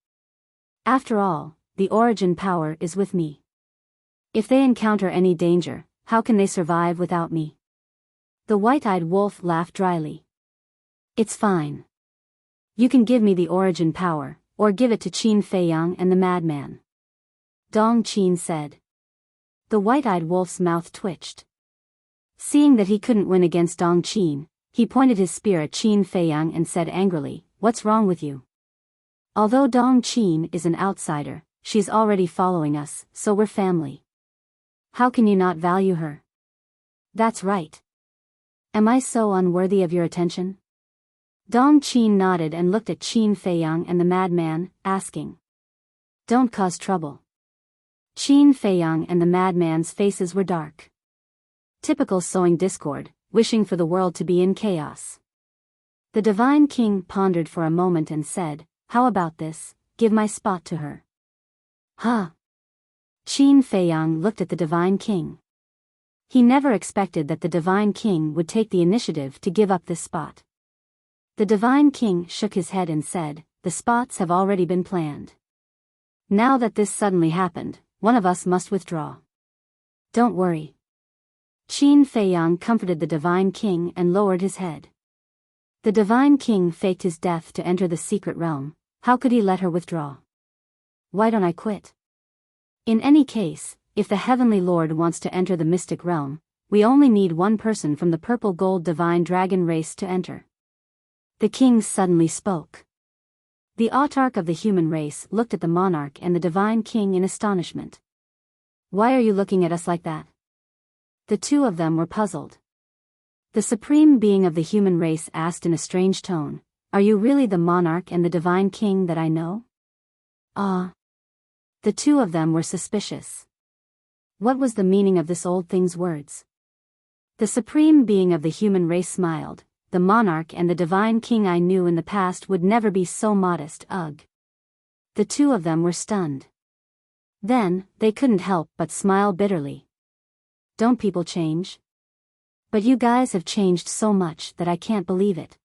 After all, the origin power is with me. If they encounter any danger, how can they survive without me? The white-eyed wolf laughed dryly. It's fine. You can give me the origin power, or give it to Qin Feiyang and the madman. Dong Qin said. The white-eyed wolf's mouth twitched. Seeing that he couldn't win against Dong Qin, he pointed his spear at Qin Feiyang and said angrily, "What's wrong with you? Although Dong Qin is an outsider, she's already following us, so we're family. How can you not value her?" That's right. Am I so unworthy of your attention? Dong Qin nodded and looked at Qin Feiyang and the madman, asking. Don't cause trouble. Qin Feiyang and the madman's faces were dark. Typical sowing discord, wishing for the world to be in chaos. The divine king pondered for a moment and said, how about this, give my spot to her. Huh? Qin Feiyang looked at the divine king. He never expected that the divine king would take the initiative to give up this spot. The divine king shook his head and said, the spots have already been planned. Now that this suddenly happened, one of us must withdraw. Don't worry. Qin Feiyang comforted the divine king and lowered his head. The divine king faked his death to enter the secret realm. How could he let her withdraw? Why don't I quit? In any case, if the Heavenly Lord wants to enter the mystic realm, we only need one person from the purple gold divine dragon race to enter. The king suddenly spoke. The autarch of the human race looked at the monarch and the divine king in astonishment. Why are you looking at us like that? The two of them were puzzled. The supreme being of the human race asked in a strange tone, are you really the monarch and the divine king that I know? Ah. The two of them were suspicious. What was the meaning of this old thing's words? The supreme being of the human race smiled. The monarch and the divine king I knew in the past would never be so modest, ugh. The two of them were stunned. Then, they couldn't help but smile bitterly. Don't people change? But you guys have changed so much that I can't believe it.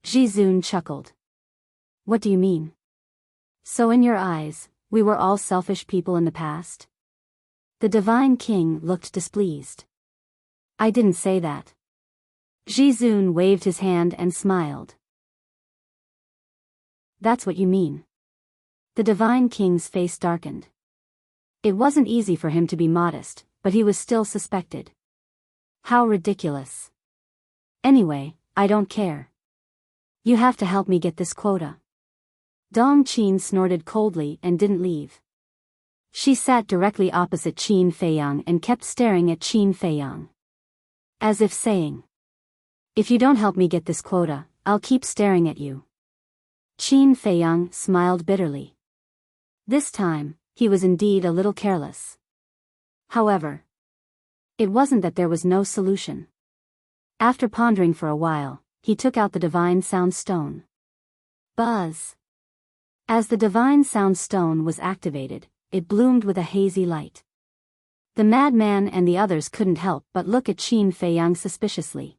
Jizun chuckled. What do you mean? So in your eyes, we were all selfish people in the past? The divine king looked displeased. I didn't say that. Jizun waved his hand and smiled. That's what you mean. The divine king's face darkened. It wasn't easy for him to be modest, but he was still suspected. How ridiculous. Anyway, I don't care. You have to help me get this quota. Dong Qin snorted coldly and didn't leave. She sat directly opposite Qin Feiyang and kept staring at Qin Feiyang. As if saying, if you don't help me get this quota, I'll keep staring at you. Qin Feiyang smiled bitterly. This time, he was indeed a little careless. However, it wasn't that there was no solution. After pondering for a while, he took out the divine sound stone. Buzz! As the divine sound stone was activated, it bloomed with a hazy light. The madman and the others couldn't help but look at Qin Feiyang suspiciously.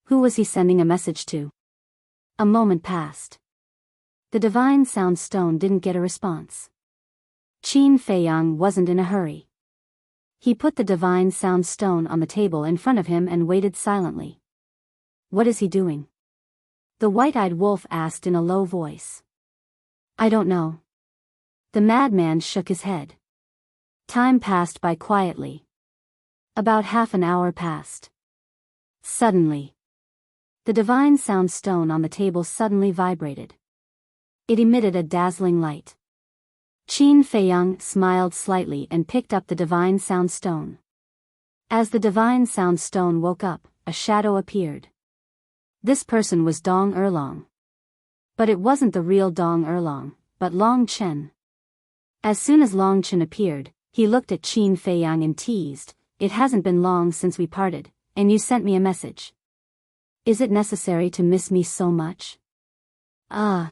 Who was he sending a message to? A moment passed. The divine sound stone didn't get a response. Qin Feiyang wasn't in a hurry. He put the divine sound stone on the table in front of him and waited silently. What is he doing? The white-eyed wolf asked in a low voice. I don't know. The madman shook his head. Time passed by quietly. About half an hour passed. Suddenly, the divine sound stone on the table suddenly vibrated. It emitted a dazzling light. Qin Feiyang smiled slightly and picked up the divine sound stone. As the divine sound stone woke up, a shadow appeared. This person was Dong Erlong. But it wasn't the real Dong Erlong, but Long Chen. As soon as Long Chen appeared, he looked at Qin Feiyang and teased, it hasn't been long since we parted, and you sent me a message. Is it necessary to miss me so much? Ah.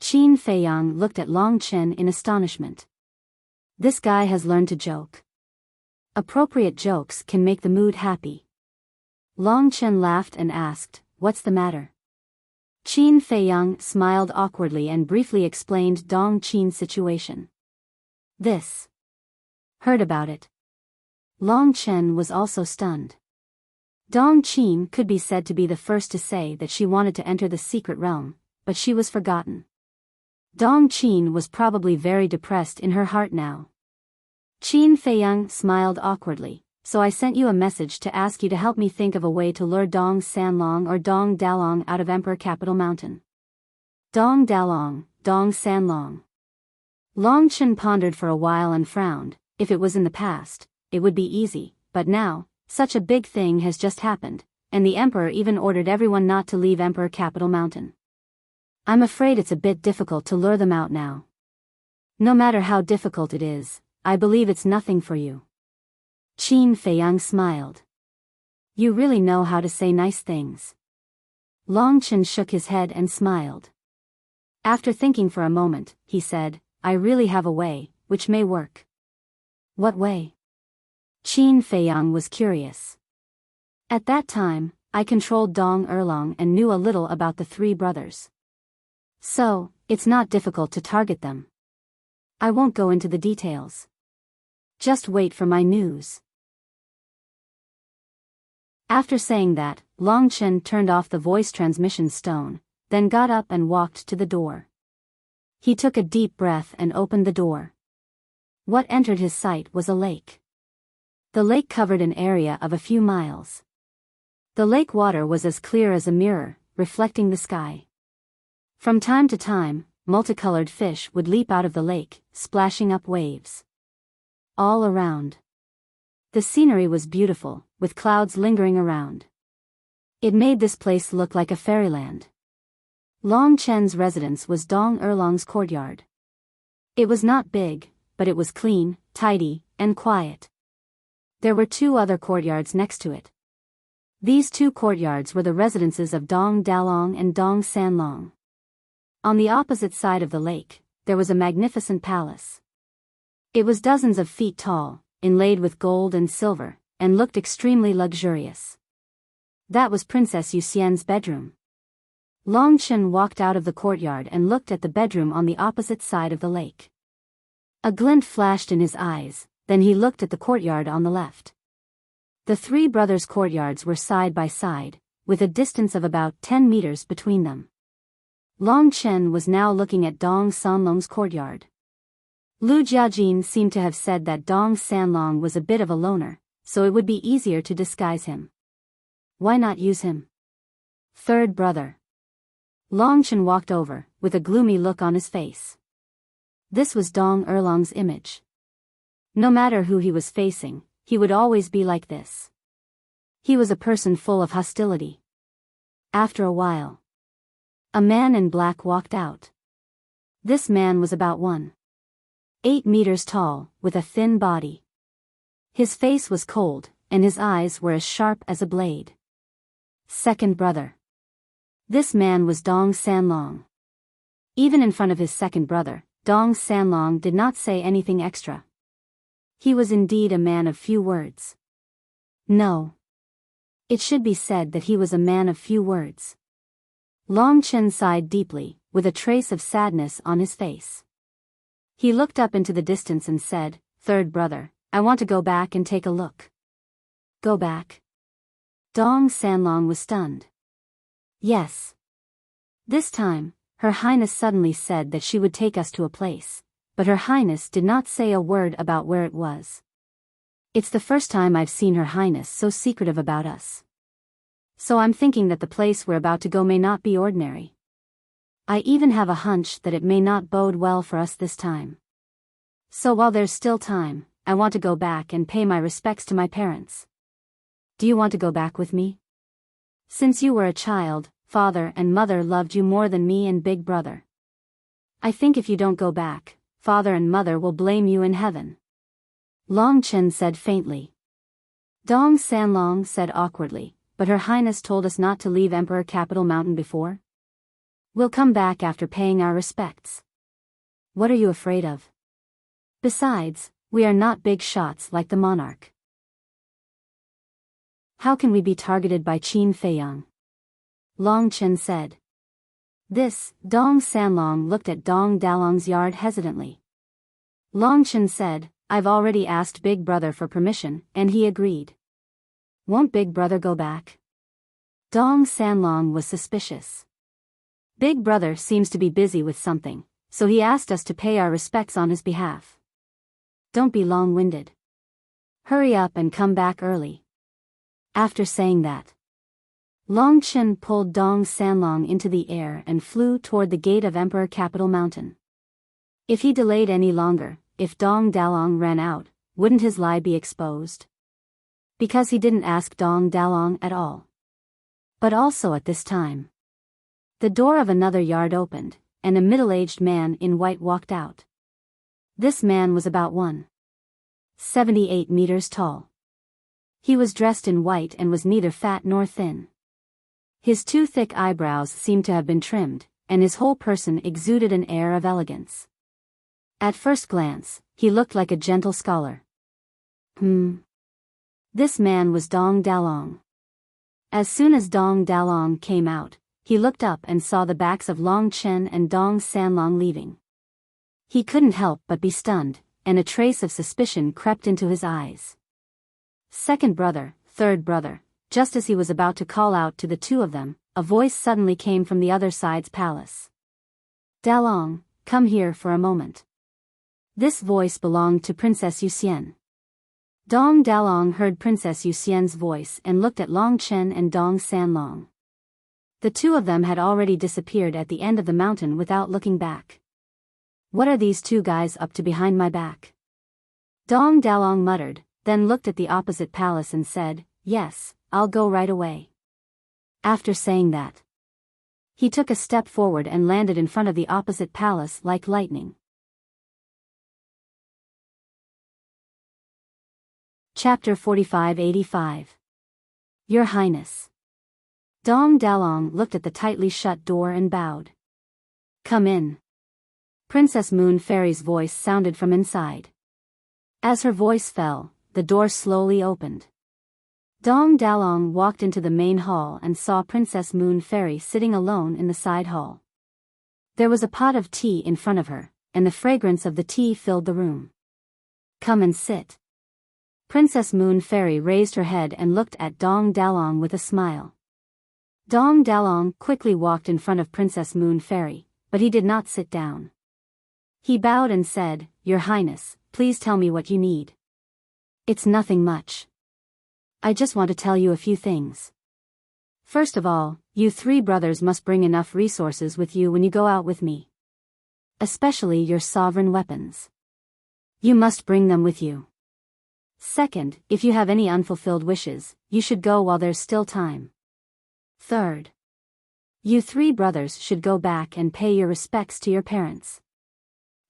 Qin Feiyang looked at Long Chen in astonishment. This guy has learned to joke. Appropriate jokes can make the mood happy. Long Chen laughed and asked, what's the matter? Qin Feiyang smiled awkwardly and briefly explained Dong Qin's situation. This. Heard about it. Long Chen was also stunned. Dong Qin could be said to be the first to say that she wanted to enter the secret realm, but she was forgotten. Dong Qin was probably very depressed in her heart now. Qin Feiyang smiled awkwardly, so I sent you a message to ask you to help me think of a way to lure Dong Sanlong or Dong Dalong out of Emperor Capital Mountain. Dong Dalong, Dong Sanlong. Long Chen pondered for a while and frowned. If it was in the past, it would be easy, but now, such a big thing has just happened, and the emperor even ordered everyone not to leave Emperor Capital Mountain. I'm afraid it's a bit difficult to lure them out now. No matter how difficult it is, I believe it's nothing for you. Qin Feiyang smiled. You really know how to say nice things. Long Chen shook his head and smiled. After thinking for a moment, he said, I really have a way, which may work. What way? Qin Feiyang was curious. At that time, I controlled Dong Erlong and knew a little about the three brothers. So, it's not difficult to target them. I won't go into the details. Just wait for my news. After saying that, Long Chen turned off the voice transmission stone, then got up and walked to the door. He took a deep breath and opened the door. What entered his sight was a lake. The lake covered an area of a few miles. The lake water was as clear as a mirror, reflecting the sky. From time to time, multicolored fish would leap out of the lake, splashing up waves. All around. The scenery was beautiful, with clouds lingering around. It made this place look like a fairyland. Long Chen's residence was Dong Erlong's courtyard. It was not big, but it was clean, tidy, and quiet. There were two other courtyards next to it. These two courtyards were the residences of Dong Dalong and Dong Sanlong. On the opposite side of the lake, there was a magnificent palace. It was dozens of feet tall, inlaid with gold and silver, and looked extremely luxurious. That was Princess Yuxian's bedroom. Long Chen walked out of the courtyard and looked at the bedroom on the opposite side of the lake. A glint flashed in his eyes, then he looked at the courtyard on the left. The three brothers' courtyards were side by side, with a distance of about 10 meters between them. Long Chen was now looking at Dong Sanlong's courtyard. Lu Jiajin seemed to have said that Dong Sanlong was a bit of a loner, so it would be easier to disguise him. Why not use him? Third brother. Long Chen walked over, with a gloomy look on his face. This was Dong Erlong's image. No matter who he was facing, he would always be like this. He was a person full of hostility. After a while, a man in black walked out. This man was about 1.8 meters tall, with a thin body. His face was cold, and his eyes were as sharp as a blade. Second brother. This man was Dong Sanlong. Even in front of his second brother, Dong Sanlong did not say anything extra. He was indeed a man of few words. No. It should be said that he was a man of few words. Long Chen sighed deeply, with a trace of sadness on his face. He looked up into the distance and said, Third brother, I want to go back and take a look. Go back? Dong Sanlong was stunned. Yes. This time, Her Highness suddenly said that she would take us to a place, but Her Highness did not say a word about where it was. It's the first time I've seen Her Highness so secretive about us. So I'm thinking that the place we're about to go may not be ordinary. I even have a hunch that it may not bode well for us this time. So while there's still time, I want to go back and pay my respects to my parents. Do you want to go back with me? Since you were a child, father and mother loved you more than me and big brother. I think if you don't go back, father and mother will blame you in heaven. Long Chen said faintly. Dong Sanlong said awkwardly, but Her Highness told us not to leave Emperor Capital Mountain before. We'll come back after paying our respects. What are you afraid of? Besides, we are not big shots like the monarch. How can we be targeted by Qin Feiyang? Long Chen said. This, Dong Sanlong looked at Dong Dalong's yard hesitantly. Long Chen said, I've already asked Big Brother for permission, and he agreed. Won't Big Brother go back? Dong Sanlong was suspicious. Big Brother seems to be busy with something, so he asked us to pay our respects on his behalf. Don't be long-winded. Hurry up and come back early. After saying that, Long Chen pulled Dong Sanlong into the air and flew toward the gate of Emperor Capital Mountain. If he delayed any longer, if Dong Dalong ran out, wouldn't his lie be exposed? Because he didn't ask Dong Dalong at all. But also at this time, the door of another yard opened, and a middle-aged man in white walked out. This man was about 1.78 meters tall. He was dressed in white and was neither fat nor thin. His two thick eyebrows seemed to have been trimmed, and his whole person exuded an air of elegance. At first glance, he looked like a gentle scholar. This man was Dong Dalong. As soon as Dong Dalong came out, he looked up and saw the backs of Long Chen and Dong Sanlong leaving. He couldn't help but be stunned, and a trace of suspicion crept into his eyes. Second brother, third brother. Just as he was about to call out to the two of them, a voice suddenly came from the other side's palace. Dalong, come here for a moment. This voice belonged to Princess Yuxian. Dong Dalong heard Princess Yuxian's voice and looked at Long Chen and Dong Sanlong. The two of them had already disappeared at the end of the mountain without looking back. What are these two guys up to behind my back? Dong Dalong muttered, then looked at the opposite palace and said, Yes, I'll go right away. After saying that, he took a step forward and landed in front of the opposite palace like lightning. Chapter 4585. Your Highness. Dong Dalong looked at the tightly shut door and bowed. Come in. Princess Moon Fairy's voice sounded from inside. As her voice fell, the door slowly opened. Dong Dalong walked into the main hall and saw Princess Moon Fairy sitting alone in the side hall. There was a pot of tea in front of her, and the fragrance of the tea filled the room. Come and sit. Princess Moon Fairy raised her head and looked at Dong Dalong with a smile. Dong Dalong quickly walked in front of Princess Moon Fairy, but he did not sit down. He bowed and said, Your Highness, please tell me what you need. It's nothing much. I just want to tell you a few things. First of all, you three brothers must bring enough resources with you when you go out with me. Especially your sovereign weapons. You must bring them with you. Second, if you have any unfulfilled wishes, you should go while there's still time. Third, you three brothers should go back and pay your respects to your parents.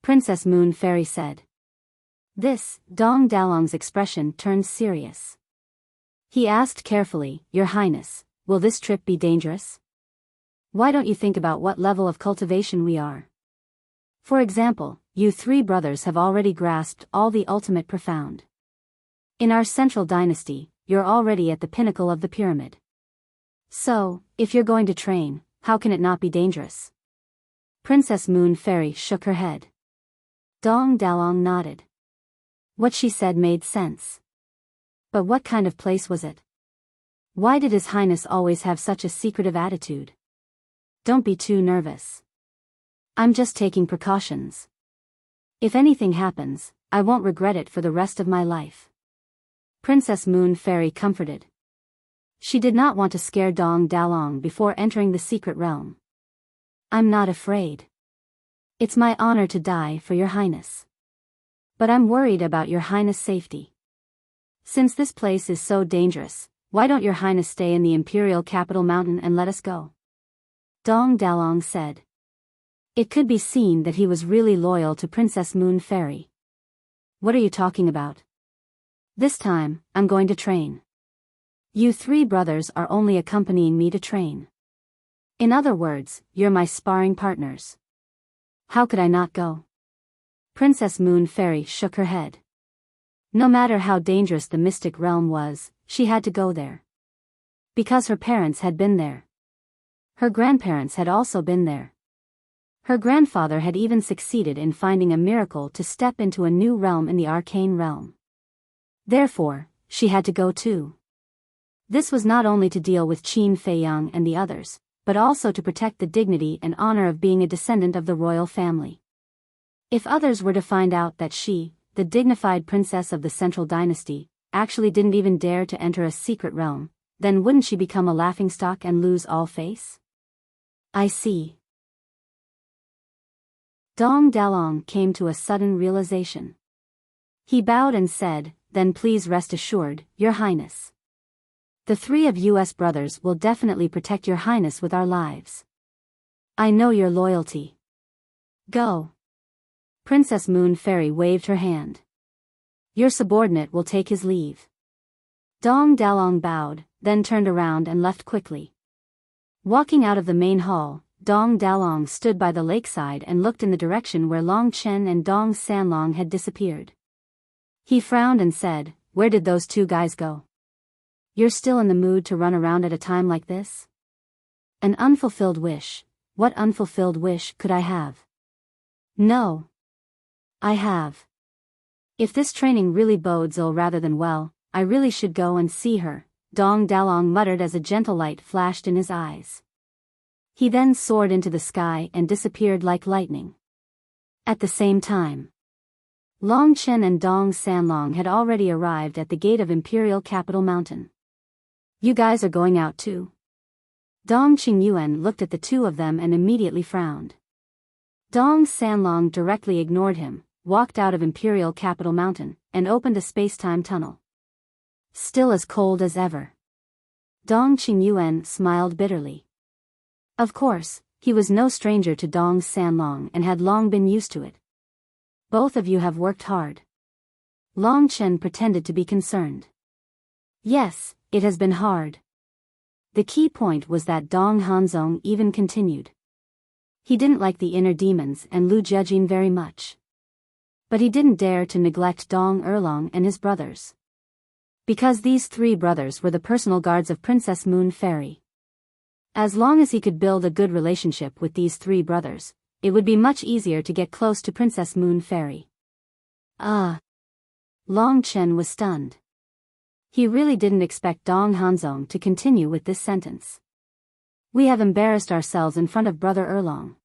Princess Moon Fairy said. This, Dong Dalong's expression turned serious. He asked carefully, Your Highness, will this trip be dangerous? Why don't you think about what level of cultivation we are? For example, you three brothers have already grasped all the ultimate profound. In our central dynasty, you're already at the pinnacle of the pyramid. So, if you're going to train, how can it not be dangerous? Princess Moon Fairy shook her head. Dong Dalong nodded. What she said made sense. But what kind of place was it? Why did His Highness always have such a secretive attitude? Don't be too nervous. I'm just taking precautions. If anything happens, I won't regret it for the rest of my life. Princess Moon Fairy comforted. She did not want to scare Dong Dalong before entering the secret realm. I'm not afraid. It's my honor to die for Your Highness. But I'm worried about Your Highness' safety. Since this place is so dangerous, why don't Your Highness stay in the imperial capital mountain and let us go? Dong Dalong said. It could be seen that he was really loyal to Princess Moon Fairy. What are you talking about? This time, I'm going to train. You three brothers are only accompanying me to train. In other words, you're my sparring partners. How could I not go? Princess Moon Fairy shook her head. No matter how dangerous the mystic realm was, she had to go there. Because her parents had been there. Her grandparents had also been there. Her grandfather had even succeeded in finding a miracle to step into a new realm in the arcane realm. Therefore, she had to go too. This was not only to deal with Qin Feiyang and the others, but also to protect the dignity and honor of being a descendant of the royal family. If others were to find out that she, the dignified princess of the central dynasty, actually didn't even dare to enter a secret realm, then wouldn't she become a laughingstock and lose all face? I see. Dong Dalong came to a sudden realization. He bowed and said, Then please rest assured, Your Highness. The three of us brothers will definitely protect your highness with our lives. I know your loyalty. Go. Princess Moon Fairy waved her hand. Your subordinate will take his leave. Dong Dalong bowed, then turned around and left quickly. Walking out of the main hall, Dong Dalong stood by the lakeside and looked in the direction where Long Chen and Dong Sanlong had disappeared. He frowned and said, "Where did those two guys go? You're still in the mood to run around at a time like this? An unfulfilled wish. What unfulfilled wish could I have?" "No. I have. If this training really bodes ill rather than well, I really should go and see her," Dong Dalong muttered as a gentle light flashed in his eyes. He then soared into the sky and disappeared like lightning. At the same time, Long Chen and Dong Sanlong had already arrived at the gate of Imperial Capital Mountain. "You guys are going out too?" Dong Qingyuan looked at the two of them and immediately frowned. Dong Sanlong directly ignored him, walked out of Imperial Capital Mountain, and opened a space-time tunnel. Still as cold as ever. Dong Qingyuan smiled bitterly. Of course, he was no stranger to Dong Sanlong and had long been used to it. "Both of you have worked hard." Long Chen pretended to be concerned. "Yes, it has been hard." The key point was that Dong Hanzong even continued. He didn't like the inner demons and Lu Jiajin very much. But he didn't dare to neglect Dong Erlong and his brothers. Because these three brothers were the personal guards of Princess Moon Fairy. As long as he could build a good relationship with these three brothers, it would be much easier to get close to Princess Moon Fairy. Long Chen was stunned. He really didn't expect Dong Hanzong to continue with this sentence. "We have embarrassed ourselves in front of Brother Erlong.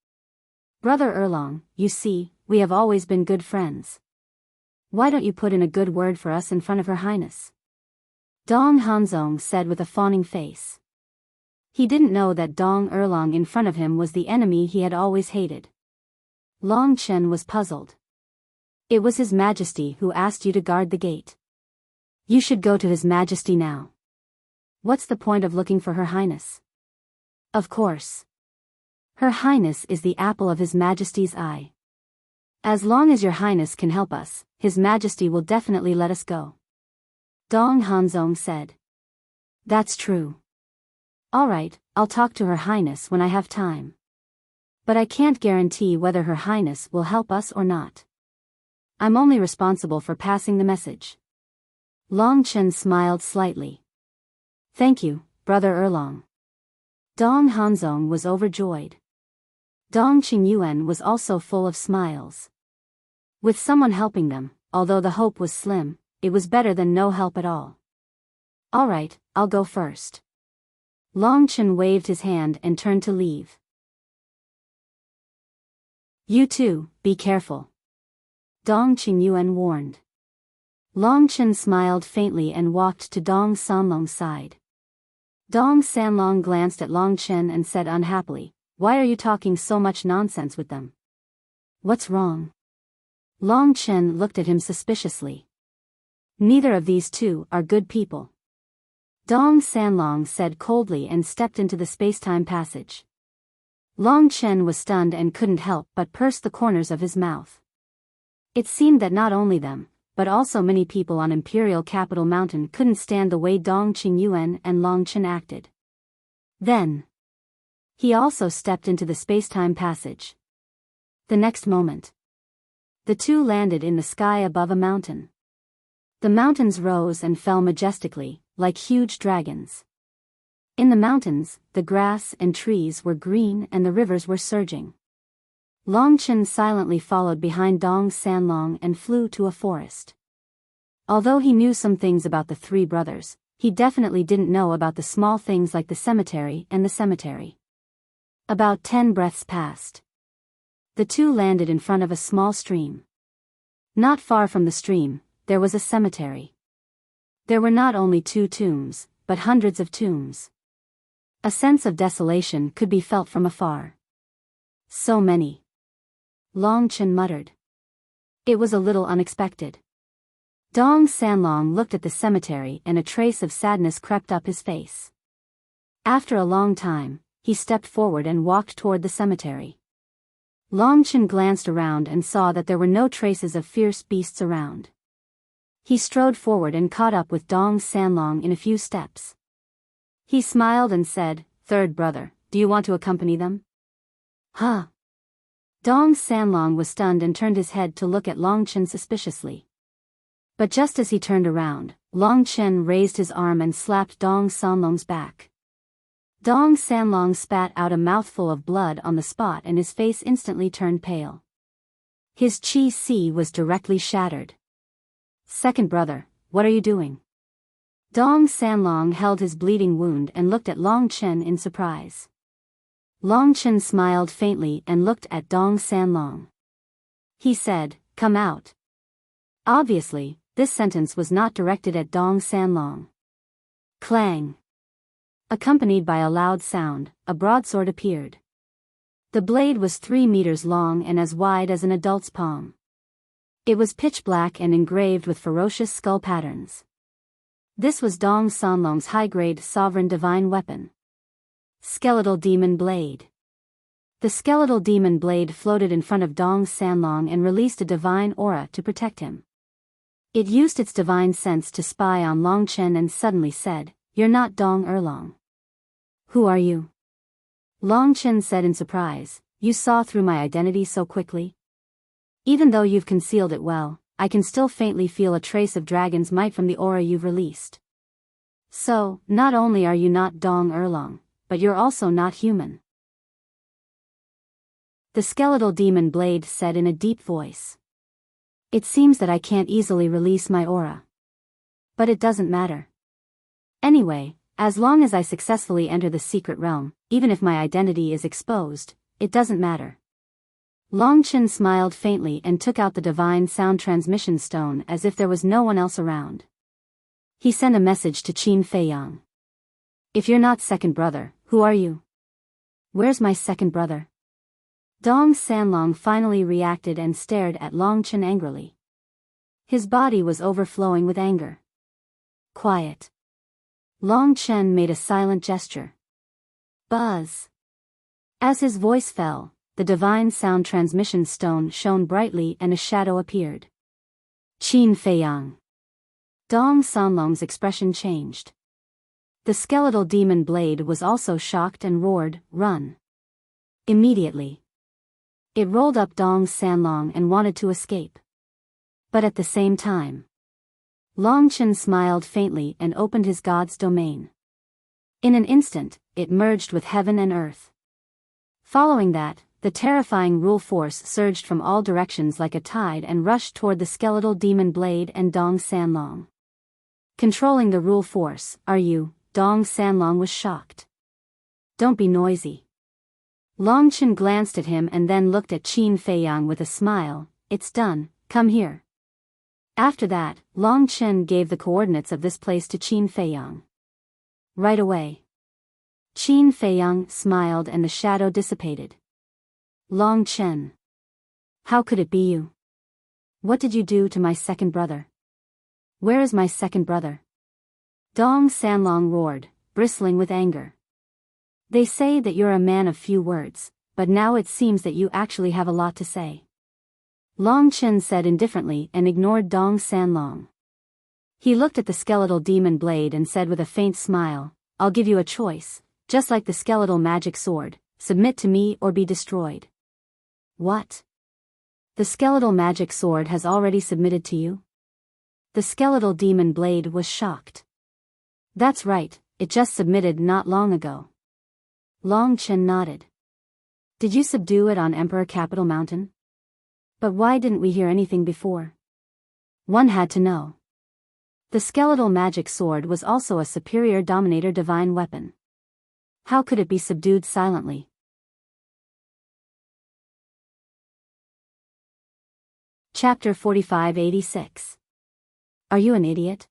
Brother Erlong, you see, we have always been good friends. Why don't you put in a good word for us in front of Her Highness?" Dong Hanzong said with a fawning face. He didn't know that Dong Erlong in front of him was the enemy he had always hated. Long Chen was puzzled. "It was His Majesty who asked you to guard the gate. You should go to His Majesty now. What's the point of looking for Her Highness?" "Of course. Her Highness is the apple of His Majesty's eye. As long as Your Highness can help us, His Majesty will definitely let us go." Dong Hanzong said. "That's true. All right, I'll talk to Her Highness when I have time. But I can't guarantee whether Her Highness will help us or not. I'm only responsible for passing the message." Long Chen smiled slightly. "Thank you, Brother Erlong." Dong Hanzong was overjoyed. Dong Qingyuan was also full of smiles. With someone helping them, although the hope was slim, it was better than no help at all. "All right, I'll go first." Long Chen waved his hand and turned to leave. "You too, be careful," Dong Qingyuan warned. Long Chen smiled faintly and walked to Dong Sanlong's side. Dong Sanlong glanced at Long Chen and said unhappily, "Why are you talking so much nonsense with them? What's wrong?" Long Chen looked at him suspiciously. "Neither of these two are good people," Dong Sanlong said coldly and stepped into the space-time passage. Long Chen was stunned and couldn't help but purse the corners of his mouth. It seemed that not only them, but also many people on Imperial Capital Mountain couldn't stand the way Dong Qingyuan and Long Chen acted. Then, he also stepped into the space-time passage. The next moment, the two landed in the sky above a mountain. The mountains rose and fell majestically, like huge dragons. In the mountains, the grass and trees were green and the rivers were surging. Long Chen silently followed behind Dong Sanlong and flew to a forest. Although he knew some things about the three brothers, he definitely didn't know about the small things like the cemetery and the cemetery. About 10 breaths passed. The two landed in front of a small stream. Not far from the stream, there was a cemetery. There were not only 2 tombs, but hundreds of tombs. A sense of desolation could be felt from afar. "So many," Long Chen muttered. It was a little unexpected. Dong Sanlong looked at the cemetery and a trace of sadness crept up his face. After a long time, he stepped forward and walked toward the cemetery. Long Chen glanced around and saw that there were no traces of fierce beasts around. He strode forward and caught up with Dong Sanlong in a few steps. He smiled and said, "Third brother, do you want to accompany them?" Huh? Dong Sanlong was stunned and turned his head to look at Long Chen suspiciously. But just as he turned around, Long Chen raised his arm and slapped Dong Sanlong's back. Dong Sanlong spat out a mouthful of blood on the spot and his face instantly turned pale. His chi was directly shattered. "Second brother, what are you doing?" Dong Sanlong held his bleeding wound and looked at Long Chen in surprise. Long Chen smiled faintly and looked at Dong Sanlong. He said, "Come out." Obviously, this sentence was not directed at Dong Sanlong. Clang! Accompanied by a loud sound, a broadsword appeared. The blade was 3 meters long and as wide as an adult's palm. It was pitch black and engraved with ferocious skull patterns. This was Dong Sanlong's high-grade sovereign divine weapon. Skeletal Demon Blade. The skeletal demon blade floated in front of Dong Sanlong and released a divine aura to protect him. It used its divine sense to spy on Long Chen and suddenly said, "You're not Dong Erlong." "Who are you?" Long Chen said in surprise, "You saw through my identity so quickly? Even though you've concealed it well, I can still faintly feel a trace of dragon's might from the aura you've released. So, not only are you not Dong Erlong, but you're also not human." The skeletal demon blade said in a deep voice. "It seems that I can't easily release my aura. But it doesn't matter. Anyway, as long as I successfully enter the secret realm, even if my identity is exposed, it doesn't matter." Long Chen smiled faintly and took out the divine sound transmission stone as if there was no one else around. He sent a message to Qin Feiyang. "If you're not second brother, who are you? Where's my second brother?" Dong Sanlong finally reacted and stared at Long Chen angrily. His body was overflowing with anger. "Quiet." Long Chen made a silent gesture. Buzz. As his voice fell, the divine sound transmission stone shone brightly and a shadow appeared. "Qin Feiyang." Dong Sanlong's expression changed. The skeletal demon blade was also shocked and roared, "Run." Immediately, it rolled up Dong Sanlong and wanted to escape. But at the same time, Long Chen smiled faintly and opened his god's domain. In an instant, it merged with heaven and earth. Following that, the terrifying rule force surged from all directions like a tide and rushed toward the skeletal demon blade and Dong Sanlong. "Controlling the rule force, are you?" Dong Sanlong was shocked. "Don't be noisy." Long Chen glanced at him and then looked at Qin Feiyang with a smile. "It's done, come here." After that, Long Chen gave the coordinates of this place to Qin Feiyang. Right away. Qin Feiyang smiled and the shadow dissipated. "Long Chen. How could it be you? What did you do to my second brother? Where is my second brother?" Dong Sanlong roared, bristling with anger. "They say that you're a man of few words, but now it seems that you actually have a lot to say." Long Chen said indifferently and ignored Dong Sanlong. He looked at the skeletal demon blade and said with a faint smile, "I'll give you a choice, just like the skeletal magic sword, submit to me or be destroyed." "What? The skeletal magic sword has already submitted to you?" The skeletal demon blade was shocked. "That's right, it just submitted not long ago." Long Chen nodded. "Did you subdue it on Emperor Capital Mountain? But why didn't we hear anything before?" One had to know. The skeletal magic sword was also a superior dominator divine weapon. How could it be subdued silently? Chapter 4586. Are you an idiot?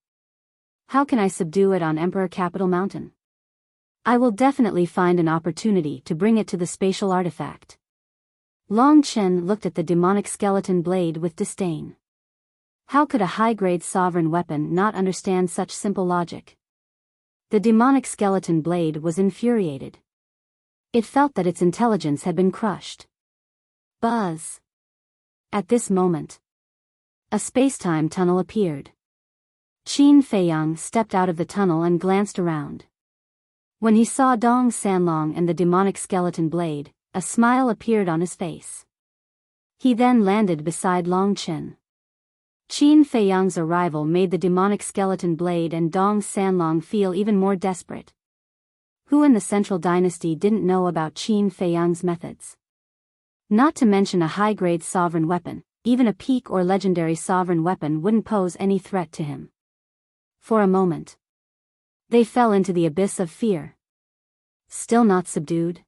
How can I subdue it on Emperor Capital Mountain? I will definitely find an opportunity to bring it to the spatial artifact. Long Chen looked at the demonic skeleton blade with disdain. How could a high-grade sovereign weapon not understand such simple logic? The demonic skeleton blade was infuriated. It felt that its intelligence had been crushed. Buzz. At this moment, a space-time tunnel appeared. Qin Feiyang stepped out of the tunnel and glanced around. When he saw Dong Sanlong and the demonic skeleton blade, a smile appeared on his face. He then landed beside Long Chen. Qin Feiyang's arrival made the demonic skeleton blade and Dong Sanlong feel even more desperate. Who in the Central Dynasty didn't know about Qin Feiyang's methods? Not to mention a high-grade sovereign weapon, even a peak or legendary sovereign weapon wouldn't pose any threat to him. For a moment, they fell into the abyss of fear. Still not subdued,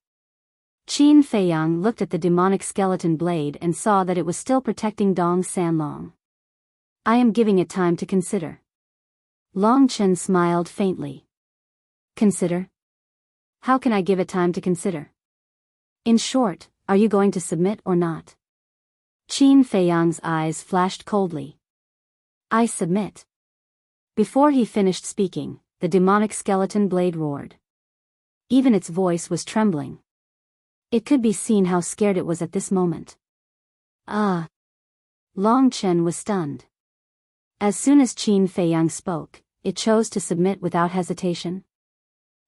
Qin Feiyang looked at the demonic skeleton blade and saw that it was still protecting Dong Sanlong. I am giving it time to consider. Long Chen smiled faintly. Consider? How can I give it time to consider? In short, are you going to submit or not? Qin Feiyang's eyes flashed coldly. I submit. Before he finished speaking, the demonic skeleton blade roared. Even its voice was trembling. It could be seen how scared it was at this moment. Ah! Long Chen was stunned. As soon as Qin Feiyang spoke, it chose to submit without hesitation.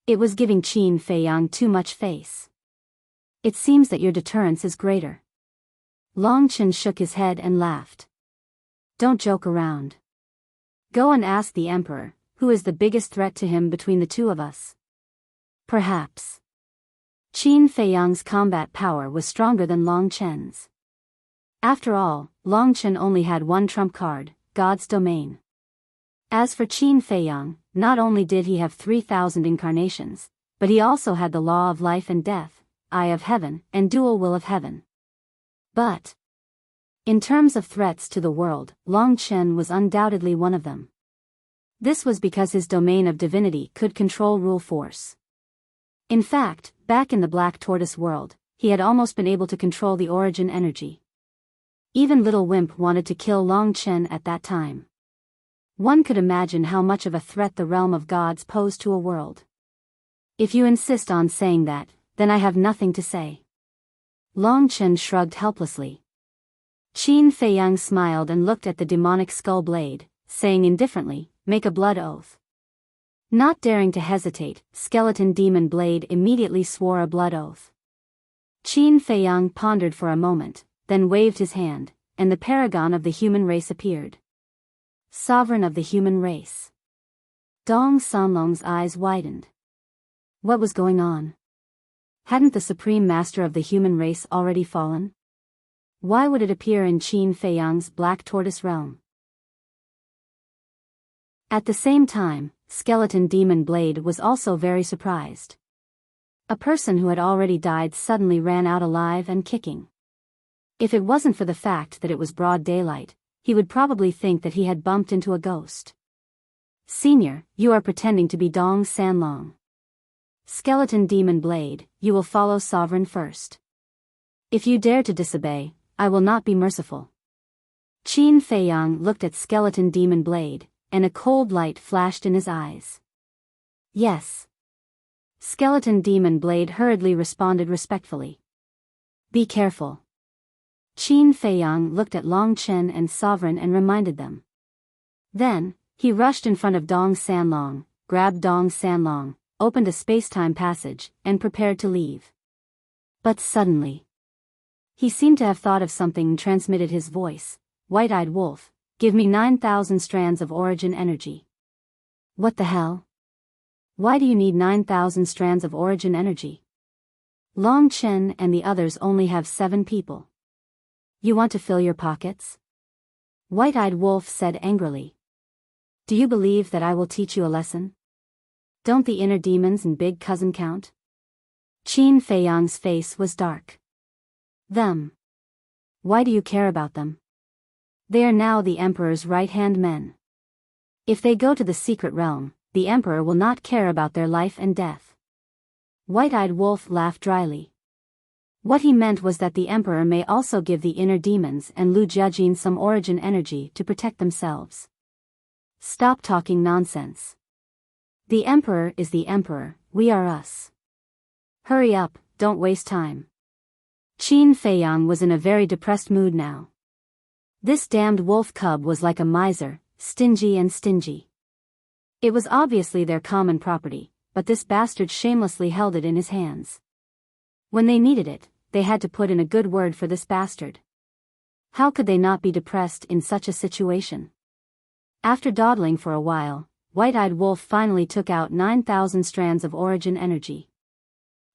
It was giving Qin Feiyang too much face. It seems that your deterrence is greater. Long Chen shook his head and laughed. Don't joke around. Go and ask the Emperor, who is the biggest threat to him between the two of us. Perhaps. Qin Feiyang's combat power was stronger than Long Chen's. After all, Long Chen only had one trump card, God's domain. As for Qin Feiyang, not only did he have 3,000 incarnations, but he also had the law of life and death, eye of heaven, and dual will of heaven. But, in terms of threats to the world, Long Chen was undoubtedly one of them. This was because his domain of divinity could control rule force. In fact, back in the Black Tortoise world, he had almost been able to control the origin energy. Even Little Wimp wanted to kill Long Chen at that time. One could imagine how much of a threat the realm of gods posed to a world. If you insist on saying that, then I have nothing to say. Long Chen shrugged helplessly. Qin Feiyang smiled and looked at the demonic skull blade, saying indifferently, make a blood oath. Not daring to hesitate, Skeleton Demon Blade immediately swore a blood oath. Qin Feiyang pondered for a moment, then waved his hand, and the paragon of the human race appeared. Sovereign of the human race. Dong Sanlong's eyes widened. What was going on? Hadn't the supreme master of the human race already fallen? Why would it appear in Qin Feiyang's Black Tortoise realm? At the same time, Skeleton Demon Blade was also very surprised. A person who had already died suddenly ran out alive and kicking. If it wasn't for the fact that it was broad daylight, he would probably think that he had bumped into a ghost. Senior, you are pretending to be Dong Sanlong. Skeleton Demon Blade, you will follow Sovereign first. If you dare to disobey, I will not be merciful. Qin Feiyang looked at Skeleton Demon Blade, and a cold light flashed in his eyes. Yes. Skeleton Demon Blade hurriedly responded respectfully. Be careful. Qin Feiyang looked at Long Chen and Sovereign and reminded them. Then, he rushed in front of Dong Sanlong, grabbed Dong Sanlong, opened a space-time passage, and prepared to leave. But suddenly, he seemed to have thought of something and transmitted his voice. White-eyed wolf, give me 9,000 strands of origin energy. What the hell? Why do you need 9,000 strands of origin energy? Long Chen and the others only have 7 people. You want to fill your pockets? White-eyed wolf said angrily. Do you believe that I will teach you a lesson? Don't the inner demons and big cousin count? Qin Feiyang's face was dark. Them. Why do you care about them? They are now the Emperor's right-hand men. If they go to the secret realm, the Emperor will not care about their life and death. White-eyed wolf laughed dryly. What he meant was that the Emperor may also give the inner demons and Lu Jiajin some origin energy to protect themselves. Stop talking nonsense. The Emperor is the Emperor, we are us. Hurry up, don't waste time. Qin Feiyang was in a very depressed mood now. This damned wolf cub was like a miser, stingy and stingy. It was obviously their common property, but this bastard shamelessly held it in his hands. When they needed it, they had to put in a good word for this bastard. How could they not be depressed in such a situation? After dawdling for a while, White-Eyed Wolf finally took out 9,000 strands of origin energy.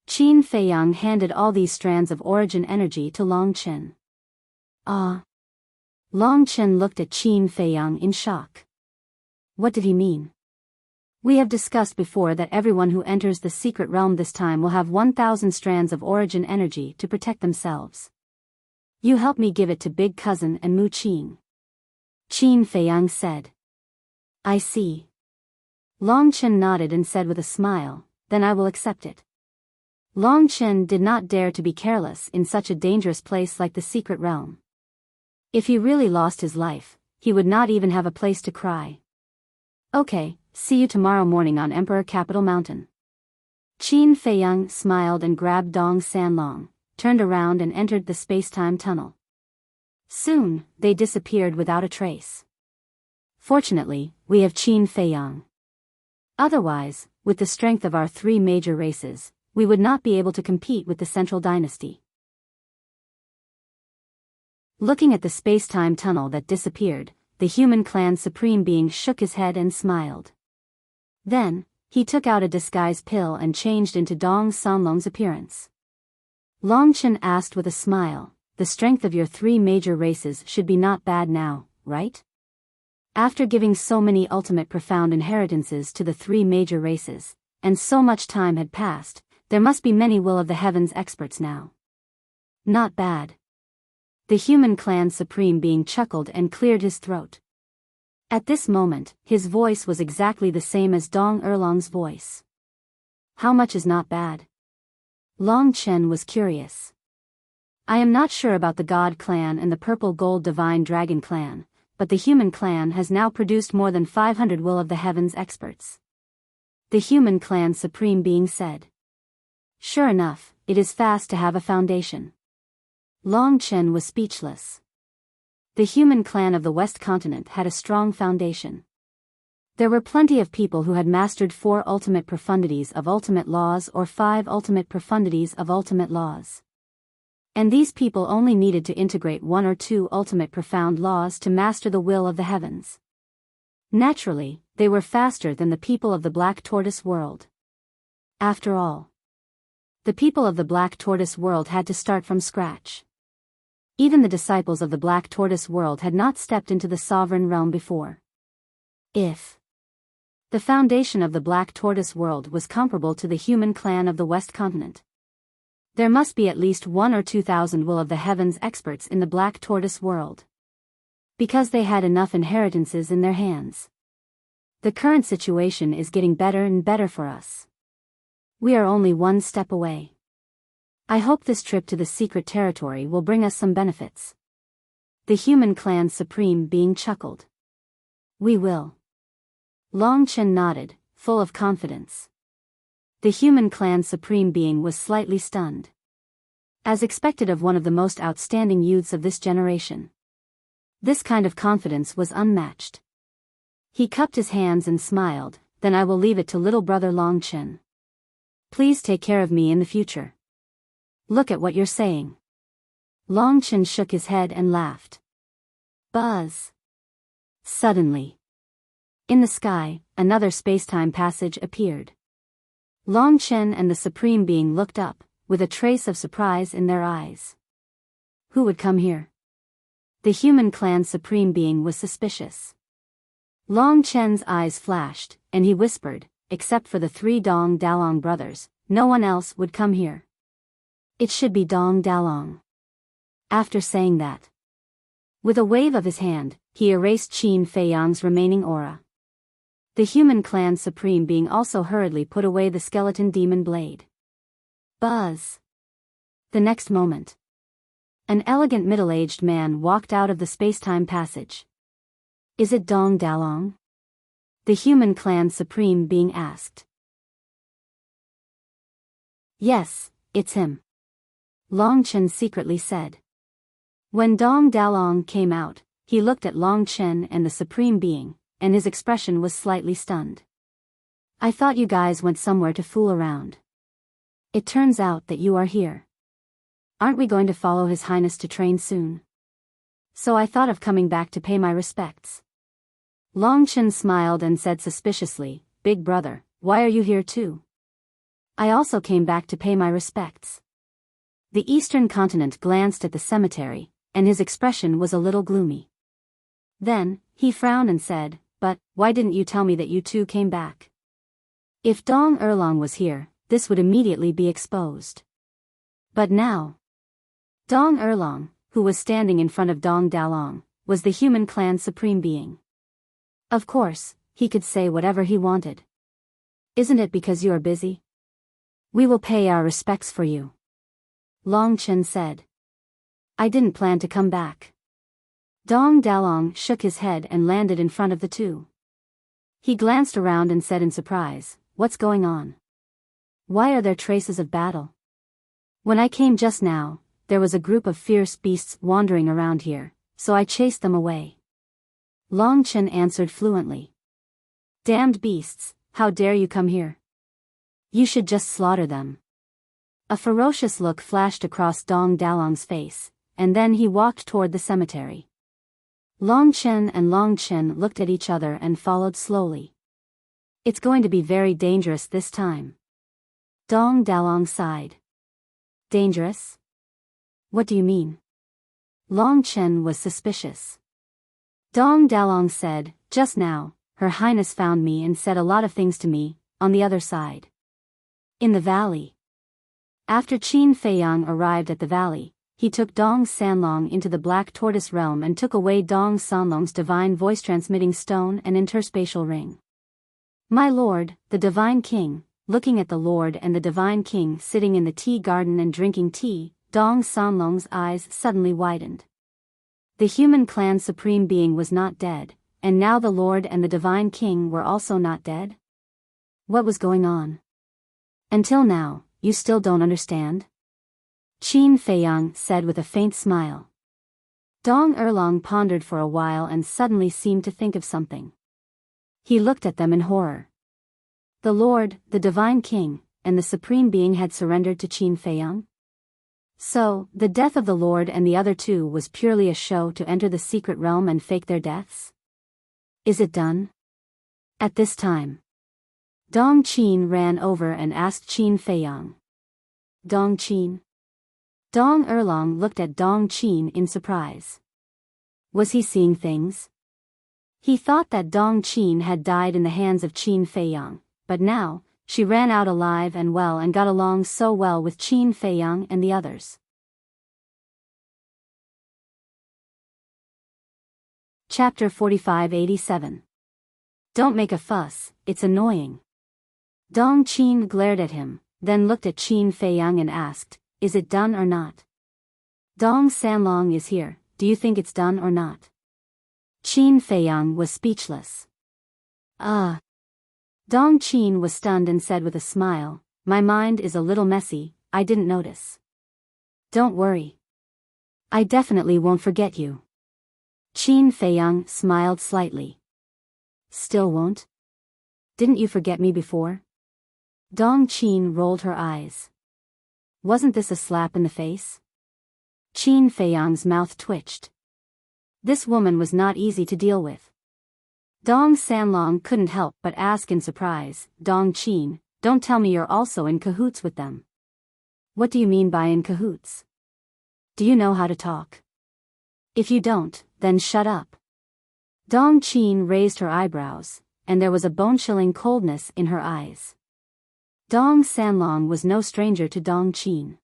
Qin Feiyang handed all these strands of origin energy to Long Chen. Ah! Long Chen looked at Qin Feiyang in shock. What did he mean? We have discussed before that everyone who enters the secret realm this time will have 1,000 strands of origin energy to protect themselves. You help me give it to Big Cousin and Mu Qing. Qin Feiyang said. I see. Long Chen nodded and said with a smile, then I will accept it. Long Chen did not dare to be careless in such a dangerous place like the secret realm. If he really lost his life, he would not even have a place to cry. Okay, see you tomorrow morning on Emperor Capital Mountain. Qin Feiyang smiled and grabbed Dong Sanlong, turned around and entered the space-time tunnel. Soon, they disappeared without a trace. Fortunately, we have Qin Feiyang. Otherwise, with the strength of our three major races, we would not be able to compete with the Central Dynasty. Looking at the space-time tunnel that disappeared, the human clan supreme being shook his head and smiled. Then, he took out a disguise pill and changed into Dong Sanlong's appearance. Long Chen asked with a smile, the strength of your three major races should be not bad now, right? After giving so many ultimate profound inheritances to the three major races, and so much time had passed, there must be many will of the heavens experts now. Not bad. The human clan supreme being chuckled and cleared his throat. At this moment, his voice was exactly the same as Dong Erlong's voice. How much is not bad? Long Chen was curious. I am not sure about the God clan and the purple gold divine dragon clan, but the human clan has now produced more than 500 will of the heavens experts. The human clan supreme being said. Sure enough, it is fast to have a foundation. Long Chen was speechless. The human clan of the West Continent had a strong foundation. There were plenty of people who had mastered 4 ultimate profundities of ultimate laws or 5 ultimate profundities of ultimate laws. And these people only needed to integrate 1 or 2 ultimate profound laws to master the will of the heavens. Naturally, they were faster than the people of the Black Tortoise world. After all, the people of the Black Tortoise world had to start from scratch. Even the disciples of the Black Tortoise world had not stepped into the sovereign realm before. If the foundation of the Black Tortoise world was comparable to the human clan of the West Continent, there must be at least 1 or 2,000 will of the heavens experts in the Black Tortoise world. Because they had enough inheritances in their hands. The current situation is getting better and better for us. We are only 1 step away. I hope this trip to the secret territory will bring us some benefits. The human clan supreme being chuckled. We will. Long Chen nodded, full of confidence. The human clan supreme being was slightly stunned. As expected of one of the most outstanding youths of this generation. This kind of confidence was unmatched. He cupped his hands and smiled, then I will leave it to little brother Long Chen. Please take care of me in the future. Look at what you're saying. Long Chen shook his head and laughed. Buzz. Suddenly. In the sky, another space-time passage appeared. Long Chen and the Supreme Being looked up, with a trace of surprise in their eyes. Who would come here? The human clan Supreme Being was suspicious. Long Chen's eyes flashed, and he whispered, except for the 3 Dong Dalong brothers, no one else would come here. It should be Dong Dalong. After saying that, with a wave of his hand, he erased Qin Feiyang's remaining aura. The human clan Supreme Being also hurriedly put away the skeleton demon blade. Buzz. The next moment, an elegant middle-aged man walked out of the space-time passage. Is it Dong Dalong? The human clan supreme being asked. Yes, it's him. Long Chen secretly said. When Dong Dalong came out, he looked at Long Chen and the supreme being, and his expression was slightly stunned. I thought you guys went somewhere to fool around. It turns out that you are here. Aren't we going to follow His Highness to train soon? So I thought of coming back to pay my respects. Long Chen smiled and said suspiciously, Big brother, why are you here too? I also came back to pay my respects. The eastern continent glanced at the cemetery, and his expression was a little gloomy. Then, he frowned and said, But, why didn't you tell me that you two came back? If Dong Erlong was here, this would immediately be exposed. But now, Dong Erlong, who was standing in front of Dong Dalong, was the human clan supreme being. Of course, he could say whatever he wanted. Isn't it because you are busy? We will pay our respects for you. Long Chen said. I didn't plan to come back. Dong Dalong shook his head and landed in front of the two. He glanced around and said in surprise, What's going on? Why are there traces of battle? When I came just now, there was a group of fierce beasts wandering around here, so I chased them away. Long Chen answered fluently. Damned beasts, how dare you come here? You should just slaughter them. A ferocious look flashed across Dong Dalong's face, and then he walked toward the cemetery. Long Chen and Long Chen looked at each other and followed slowly. It's going to be very dangerous this time. Dong Dalong sighed. Dangerous? What do you mean? Long Chen was suspicious. Dong Dalong said, Just now, Her Highness found me and said a lot of things to me, on the other side. In the valley. After Qin Feiyang arrived at the valley, he took Dong Sanlong into the Black Tortoise realm and took away Dong Sanlong's divine voice-transmitting stone and interspatial ring. My lord, the divine king, looking at the lord and the divine king sitting in the tea garden and drinking tea, Dong Sanlong's eyes suddenly widened. The human clan supreme being was not dead, and now the lord and the divine king were also not dead? What was going on? Until now, you still don't understand? Qin Feiyang said with a faint smile. Dong Erlong pondered for a while and suddenly seemed to think of something. He looked at them in horror. The Lord, the Divine King, and the Supreme Being had surrendered to Qin Feiyang? So, the death of the Lord and the other two was purely a show to enter the secret realm and fake their deaths? Is it done? At this time, Dong Qin ran over and asked Qin Feiyang. Dong Qin? Dong Erlong looked at Dong Qin in surprise. Was he seeing things? He thought that Dong Qin had died in the hands of Qin Feiyang, but now, she ran out alive and well and got along so well with Qin Feiyang and the others. Chapter 4587. Don't make a fuss, it's annoying. Dong Qin glared at him, then looked at Qin Feiyang and asked, Is it done or not? Dong Sanlong is here, do you think it's done or not? Qin Feiyang was speechless. Dong Qin was stunned and said with a smile, My mind is a little messy, I didn't notice. Don't worry. I definitely won't forget you. Qin Feiyang smiled slightly. Still won't? Didn't you forget me before? Dong Qin rolled her eyes. Wasn't this a slap in the face? Qin Feiyang's mouth twitched. This woman was not easy to deal with. Dong Sanlong couldn't help but ask in surprise, Dong Qin, don't tell me you're also in cahoots with them. What do you mean by in cahoots? Do you know how to talk? If you don't, then shut up. Dong Qin raised her eyebrows, and there was a bone-chilling coldness in her eyes. Dong Sanlong was no stranger to Dong Qin.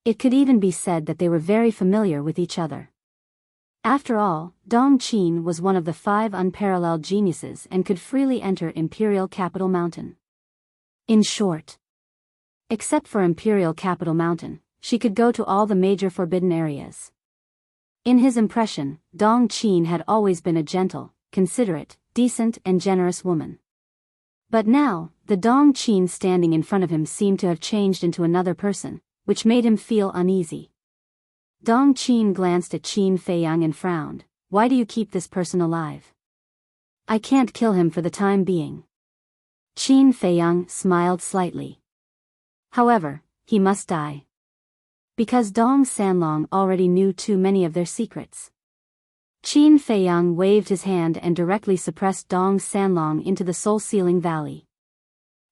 It could even be said that they were very familiar with each other. After all, Dong Qin was one of the 5 unparalleled geniuses and could freely enter Imperial Capital Mountain. In short, except for Imperial Capital Mountain, she could go to all the major forbidden areas. In his impression, Dong Qin had always been a gentle, considerate, decent and generous woman. But now, the Dong Qin standing in front of him seemed to have changed into another person, which made him feel uneasy. Dong Qin glanced at Qin Feiyang and frowned. Why do you keep this person alive? I can't kill him for the time being. Qin Feiyang smiled slightly. However, he must die. Because Dong Sanlong already knew too many of their secrets. Qin Feiyang waved his hand and directly suppressed Dong Sanlong into the soul-sealing valley.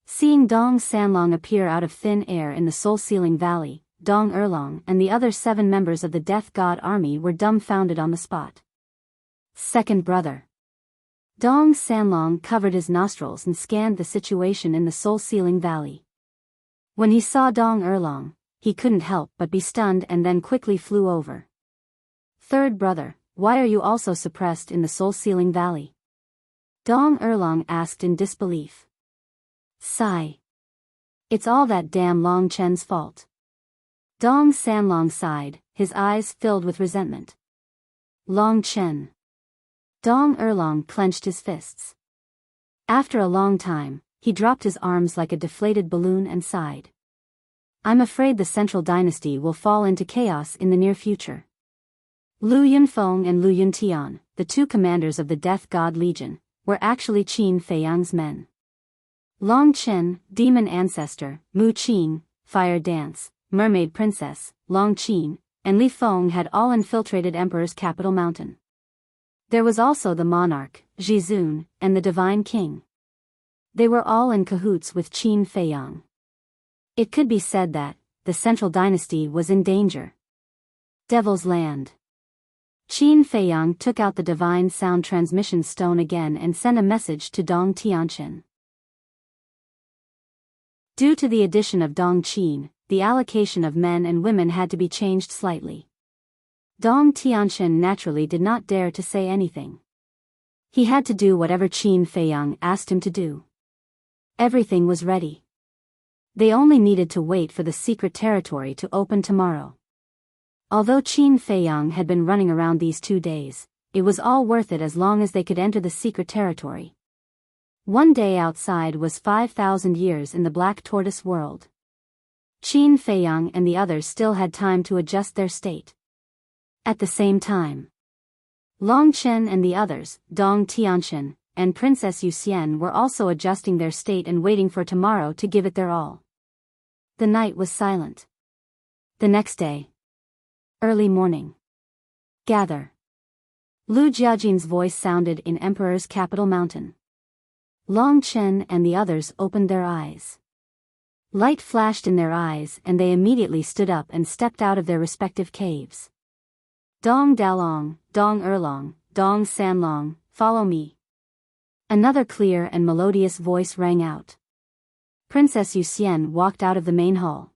Seeing Dong Sanlong appear out of thin air in the soul-sealing valley, Dong Erlong and the other 7 members of the Death God army were dumbfounded on the spot. Second brother. Dong Sanlong covered his nostrils and scanned the situation in the soul-sealing valley. When he saw Dong Erlong, he couldn't help but be stunned and then quickly flew over. Third brother, why are you also suppressed in the soul-sealing valley? Dong Erlong asked in disbelief. Sigh. It's all that damn Long Chen's fault. Dong Sanlong sighed, his eyes filled with resentment. Long Chen. Dong Erlong clenched his fists. After a long time, he dropped his arms like a deflated balloon and sighed. I'm afraid the Central Dynasty will fall into chaos in the near future. Lu Yunfeng and Lu Yuntian, the 2 commanders of the Death God Legion, were actually Qin Feiyang's men. Long Chen, demon ancestor, Mu Qin, fire dance, mermaid princess, Long Qin, and Li Feng had all infiltrated Emperor's capital mountain. There was also the monarch, Jizun, and the divine king. They were all in cahoots with Qin Feiyang. It could be said that the Central Dynasty was in danger. Devil's Land. Qin Feiyang took out the divine sound transmission stone again and sent a message to Dong Tianqian. Due to the addition of Dong Qin, the allocation of men and women had to be changed slightly. Dong Tianqian naturally did not dare to say anything. He had to do whatever Qin Feiyang asked him to do. Everything was ready. They only needed to wait for the secret territory to open tomorrow. Although Qin Feiyang had been running around these 2 days, it was all worth it as long as they could enter the secret territory. One day outside was 5,000 years in the Black Tortoise world. Qin Feiyang and the others still had time to adjust their state. At the same time, Long Chen and the others, Dong Tianqian, and Princess Yuxian were also adjusting their state and waiting for tomorrow to give it their all. The night was silent. The next day. Early morning. Gather. Lu Jiajin's voice sounded in Emperor's capital mountain. Long Chen and the others opened their eyes. Light flashed in their eyes and they immediately stood up and stepped out of their respective caves. Dong Dalong, Dong Erlong, Dong Sanlong, follow me. Another clear and melodious voice rang out. Princess Yuxian walked out of the main hall.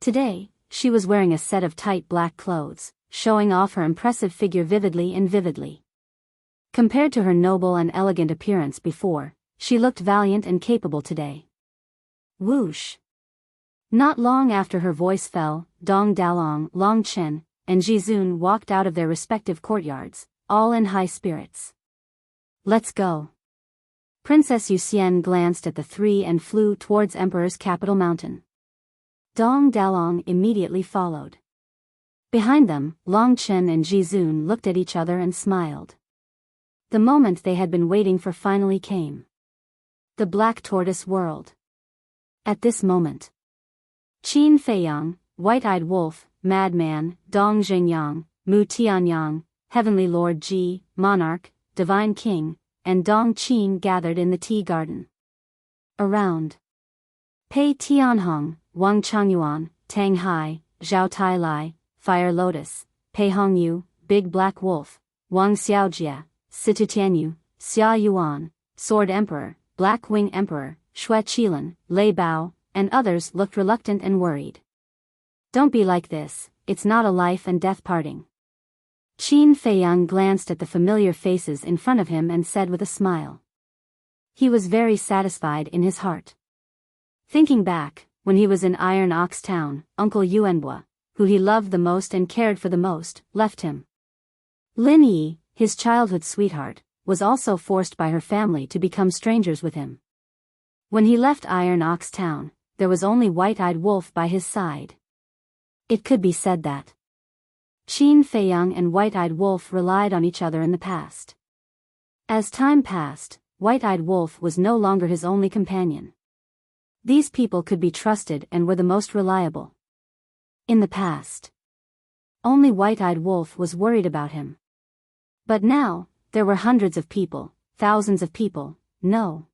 Today, she was wearing a set of tight black clothes, showing off her impressive figure vividly. Compared to her noble and elegant appearance before, she looked valiant and capable today. Whoosh! Not long after her voice fell, Dong Dalong, Long Chen, and Jizun walked out of their respective courtyards, all in high spirits. Let's go. Princess Yuxian glanced at the 3 and flew towards Emperor's capital mountain. Dong Dalong immediately followed. Behind them, Long Chen and Jizun looked at each other and smiled. The moment they had been waiting for finally came. The Black Tortoise world. At this moment, Qin Feiyang, White-Eyed Wolf, Madman, Dong Zhengyang, Mu Tianyang, Heavenly Lord Ji, Monarch, Divine King, and Dong Qin gathered in the tea garden. Around. Pei Tianhong, Wang Changyuan, Tang Hai, Zhao Tai Lai, Fire Lotus, Pei Hongyu, Big Black Wolf, Wang Xiaojia, Situ Tianyu, Xia Yuan, Sword Emperor, Black Wing Emperor, Xue Qilin, Lei Bao, and others looked reluctant and worried. Don't be like this, it's not a life and death parting. Qin Feiyang glanced at the familiar faces in front of him and said with a smile. He was very satisfied in his heart. Thinking back, when he was in Iron Ox Town, Uncle Yuanbua, who he loved the most and cared for the most, left him. Lin Yi, his childhood sweetheart, was also forced by her family to become strangers with him. When he left Iron Ox Town, there was only White-Eyed Wolf by his side. It could be said that Qin Feiyang and White-Eyed Wolf relied on each other in the past. As time passed, White-Eyed Wolf was no longer his only companion. These people could be trusted and were the most reliable. In the past, only White-Eyed Wolf was worried about him. But now, there were hundreds of people, thousands of people, no.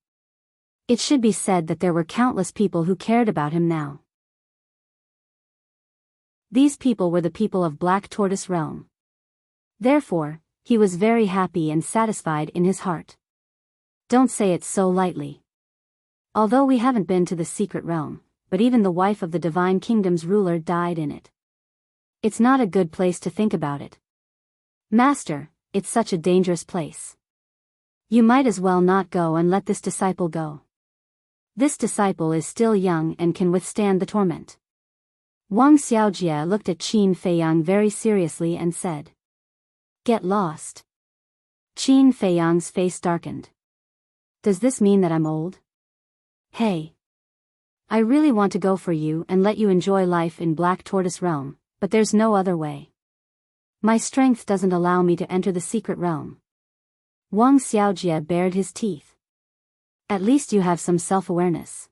It should be said that there were countless people who cared about him now. These people were the people of Black Tortoise Realm. Therefore, he was very happy and satisfied in his heart. Don't say it so lightly. Although we haven't been to the secret realm, but even the wife of the Divine Kingdom's ruler died in it. It's not a good place to think about it. Master, it's such a dangerous place. You might as well not go and let this disciple go. This disciple is still young and can withstand the torment. Wang Xiaojie looked at Qin Feiyang very seriously and said, "Get lost." Qin Feiyang's face darkened. Does this mean that I'm old? Hey. I really want to go for you and let you enjoy life in Black Tortoise Realm, but there's no other way. My strength doesn't allow me to enter the secret realm. Wang Xiaojie bared his teeth. At least you have some self-awareness.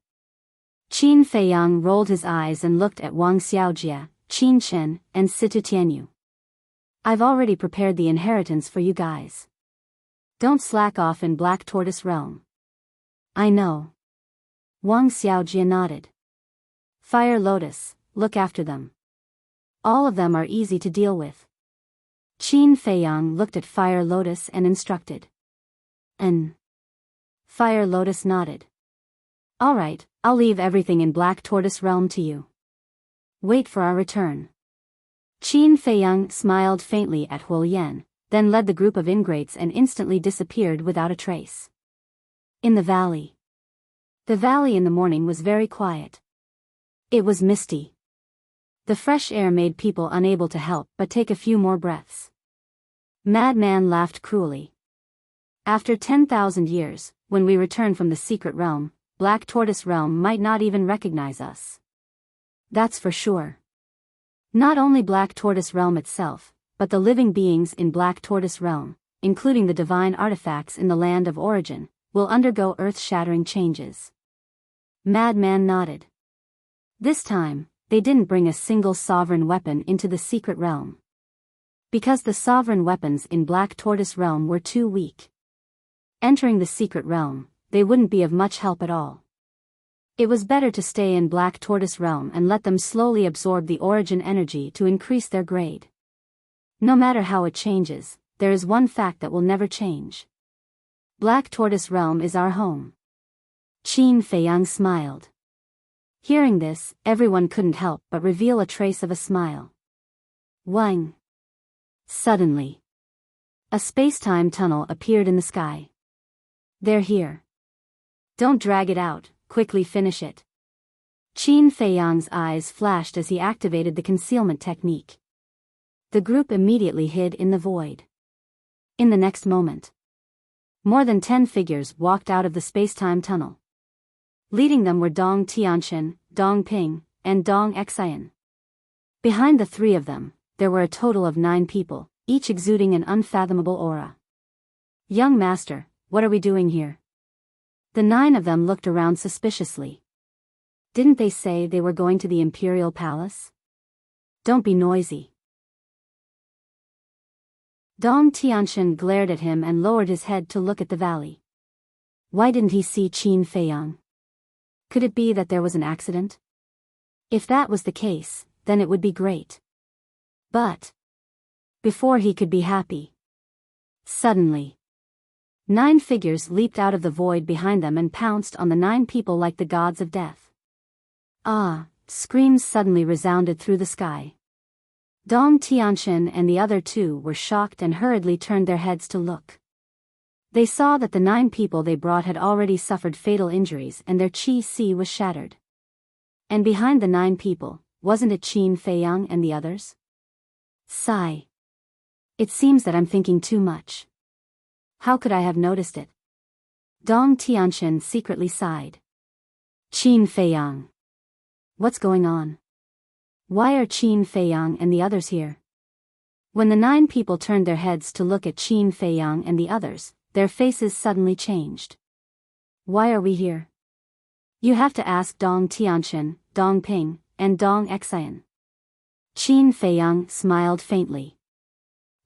Qin Feiyang rolled his eyes and looked at Wang Xiaojie, Qin Chen, and Situ Tianyu. I've already prepared the inheritance for you guys. Don't slack off in Black Tortoise Realm. I know. Wang Xiaojie nodded. Fire Lotus, look after them. All of them are easy to deal with. Qin Feiyang looked at Fire Lotus and instructed. Fire Lotus nodded. All right, I'll leave everything in Black Tortoise Realm to you. Wait for our return. Qin Feiyang smiled faintly at Huo Yan, then led the group of ingrates and instantly disappeared without a trace. In the valley. The valley in the morning was very quiet. It was misty. The fresh air made people unable to help but take a few more breaths. Madman laughed cruelly. After 10,000 years, when we return from the secret realm, Black Tortoise Realm might not even recognize us. That's for sure. Not only Black Tortoise Realm itself, but the living beings in Black Tortoise Realm, including the divine artifacts in the land of origin, will undergo earth-shattering changes. Madman nodded. This time, they didn't bring a single sovereign weapon into the secret realm. Because the sovereign weapons in Black Tortoise Realm were too weak. Entering the secret realm, they wouldn't be of much help at all. It was better to stay in Black Tortoise Realm and let them slowly absorb the origin energy to increase their grade. No matter how it changes, there is one fact that will never change. Black Tortoise Realm is our home. Qin Feiyang smiled. Hearing this, everyone couldn't help but reveal a trace of a smile. Wang. Suddenly, a space-time tunnel appeared in the sky. They're here. Don't drag it out, quickly finish it. Qin Feiyang's eyes flashed as he activated the concealment technique. The group immediately hid in the void. In the next moment, more than 10 figures walked out of the space-time tunnel. Leading them were Dong Tianchen, Dong Ping, and Dong Xian. Behind the three of them, there were a total of 9 people, each exuding an unfathomable aura. Young master, what are we doing here? The 9 of them looked around suspiciously. Didn't they say they were going to the Imperial Palace? Don't be noisy. Dong Tianchen glared at him and lowered his head to look at the valley. Why didn't he see Qin Feiyang? Could it be that there was an accident? If that was the case, then it would be great. But before he could be happy, suddenly, 9 figures leaped out of the void behind them and pounced on the 9 people like the gods of death. Ah! Screams suddenly resounded through the sky. Dong Tianchen and the other 2 were shocked and hurriedly turned their heads to look. They saw that the 9 people they brought had already suffered fatal injuries and their chi-si was shattered. And behind the 9 people, wasn't it Qin Feiyang and the others? Sigh. It seems that I'm thinking too much. How could I have noticed it? Dong Tianqian secretly sighed. Qin Feiyang. What's going on? Why are Qin Feiyang and the others here? When the 9 people turned their heads to look at Qin Feiyang and the others, their faces suddenly changed. Why are we here? You have to ask Dong Tianqian, Dong Ping, and Dong Xian. Qin Feiyang smiled faintly.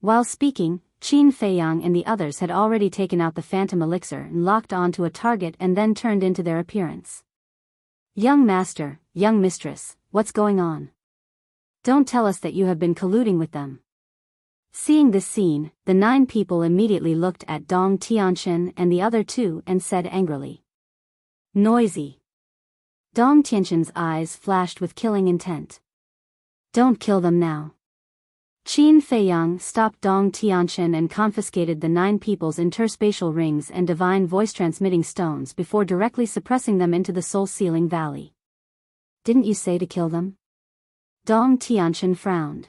While speaking, Qin Feiyang and the others had already taken out the phantom elixir and locked onto a target and then turned into their appearance. Young master, young mistress, what's going on? Don't tell us that you have been colluding with them. Seeing this scene, the 9 people immediately looked at Dong Tianqian and the other 2 and said angrily. Noisy. Dong Tianqian's eyes flashed with killing intent. Don't kill them now. Qin Feiyang stopped Dong Tianqian and confiscated the 9 people's interspatial rings and divine voice-transmitting stones before directly suppressing them into the soul-sealing valley. Didn't you say to kill them? Dong Tianqian frowned.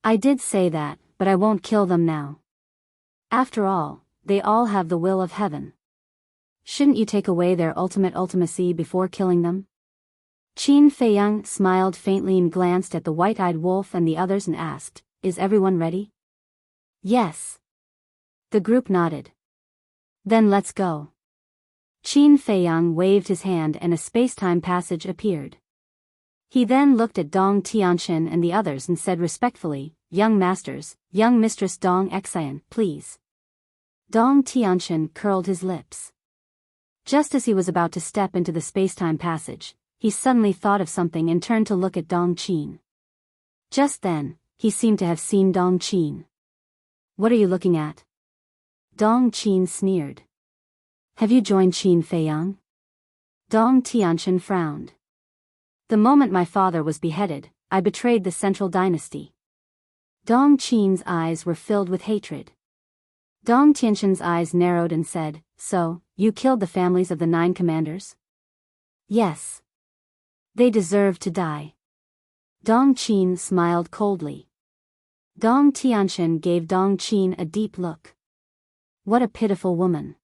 I did say that, but I won't kill them now. After all, they all have the will of heaven. Shouldn't you take away their ultimate ultimacy before killing them? Qin Feiyang smiled faintly and glanced at the white-eyed wolf and the others and asked, Is everyone ready? Yes. The group nodded. Then let's go. Qin Feiyang waved his hand and a space-time passage appeared. He then looked at Dong Tianqian and the others and said respectfully, Young masters, young mistress Dong Xian, please. Dong Tianqian curled his lips. Just as he was about to step into the space-time passage, he suddenly thought of something and turned to look at Dong Qin. Just then, he seemed to have seen Dong Qin. What are you looking at? Dong Qin sneered. Have you joined Qin Feiyang? Dong Tianqian frowned. The moment my father was beheaded, I betrayed the central dynasty. Dong Qin's eyes were filled with hatred. Dong Tianqian's eyes narrowed and said, So, you killed the families of the 9 commanders? Yes. They deserve to die. Dong Qin smiled coldly. Dong Tianqian gave Dong Qin a deep look. What a pitiful woman.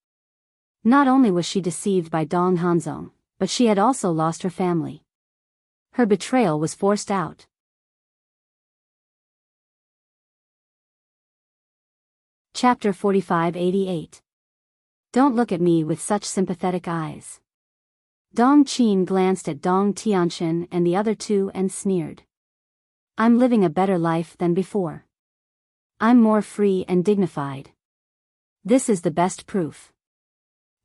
Not only was she deceived by Dong Hanzong, but she had also lost her family. Her betrayal was forced out. Chapter 4588. Don't look at me with such sympathetic eyes. Dong Qin glanced at Dong Tianqian and the other 2 and sneered. I'm living a better life than before. I'm more free and dignified. This is the best proof.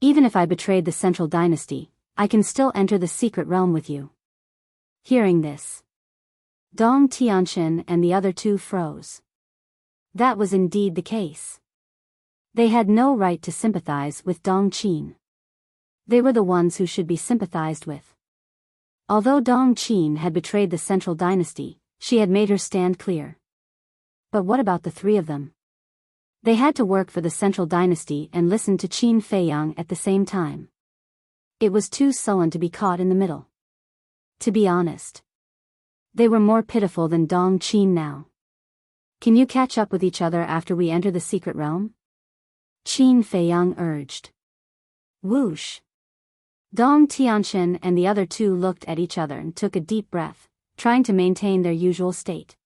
Even if I betrayed the central dynasty, I can still enter the secret realm with you. Hearing this, Dong Tianqian and the other 2 froze. That was indeed the case. They had no right to sympathize with Dong Qin. They were the ones who should be sympathized with. Although Dong Qin had betrayed the central dynasty, she had made her stand clear. But what about the 3 of them? They had to work for the central dynasty and listen to Qin Feiyang at the same time. It was too sullen to be caught in the middle. To be honest, they were more pitiful than Dong Qin now. Can you catch up with each other after we enter the secret realm? Qin Feiyang urged. Whoosh. Dong Tianqian and the other 2 looked at each other and took a deep breath, trying to maintain their usual state.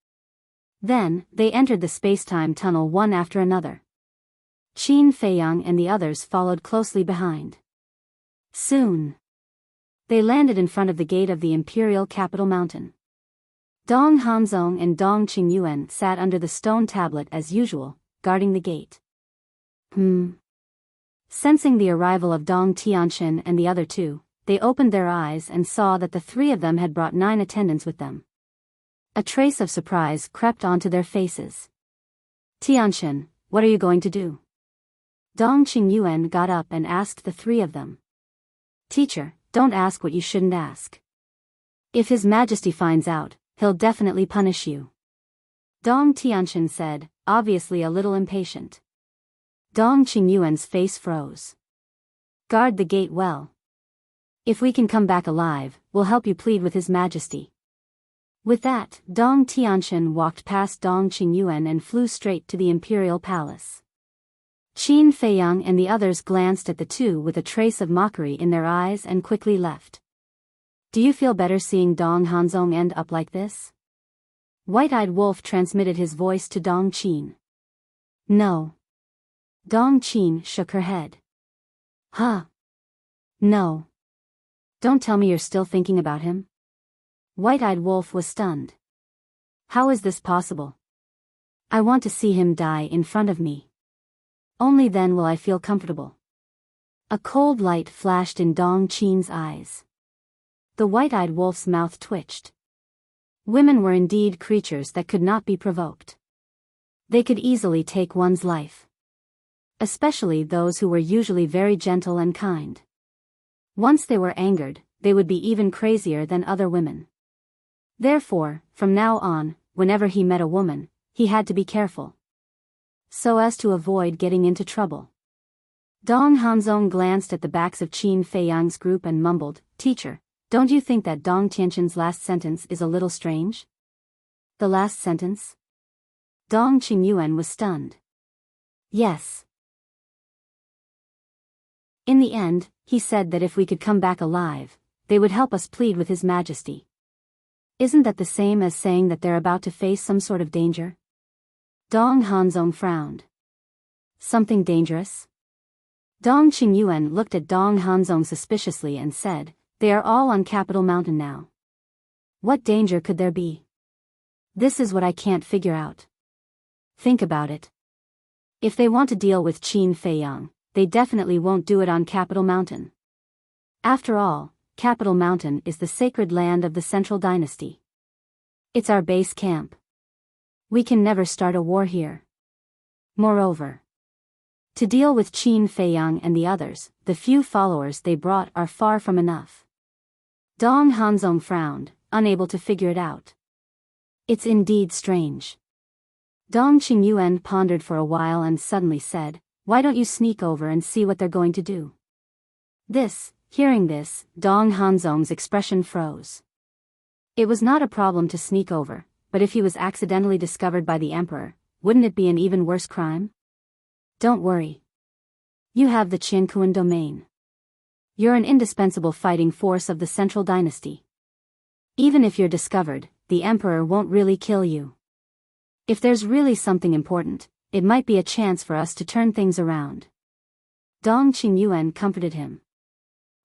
Then, they entered the space-time tunnel one after another. Qin Feiyang and the others followed closely behind. Soon, they landed in front of the gate of the imperial capital mountain. Dong Hanzong and Dong Qingyuan sat under the stone tablet as usual, guarding the gate. Sensing the arrival of Dong Tianqian and the other 2, they opened their eyes and saw that the 3 of them had brought 9 attendants with them. A trace of surprise crept onto their faces. Tianqian, what are you going to do? Dong Qingyuan got up and asked the 3 of them. Teacher, don't ask what you shouldn't ask. If His Majesty finds out, he'll definitely punish you. Dong Tianqian said, obviously a little impatient. Dong Qingyuan's face froze. Guard the gate well. If we can come back alive, we'll help you plead with His Majesty. With that, Dong Tianqian walked past Dong Qingyuan and flew straight to the imperial palace. Qin Feiyang and the others glanced at the two with a trace of mockery in their eyes and quickly left. Do you feel better seeing Dong Hanzong end up like this? White-eyed Wolf transmitted his voice to Dong Qin. No. Dong Qin shook her head. Huh? No. Don't tell me you're still thinking about him? White-eyed Wolf was stunned. How is this possible? I want to see him die in front of me. Only then will I feel comfortable. A cold light flashed in Dong Qin's eyes. The white-eyed wolf's mouth twitched. Women were indeed creatures that could not be provoked. They could easily take one's life. Especially those who were usually very gentle and kind. Once they were angered, they would be even crazier than other women. Therefore, from now on, whenever he met a woman, he had to be careful, so as to avoid getting into trouble. Dong Hanzong glanced at the backs of Qin Feiyang's group and mumbled, "Teacher, don't you think that Dong Tianqian's last sentence is a little strange?" The last sentence? Dong Qingyuan was stunned. Yes. In the end, he said that if we could come back alive, they would help us plead with His Majesty. Isn't that the same as saying that they're about to face some sort of danger? Dong Hanzong frowned. Something dangerous? Dong Qingyuan looked at Dong Hanzong suspiciously and said, "They are all on Capital Mountain now. What danger could there be? This is what I can't figure out. Think about it. If they want to deal with Qin Feiyang, they definitely won't do it on Capital Mountain. After all, Capital Mountain is the sacred land of the Central Dynasty. It's our base camp. We can never start a war here. Moreover, to deal with Qin Feiyang and the others, the few followers they brought are far from enough." Dong Hanzong frowned, unable to figure it out. It's indeed strange. Dong Qingyuan pondered for a while and suddenly said, "Why don't you sneak over and see what they're going to do?" Hearing this, Dong Hanzong's expression froze. It was not a problem to sneak over, but if he was accidentally discovered by the emperor, wouldn't it be an even worse crime? Don't worry. You have the Qiankuan domain. You're an indispensable fighting force of the Central Dynasty. Even if you're discovered, the emperor won't really kill you. If there's really something important, it might be a chance for us to turn things around. Dong Qingyuan comforted him.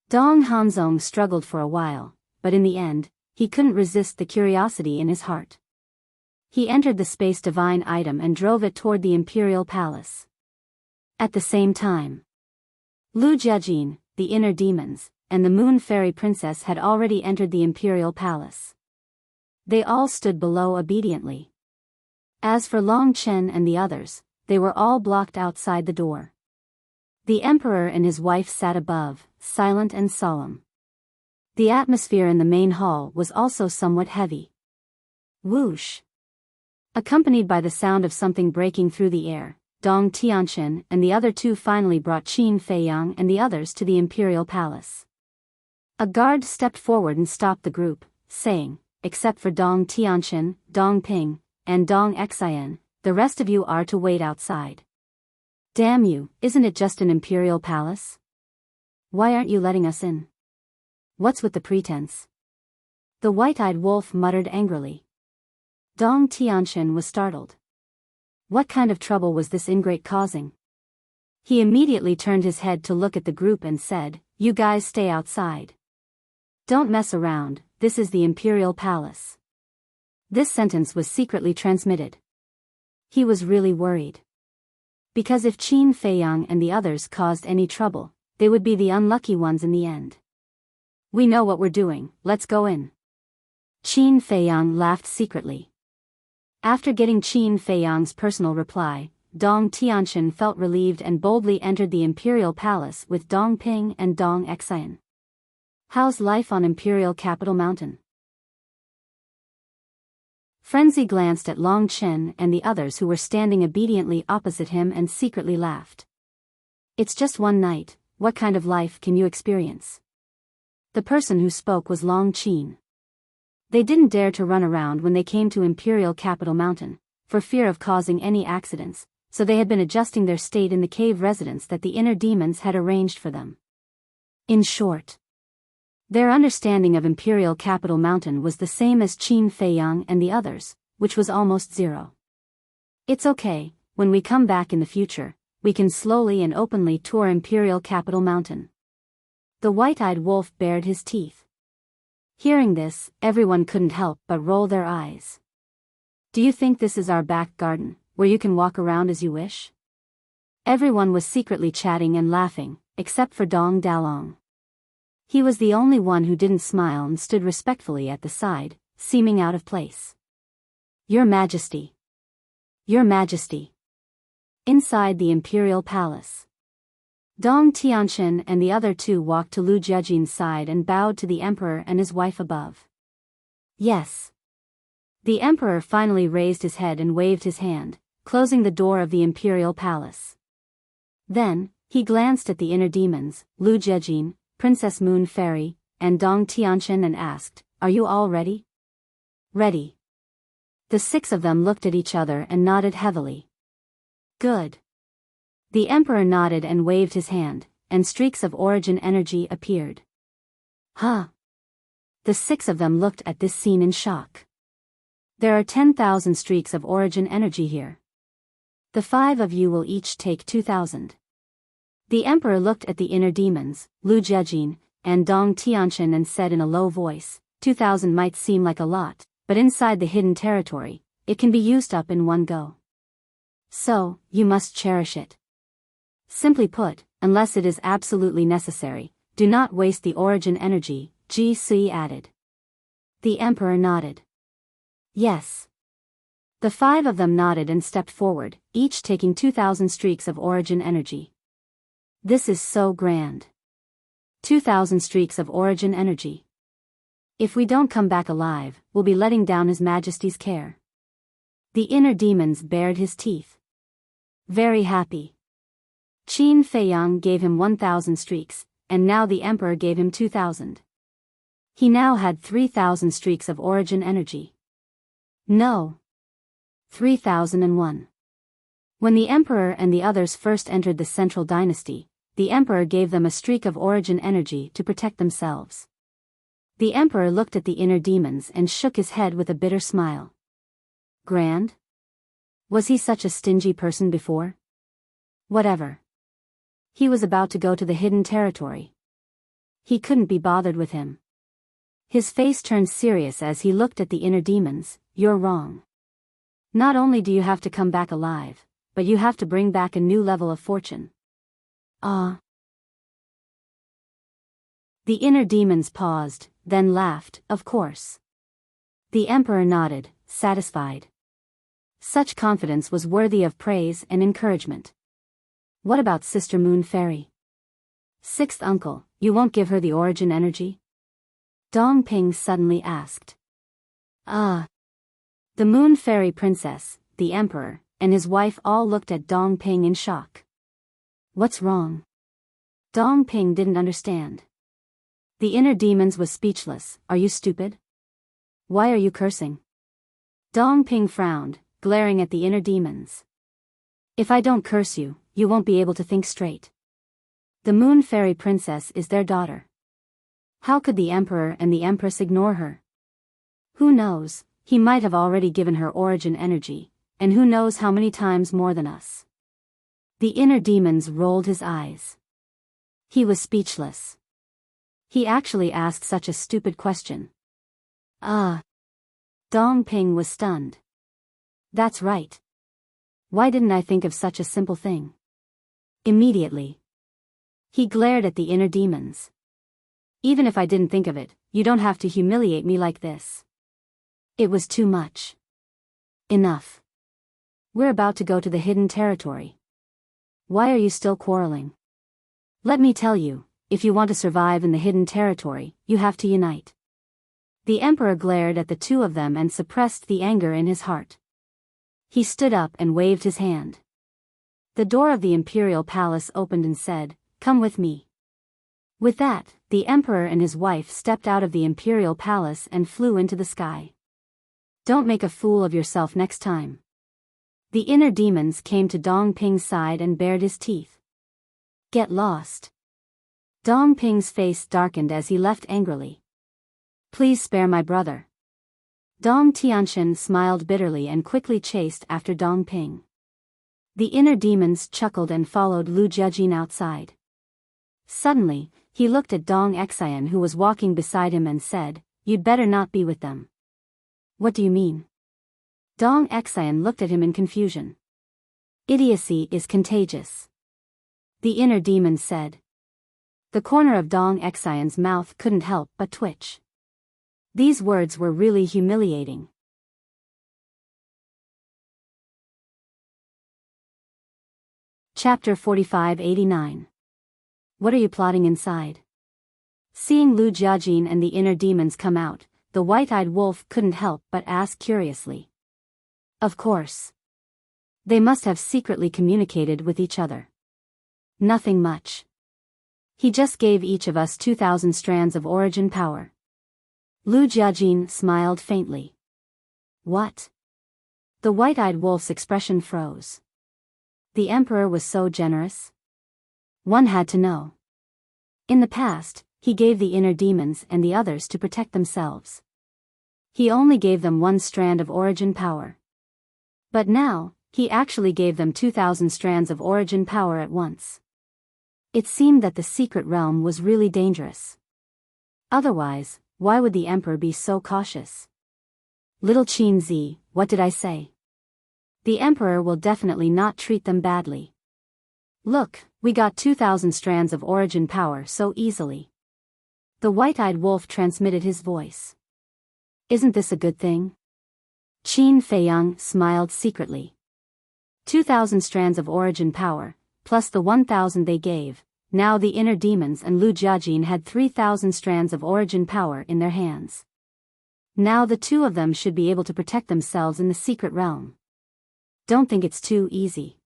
Dong Hanzong struggled for a while, but in the end, he couldn't resist the curiosity in his heart. He entered the Space Divine item and drove it toward the Imperial Palace. At the same time, Lu Jiajin, the Inner Demons, and the Moon Fairy Princess had already entered the Imperial Palace. They all stood below obediently. As for Long Chen and the others, they were all blocked outside the door. The emperor and his wife sat above, silent and solemn. The atmosphere in the main hall was also somewhat heavy. Whoosh! Accompanied by the sound of something breaking through the air, Dong Tianqian and the other two finally brought Qin Feiyang and the others to the Imperial Palace. A guard stepped forward and stopped the group, saying, "Except for Dong Tianqian, Dong Ping, and Dong Xian, the rest of you are to wait outside." Damn you, isn't it just an Imperial Palace? Why aren't you letting us in? What's with the pretense? The white-eyed wolf muttered angrily. Dong Tianqian was startled. What kind of trouble was this ingrate causing? He immediately turned his head to look at the group and said, "You guys stay outside. Don't mess around, this is the Imperial Palace." This sentence was secretly transmitted. He was really worried. Because if Qin Feiyang and the others caused any trouble, they would be the unlucky ones in the end. "We know what we're doing, let's go in." Qin Feiyang laughed secretly. After getting Qin Feiyang's personal reply, Dong Tianqian felt relieved and boldly entered the Imperial Palace with Dong Ping and Dong Xian. How's life on Imperial Capital Mountain? Frenzy glanced at Long Chen and the others who were standing obediently opposite him and secretly laughed. "It's just one night, what kind of life can you experience?" The person who spoke was Long Qin. They didn't dare to run around when they came to Imperial Capital Mountain, for fear of causing any accidents, so they had been adjusting their state in the cave residence that the inner demons had arranged for them. In short, their understanding of Imperial Capital Mountain was the same as Qin Feiyang and the others, which was almost zero. It's okay, when we come back in the future, we can slowly and openly tour Imperial Capital Mountain. The white-eyed wolf bared his teeth. Hearing this, everyone couldn't help but roll their eyes. Do you think this is our back garden, where you can walk around as you wish? Everyone was secretly chatting and laughing, except for Dong Dalong. He was the only one who didn't smile and stood respectfully at the side, seeming out of place. Your Majesty. Your Majesty. Inside the Imperial Palace, Dong Tianqian and the other two walked to Lu Jiejin's side and bowed to the emperor and his wife above. Yes. The emperor finally raised his head and waved his hand, closing the door of the Imperial Palace. Then, he glanced at the inner demons, Lu Jiejin, Princess Moon Fairy, and Dong Tianqian and asked, "Are you all ready?" Ready. The six of them looked at each other and nodded heavily. Good. The emperor nodded and waved his hand, and streaks of origin energy appeared. Huh. The six of them looked at this scene in shock. There are 10,000 streaks of origin energy here. The five of you will each take 2,000. The emperor looked at the inner demons, Lu Jiejin, and Dong Tianqian and said in a low voice, 2,000 might seem like a lot, but inside the hidden territory, it can be used up in one go. So, you must cherish it. Simply put, unless it is absolutely necessary, do not waste the origin energy, Ji Sui added. The emperor nodded. Yes. The five of them nodded and stepped forward, each taking 2,000 streaks of origin energy. This is so grand. 2,000 streaks of origin energy. If we don't come back alive, we'll be letting down His Majesty's care. The inner demons bared his teeth. Very happy. Qin Feiyang gave him 1,000 streaks, and now the emperor gave him 2,000. He now had 3,000 streaks of origin energy. No. 3,001. When the emperor and the others first entered the central dynasty, the emperor gave them a streak of origin energy to protect themselves. The emperor looked at the inner demons and shook his head with a bitter smile. Grand? Was he such a stingy person before? Whatever. He was about to go to the hidden territory. He couldn't be bothered with him. His face turned serious as he looked at the inner demons. You're wrong. Not only do you have to come back alive, but you have to bring back a new level of fortune. Ah. The inner demons paused, then laughed, of course. The emperor nodded, satisfied. Such confidence was worthy of praise and encouragement. What about Sister Moon Fairy? Sixth uncle, you won't give her the origin energy? Dong Ping suddenly asked. Ah. The Moon Fairy Princess, the emperor, and his wife all looked at Dong Ping in shock. What's wrong? Dong Ping didn't understand. The inner demons was speechless. Are you stupid? Why are you cursing? Dong Ping frowned, glaring at the inner demons. If I don't curse you, you won't be able to think straight. The Moon Fairy Princess is their daughter. How could the emperor and the empress ignore her? Who knows, he might have already given her origin energy, and who knows how many times more than us. The inner demons rolled his eyes. He was speechless. He actually asked such a stupid question. Ah. Dong Ping was stunned. That's right. Why didn't I think of such a simple thing? Immediately. He glared at the inner demons. Even if I didn't think of it, you don't have to humiliate me like this. It was too much. Enough. We're about to go to the hidden territory. Why are you still quarreling? Let me tell you, if you want to survive in the hidden territory, you have to unite. The emperor glared at the two of them and suppressed the anger in his heart. He stood up and waved his hand. The door of the imperial palace opened and said, "Come with me." With that, the emperor and his wife stepped out of the imperial palace and flew into the sky. Don't make a fool of yourself next time. The inner demons came to Dong Ping's side and bared his teeth. Get lost. Dong Ping's face darkened as he left angrily. Please spare my brother. Dong Tianxian smiled bitterly and quickly chased after Dong Ping. The inner demons chuckled and followed Lu Jiajin outside. Suddenly, he looked at Dong Xian who was walking beside him and said, "You'd better not be with them." What do you mean? Dong Xian looked at him in confusion. Idiocy is contagious. The inner demon said. The corner of Dong Xian's mouth couldn't help but twitch. These words were really humiliating. Chapter 4589. What are you plotting inside? Seeing Lu Jiajin and the inner demons come out, the white-eyed wolf couldn't help but ask curiously. Of course. They must have secretly communicated with each other. Nothing much. He just gave each of us 2,000 strands of origin power. Lu Jiajin smiled faintly. What? The white-eyed wolf's expression froze. The emperor was so generous? One had to know. In the past, he gave the inner demons and the others to protect themselves. He only gave them 1 strand of origin power. But now, he actually gave them 2,000 strands of origin power at once. It seemed that the secret realm was really dangerous. Otherwise, why would the emperor be so cautious? Little Qin Zi, what did I say? The emperor will definitely not treat them badly. Look, we got 2,000 strands of origin power so easily. The white-eyed wolf transmitted his voice. Isn't this a good thing? Qin Feiyang smiled secretly. 2,000 strands of origin power, plus the 1,000 they gave. Now the inner demons and Lu Jiajin had 3,000 strands of origin power in their hands. Now the two of them should be able to protect themselves in the secret realm. Don't think it's too easy.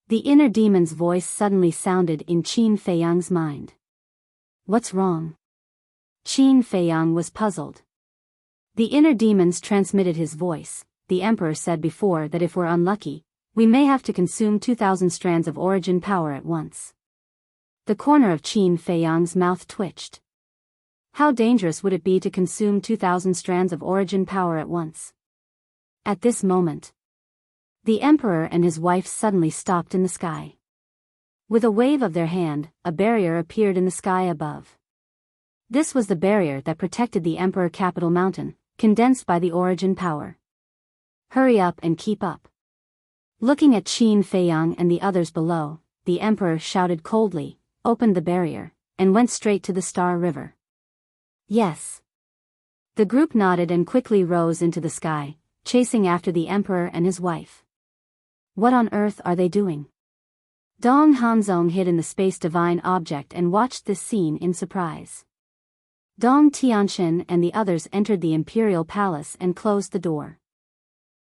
The inner demon's voice suddenly sounded in Qin Feiyang's mind. What's wrong? Qin Feiyang was puzzled. The inner demons transmitted his voice. The emperor said before that if we're unlucky, we may have to consume 2,000 strands of origin power at once. The corner of Qin Feiyang's mouth twitched. How dangerous would it be to consume 2,000 strands of origin power at once? At this moment, the emperor and his wife suddenly stopped in the sky. With a wave of their hand, a barrier appeared in the sky above. This was the barrier that protected the emperor capital mountain, condensed by the origin power. Hurry up and keep up. Looking at Qin Feiyang and the others below, the emperor shouted coldly, opened the barrier, and went straight to the Star River. Yes. The group nodded and quickly rose into the sky, chasing after the emperor and his wife. What on earth are they doing? Dong Hanzong hid in the space divine object and watched this scene in surprise. Dong Tianxian and the others entered the imperial palace and closed the door.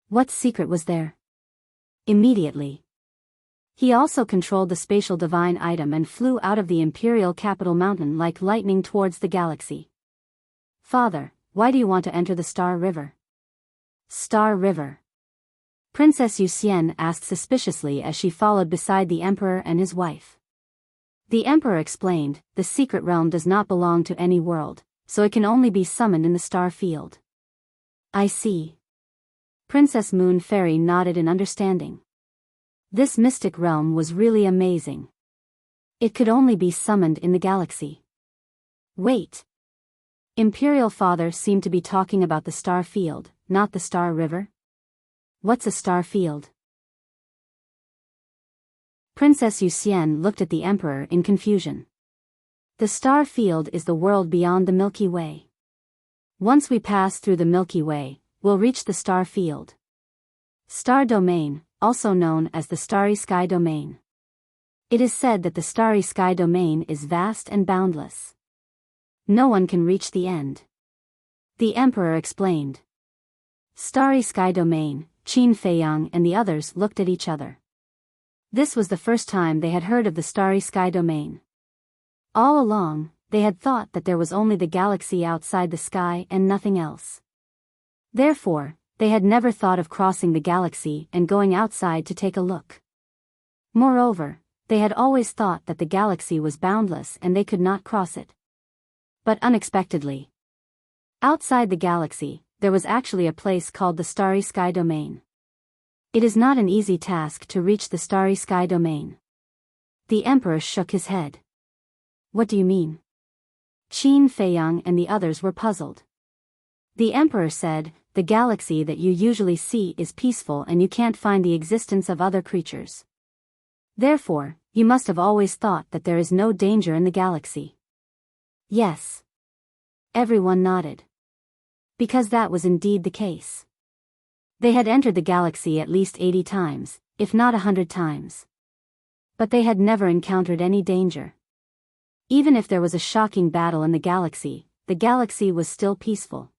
What secret was there? Immediately, he also controlled the spatial divine item and flew out of the imperial capital mountain like lightning towards the galaxy. Father, why do you want to enter the Star River? Star River? Princess Yuxian asked suspiciously as she followed beside the emperor and his wife. The emperor explained, the secret realm does not belong to any world, so it can only be summoned in the star field. I see. Princess Moon Fairy nodded in understanding. This mystic realm was really amazing. It could only be summoned in the galaxy. Wait. Imperial Father seemed to be talking about the star field, not the Star River? What's a star field? Princess Yuxian looked at the emperor in confusion. The star field is the world beyond the Milky Way. Once we pass through the Milky Way, we'll reach the star field. Star domain, also known as the starry sky domain. It is said that the starry sky domain is vast and boundless. No one can reach the end. The emperor explained. Starry sky domain. Qin Feiyang and the others looked at each other. This was the first time they had heard of the starry sky domain. All along, they had thought that there was only the galaxy outside the sky and nothing else. Therefore, they had never thought of crossing the galaxy and going outside to take a look. Moreover, they had always thought that the galaxy was boundless and they could not cross it. But unexpectedly, outside the galaxy, there was actually a place called the Starry Sky Domain. It is not an easy task to reach the Starry Sky Domain. The Emperor shook his head. What do you mean? Qin Feiyang and the others were puzzled. The Emperor said, the galaxy that you usually see is peaceful and you can't find the existence of other creatures. Therefore, you must have always thought that there is no danger in the galaxy. Yes. Everyone nodded. Because that was indeed the case. They had entered the galaxy at least 80 times, if not 100 times. But they had never encountered any danger. Even if there was a shocking battle in the galaxy was still peaceful.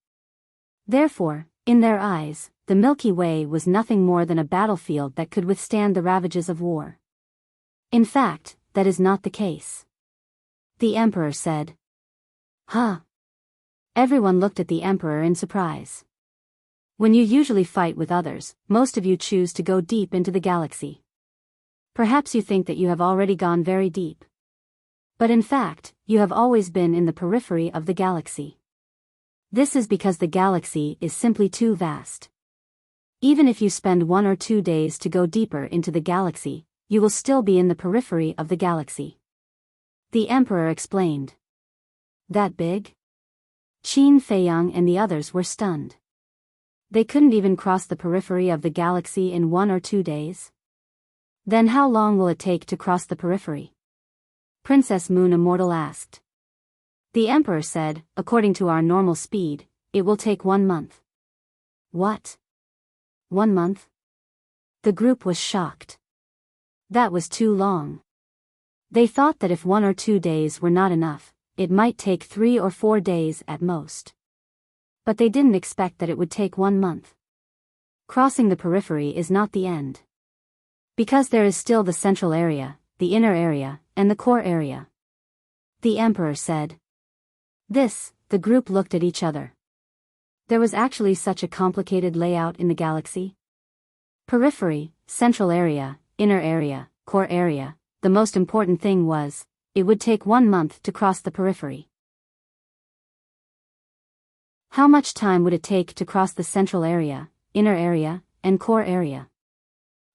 Therefore, in their eyes, the Milky Way was nothing more than a battlefield that could withstand the ravages of war. In fact, that is not the case. The Emperor said. Huh? Everyone looked at the Emperor in surprise. When you usually fight with others, most of you choose to go deep into the galaxy. Perhaps you think that you have already gone very deep. But in fact, you have always been in the periphery of the galaxy. This is because the galaxy is simply too vast. Even if you spend 1 or 2 days to go deeper into the galaxy, you will still be in the periphery of the galaxy. The Emperor explained. That big? Qin Feiyang and the others were stunned. They couldn't even cross the periphery of the galaxy in 1 or 2 days? Then how long will it take to cross the periphery? Princess Moon Immortal asked. The Emperor said, according to our normal speed, it will take 1 month. What? 1 month? The group was shocked. That was too long. They thought that if 1 or 2 days were not enough, it might take 3 or 4 days at most. But they didn't expect that it would take 1 month. Crossing the periphery is not the end. Because there is still the central area, the inner area, and the core area. The Emperor said. The group looked at each other. There was actually such a complicated layout in the galaxy. Periphery, central area, inner area, core area. The most important thing was, it would take 1 month to cross the periphery. How much time would it take to cross the central area, inner area, and core area?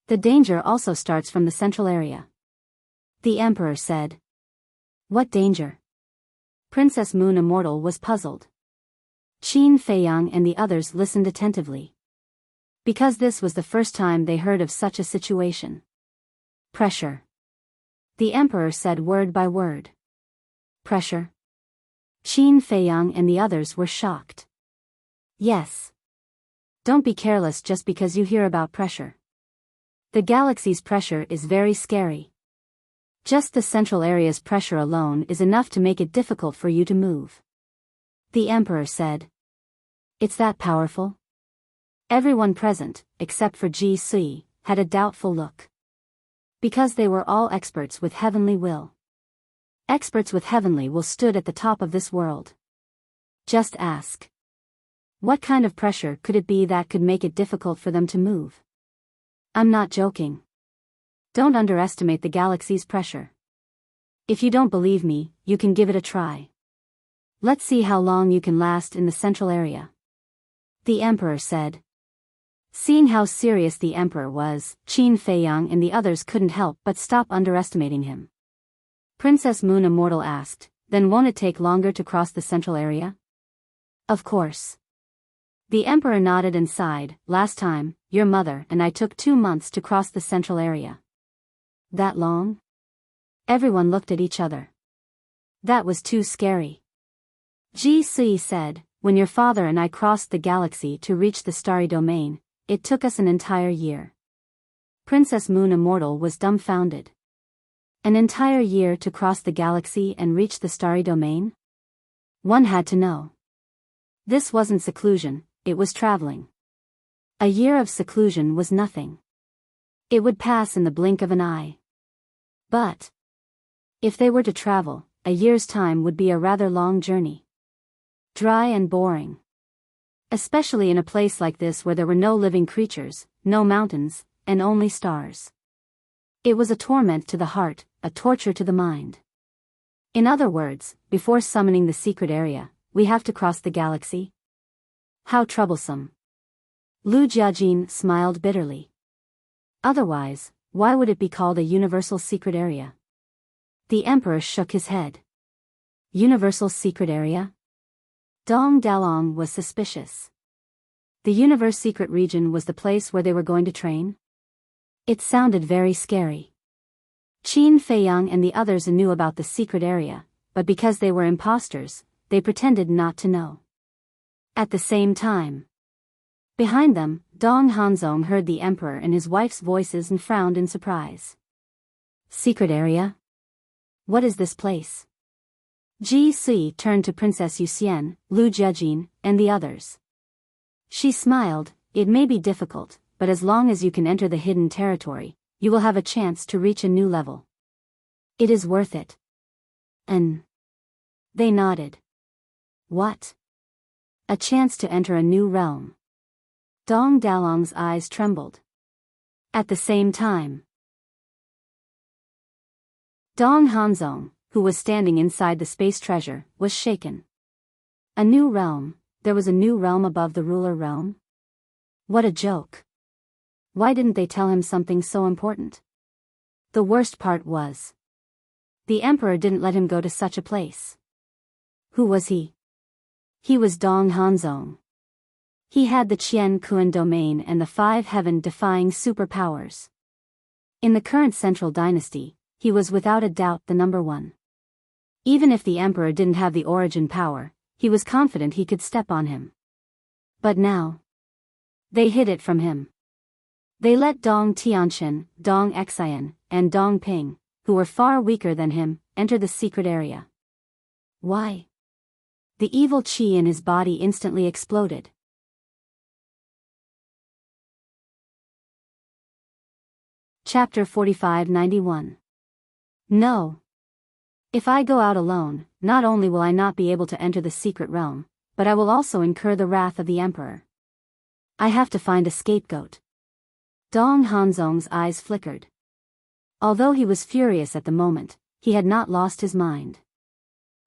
The danger also starts from the central area. The Emperor said. What danger? Princess Moon Immortal was puzzled. Qin Feiyang and the others listened attentively. Because this was the first time they heard of such a situation. Pressure. The Emperor said word by word. Pressure? Qin Feiyang and the others were shocked. Yes. Don't be careless just because you hear about pressure. The galaxy's pressure is very scary. Just the central area's pressure alone is enough to make it difficult for you to move. The Emperor said. It's that powerful? Everyone present, except for Ji Sui, had a doubtful look. Because they were all experts with heavenly will. Experts with heavenly will stood at the top of this world. Just ask. What kind of pressure could it be that could make it difficult for them to move? I'm not joking. Don't underestimate the galaxy's pressure. If you don't believe me, you can give it a try. Let's see how long you can last in the central area. The Emperor said. Seeing how serious the Emperor was, Qin Feiyang and the others couldn't help but stop underestimating him. Princess Moon Immortal asked, then won't it take longer to cross the central area? Of course. The Emperor nodded and sighed. Last time, your mother and I took 2 months to cross the central area. That long? Everyone looked at each other. That was too scary. Ji Sui said, when your father and I crossed the galaxy to reach the starry domain, it took us an entire year. Princess Moon Immortal was dumbfounded. An entire year to cross the galaxy and reach the starry domain? One had to know. This wasn't seclusion, it was traveling. A year of seclusion was nothing. It would pass in the blink of an eye. But if they were to travel, a year's time would be a rather long journey. Dry and boring. Especially in a place like this where there were no living creatures, no mountains, and only stars. It was a torment to the heart, a torture to the mind. In other words, before summoning the secret area, we have to cross the galaxy? How troublesome. Lu Jiajin smiled bitterly. Otherwise, why would it be called a universal secret area? The emperor shook his head. Universal secret area? Dong Dalong was suspicious. The universe secret region was the place where they were going to train? It sounded very scary. Qin Feiyang and the others knew about the secret area, but because they were imposters, they pretended not to know. At the same time, behind them, Dong Hanzong heard the emperor and his wife's voices and frowned in surprise. Secret area? What is this place? Ji Si turned to Princess Yuxian, Lu Jiajin, and the others. She smiled. It may be difficult, but as long as you can enter the hidden territory, you will have a chance to reach a new level. It is worth it. They nodded. What? A chance to enter a new realm. Dong Dalong's eyes trembled. At the same time, Dong Hanzong, who was standing inside the space treasure, was shaken. A new realm? There was a new realm above the ruler realm? What a joke. Why didn't they tell him something so important? The worst part was, the emperor didn't let him go to such a place. Who was he? He was Dong Hanzong. He had the Qian Kuan domain and the 5 heaven-defying superpowers. In the current central dynasty, he was without a doubt the number one. Even if the emperor didn't have the origin power, he was confident he could step on him. But now, they hid it from him. They let Dong Tianqian, Dong Xian, and Dong Ping, who were far weaker than him, enter the secret area. Why? The evil qi in his body instantly exploded. Chapter 4591. No. If I go out alone, not only will I not be able to enter the secret realm, but I will also incur the wrath of the emperor. I have to find a scapegoat. Dong Hanzong's eyes flickered. Although he was furious at the moment, he had not lost his mind.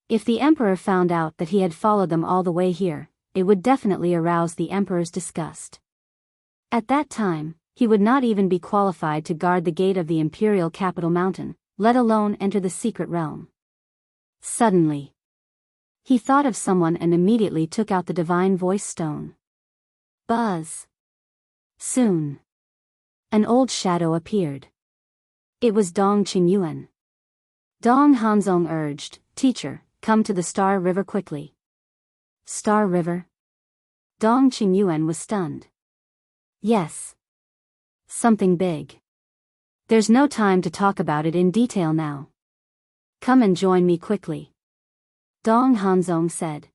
If the emperor found out that he had followed them all the way here, it would definitely arouse the emperor's disgust. At that time, he would not even be qualified to guard the gate of the imperial capital mountain, let alone enter the secret realm. Suddenly, he thought of someone and immediately took out the divine voice stone. Buzz. Soon, an old shadow appeared. It was Dong Qingyuan. Dong Hanzong urged, "Teacher, come to the Star River quickly." Star River? Dong Qingyuan was stunned. Yes. Something big. There's no time to talk about it in detail now. Come and join me quickly. Dong Hanzong said.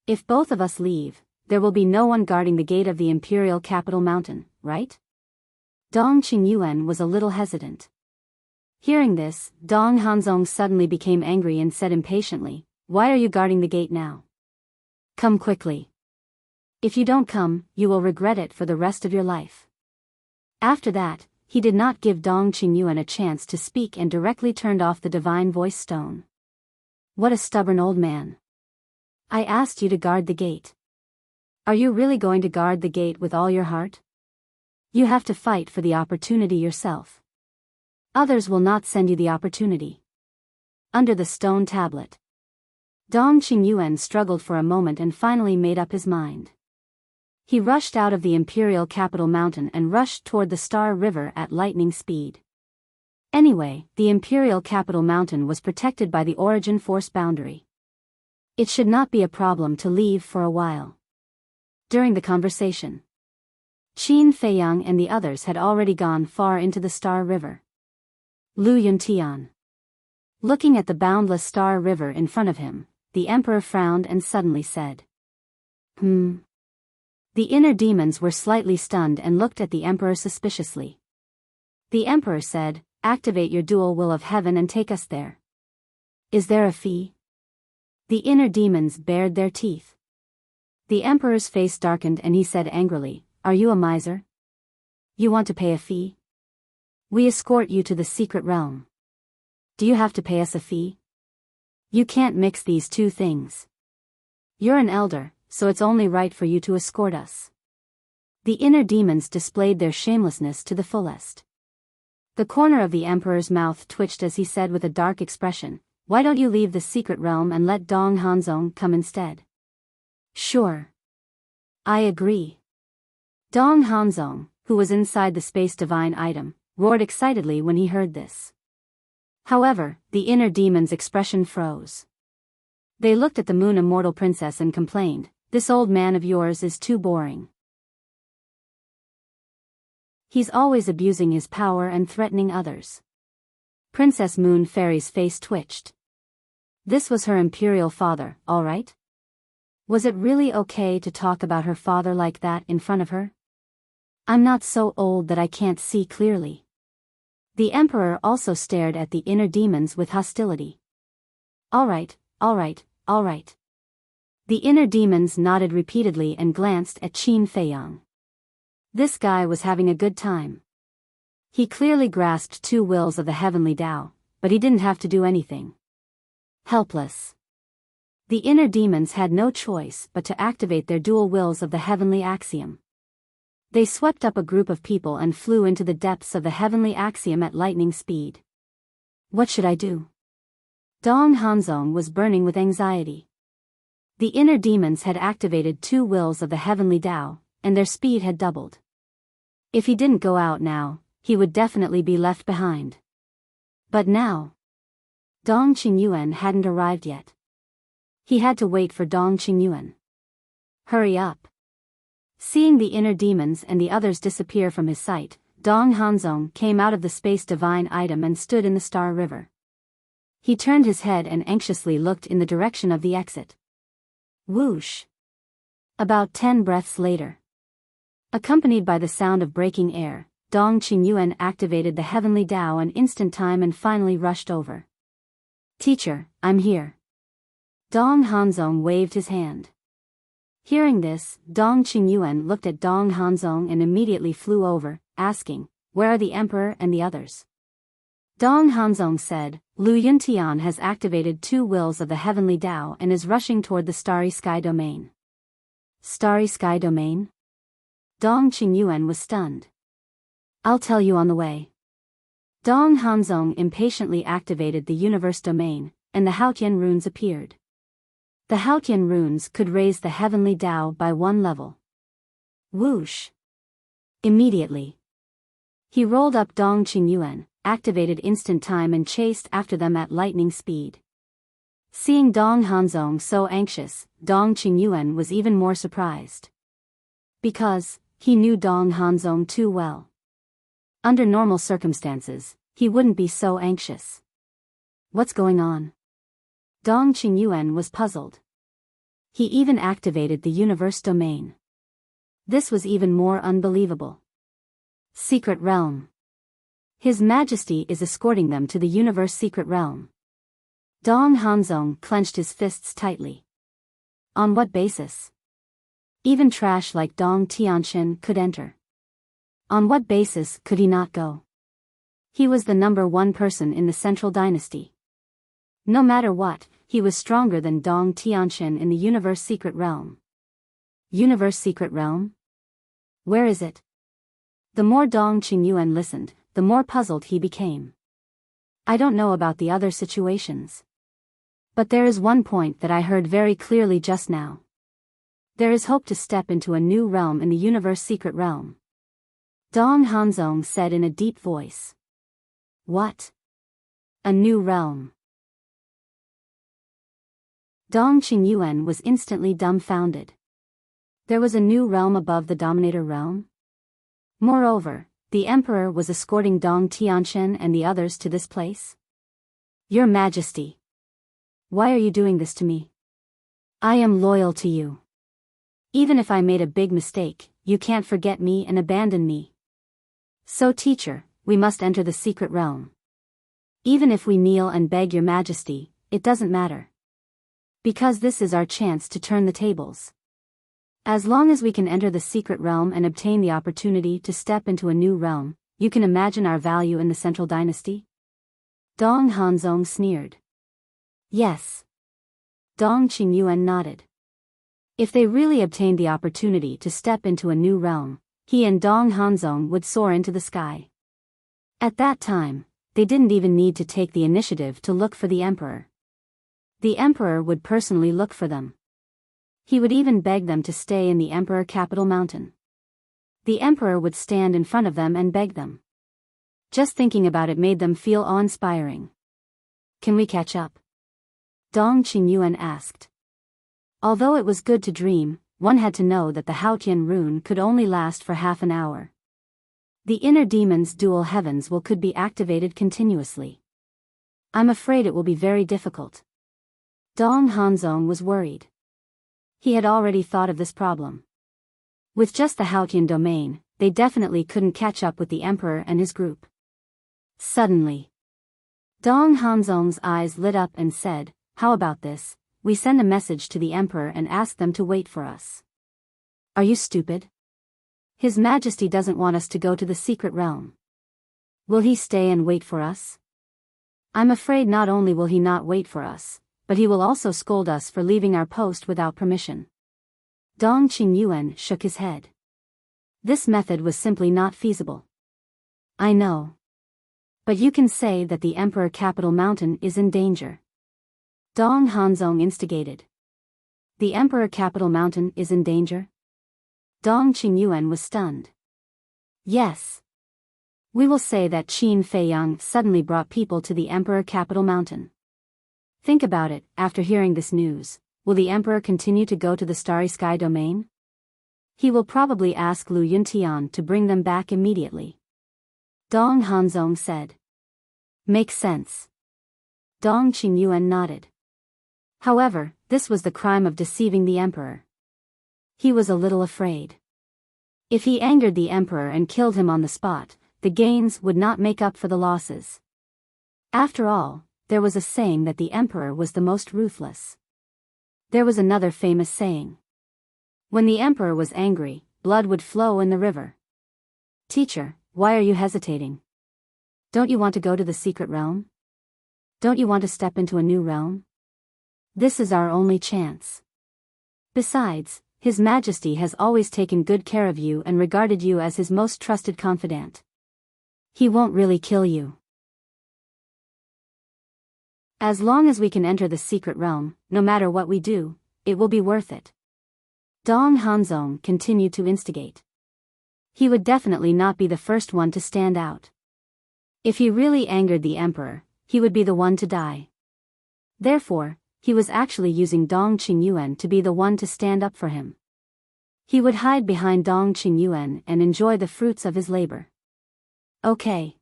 If both of us leave, there will be no one guarding the gate of the imperial capital mountain, right? Dong Qingyuan was a little hesitant. Hearing this, Dong Hanzong suddenly became angry and said impatiently, "Why are you guarding the gate now? Come quickly. If you don't come, you will regret it for the rest of your life." After that, he did not give Dong Qingyuan a chance to speak and directly turned off the divine voice stone. What a stubborn old man. I asked you to guard the gate. Are you really going to guard the gate with all your heart? You have to fight for the opportunity yourself. Others will not send you the opportunity. Under the stone tablet. Dong Qingyuan struggled for a moment and finally made up his mind. He rushed out of the imperial capital mountain and rushed toward the Star River at lightning speed. Anyway, the imperial capital mountain was protected by the origin force boundary. It should not be a problem to leave for a while. During the conversation, Qin Feiyang and the others had already gone far into the Star River. Lu Yuntian. Looking at the boundless Star River in front of him, the emperor frowned and suddenly said, The inner demons were slightly stunned and looked at the emperor suspiciously. The emperor said, "Activate your dual will of heaven and take us there." Is there a fee? The inner demons bared their teeth. The emperor's face darkened and he said angrily, "Are you a miser? You want to pay a fee? We escort you to the secret realm. Do you have to pay us a fee? You can't mix these two things. You're an elder, so it's only right for you to escort us." The inner demons displayed their shamelessness to the fullest. The corner of the emperor's mouth twitched as he said with a dark expression, "Why don't you leave the secret realm and let Dong Hanzong come instead?" "Sure. I agree." Dong Hanzong, who was inside the space divine item, roared excitedly when he heard this. However, the inner demon's expression froze. They looked at the moon immortal princess and complained, "This old man of yours is too boring. He's always abusing his power and threatening others." Princess Moon Fairy's face twitched. This was her imperial father, all right? Was it really okay to talk about her father like that in front of her? "I'm not so old that I can't see clearly." The emperor also stared at the inner demons with hostility. All right, all right, all right." The inner demons nodded repeatedly and glanced at Qin Feiyang. This guy was having a good time. He clearly grasped two wills of the heavenly Tao, but he didn't have to do anything. Helpless. The inner demons had no choice but to activate their dual wills of the heavenly axiom. They swept up a group of people and flew into the depths of the heavenly axiom at lightning speed. What should I do? Dong Hanzong was burning with anxiety. The inner demons had activated two wills of the heavenly Tao, and their speed had doubled. If he didn't go out now, he would definitely be left behind. But now, Dong Qingyuan hadn't arrived yet. He had to wait for Dong Qingyuan. Hurry up. Seeing the inner demons and the others disappear from his sight, Dong Hanzong came out of the space divine item and stood in the Star River. He turned his head and anxiously looked in the direction of the exit. Whoosh. About 10 breaths later, accompanied by the sound of breaking air, Dong Qingyuan activated the heavenly Tao in instant time and finally rushed over. "Teacher, I'm here." Dong Hanzong waved his hand. Hearing this, Dong Qingyuan looked at Dong Hanzong and immediately flew over, asking, "Where are the emperor and the others?" Dong Hanzong said, "Lu Yuntian has activated two wills of the heavenly Tao and is rushing toward the starry sky domain." Starry sky domain? Dong Qingyuan was stunned. "I'll tell you on the way." Dong Hanzong impatiently activated the universe domain, and the Haotian runes appeared. The Haotian runes could raise the heavenly Tao by one level. Whoosh. Immediately, he rolled up Dong Qingyuan, activated instant time and chased after them at lightning speed. Seeing Dong Hanzong so anxious, Dong Qingyuan was even more surprised. Because he knew Dong Hanzong too well. Under normal circumstances, he wouldn't be so anxious. What's going on? Dong Qingyuan was puzzled. He even activated the universe domain. This was even more unbelievable. Secret realm. His Majesty is escorting them to the universe secret realm. Dong Hanzong clenched his fists tightly. On what basis? Even trash like Dong Tianqian could enter. On what basis could he not go? He was the number one person in the Central Dynasty. No matter what, he was stronger than Dong Tianqian in the Universe Secret Realm. Universe Secret Realm? Where is it? The more Dong Qingyuan listened, the more puzzled he became. I don't know about the other situations. But there is one point that I heard very clearly just now. There is hope to step into a new realm in the Universe Secret Realm. Dong Hanzong said in a deep voice. What? A new realm. Dong Qingyuan was instantly dumbfounded. There was a new realm above the Dominator realm? Moreover, the Emperor was escorting Dong Tianqian and the others to this place? Your Majesty. Why are you doing this to me? I am loyal to you. Even if I made a big mistake, you can't forget me and abandon me. So teacher, we must enter the secret realm. Even if we kneel and beg your Majesty, it doesn't matter. Because this is our chance to turn the tables. As long as we can enter the secret realm and obtain the opportunity to step into a new realm, you can imagine our value in the central dynasty? Dong Hanzong sneered. Yes. Dong Qingyuan nodded. If they really obtained the opportunity to step into a new realm, he and Dong Hanzong would soar into the sky. At that time, they didn't even need to take the initiative to look for the emperor. The emperor would personally look for them. He would even beg them to stay in the emperor capital mountain. The emperor would stand in front of them and beg them. Just thinking about it made them feel awe-inspiring. Can we catch up? Dong Qingyuan asked. Although it was good to dream, one had to know that the Haotian rune could only last for half an hour. The inner demon's dual heavens could be activated continuously. I'm afraid it will be very difficult. Dong Hanzong was worried. He had already thought of this problem. With just the Haotian domain, they definitely couldn't catch up with the emperor and his group. Suddenly, Dong Hanzong's eyes lit up and said, "How about this? We send a message to the emperor and ask them to wait for us." Are you stupid? His Majesty doesn't want us to go to the secret realm. Will he stay and wait for us? I'm afraid not only will he not wait for us, but he will also scold us for leaving our post without permission. Dong Qingyuan shook his head. This method was simply not feasible. I know. But you can say that the Emperor Capital Mountain is in danger. Dong Hanzong instigated. The Emperor Capital Mountain is in danger? Dong Qingyuan was stunned. Yes. We will say that Qin Feiyang suddenly brought people to the Emperor Capital Mountain. Think about it, after hearing this news, will the Emperor continue to go to the Starry Sky domain? He will probably ask Lu Yuntian to bring them back immediately. Dong Hanzong said. Makes sense. Dong Qingyuan nodded. However, this was the crime of deceiving the Emperor. He was a little afraid. If he angered the Emperor and killed him on the spot, the gains would not make up for the losses. After all, there was a saying that the Emperor was the most ruthless. There was another famous saying. When the Emperor was angry, blood would flow in the river. Teacher, why are you hesitating? Don't you want to go to the secret realm? Don't you want to step into a new realm? This is our only chance. Besides, His Majesty has always taken good care of you and regarded you as his most trusted confidant. He won't really kill you. As long as we can enter the secret realm, no matter what we do, it will be worth it. Dong Hanzong continued to instigate. He would definitely not be the first one to stand out. If he really angered the Emperor, he would be the one to die. Therefore, he was actually using Dong Qingyuan to be the one to stand up for him. He would hide behind Dong Qingyuan and enjoy the fruits of his labor. Okay.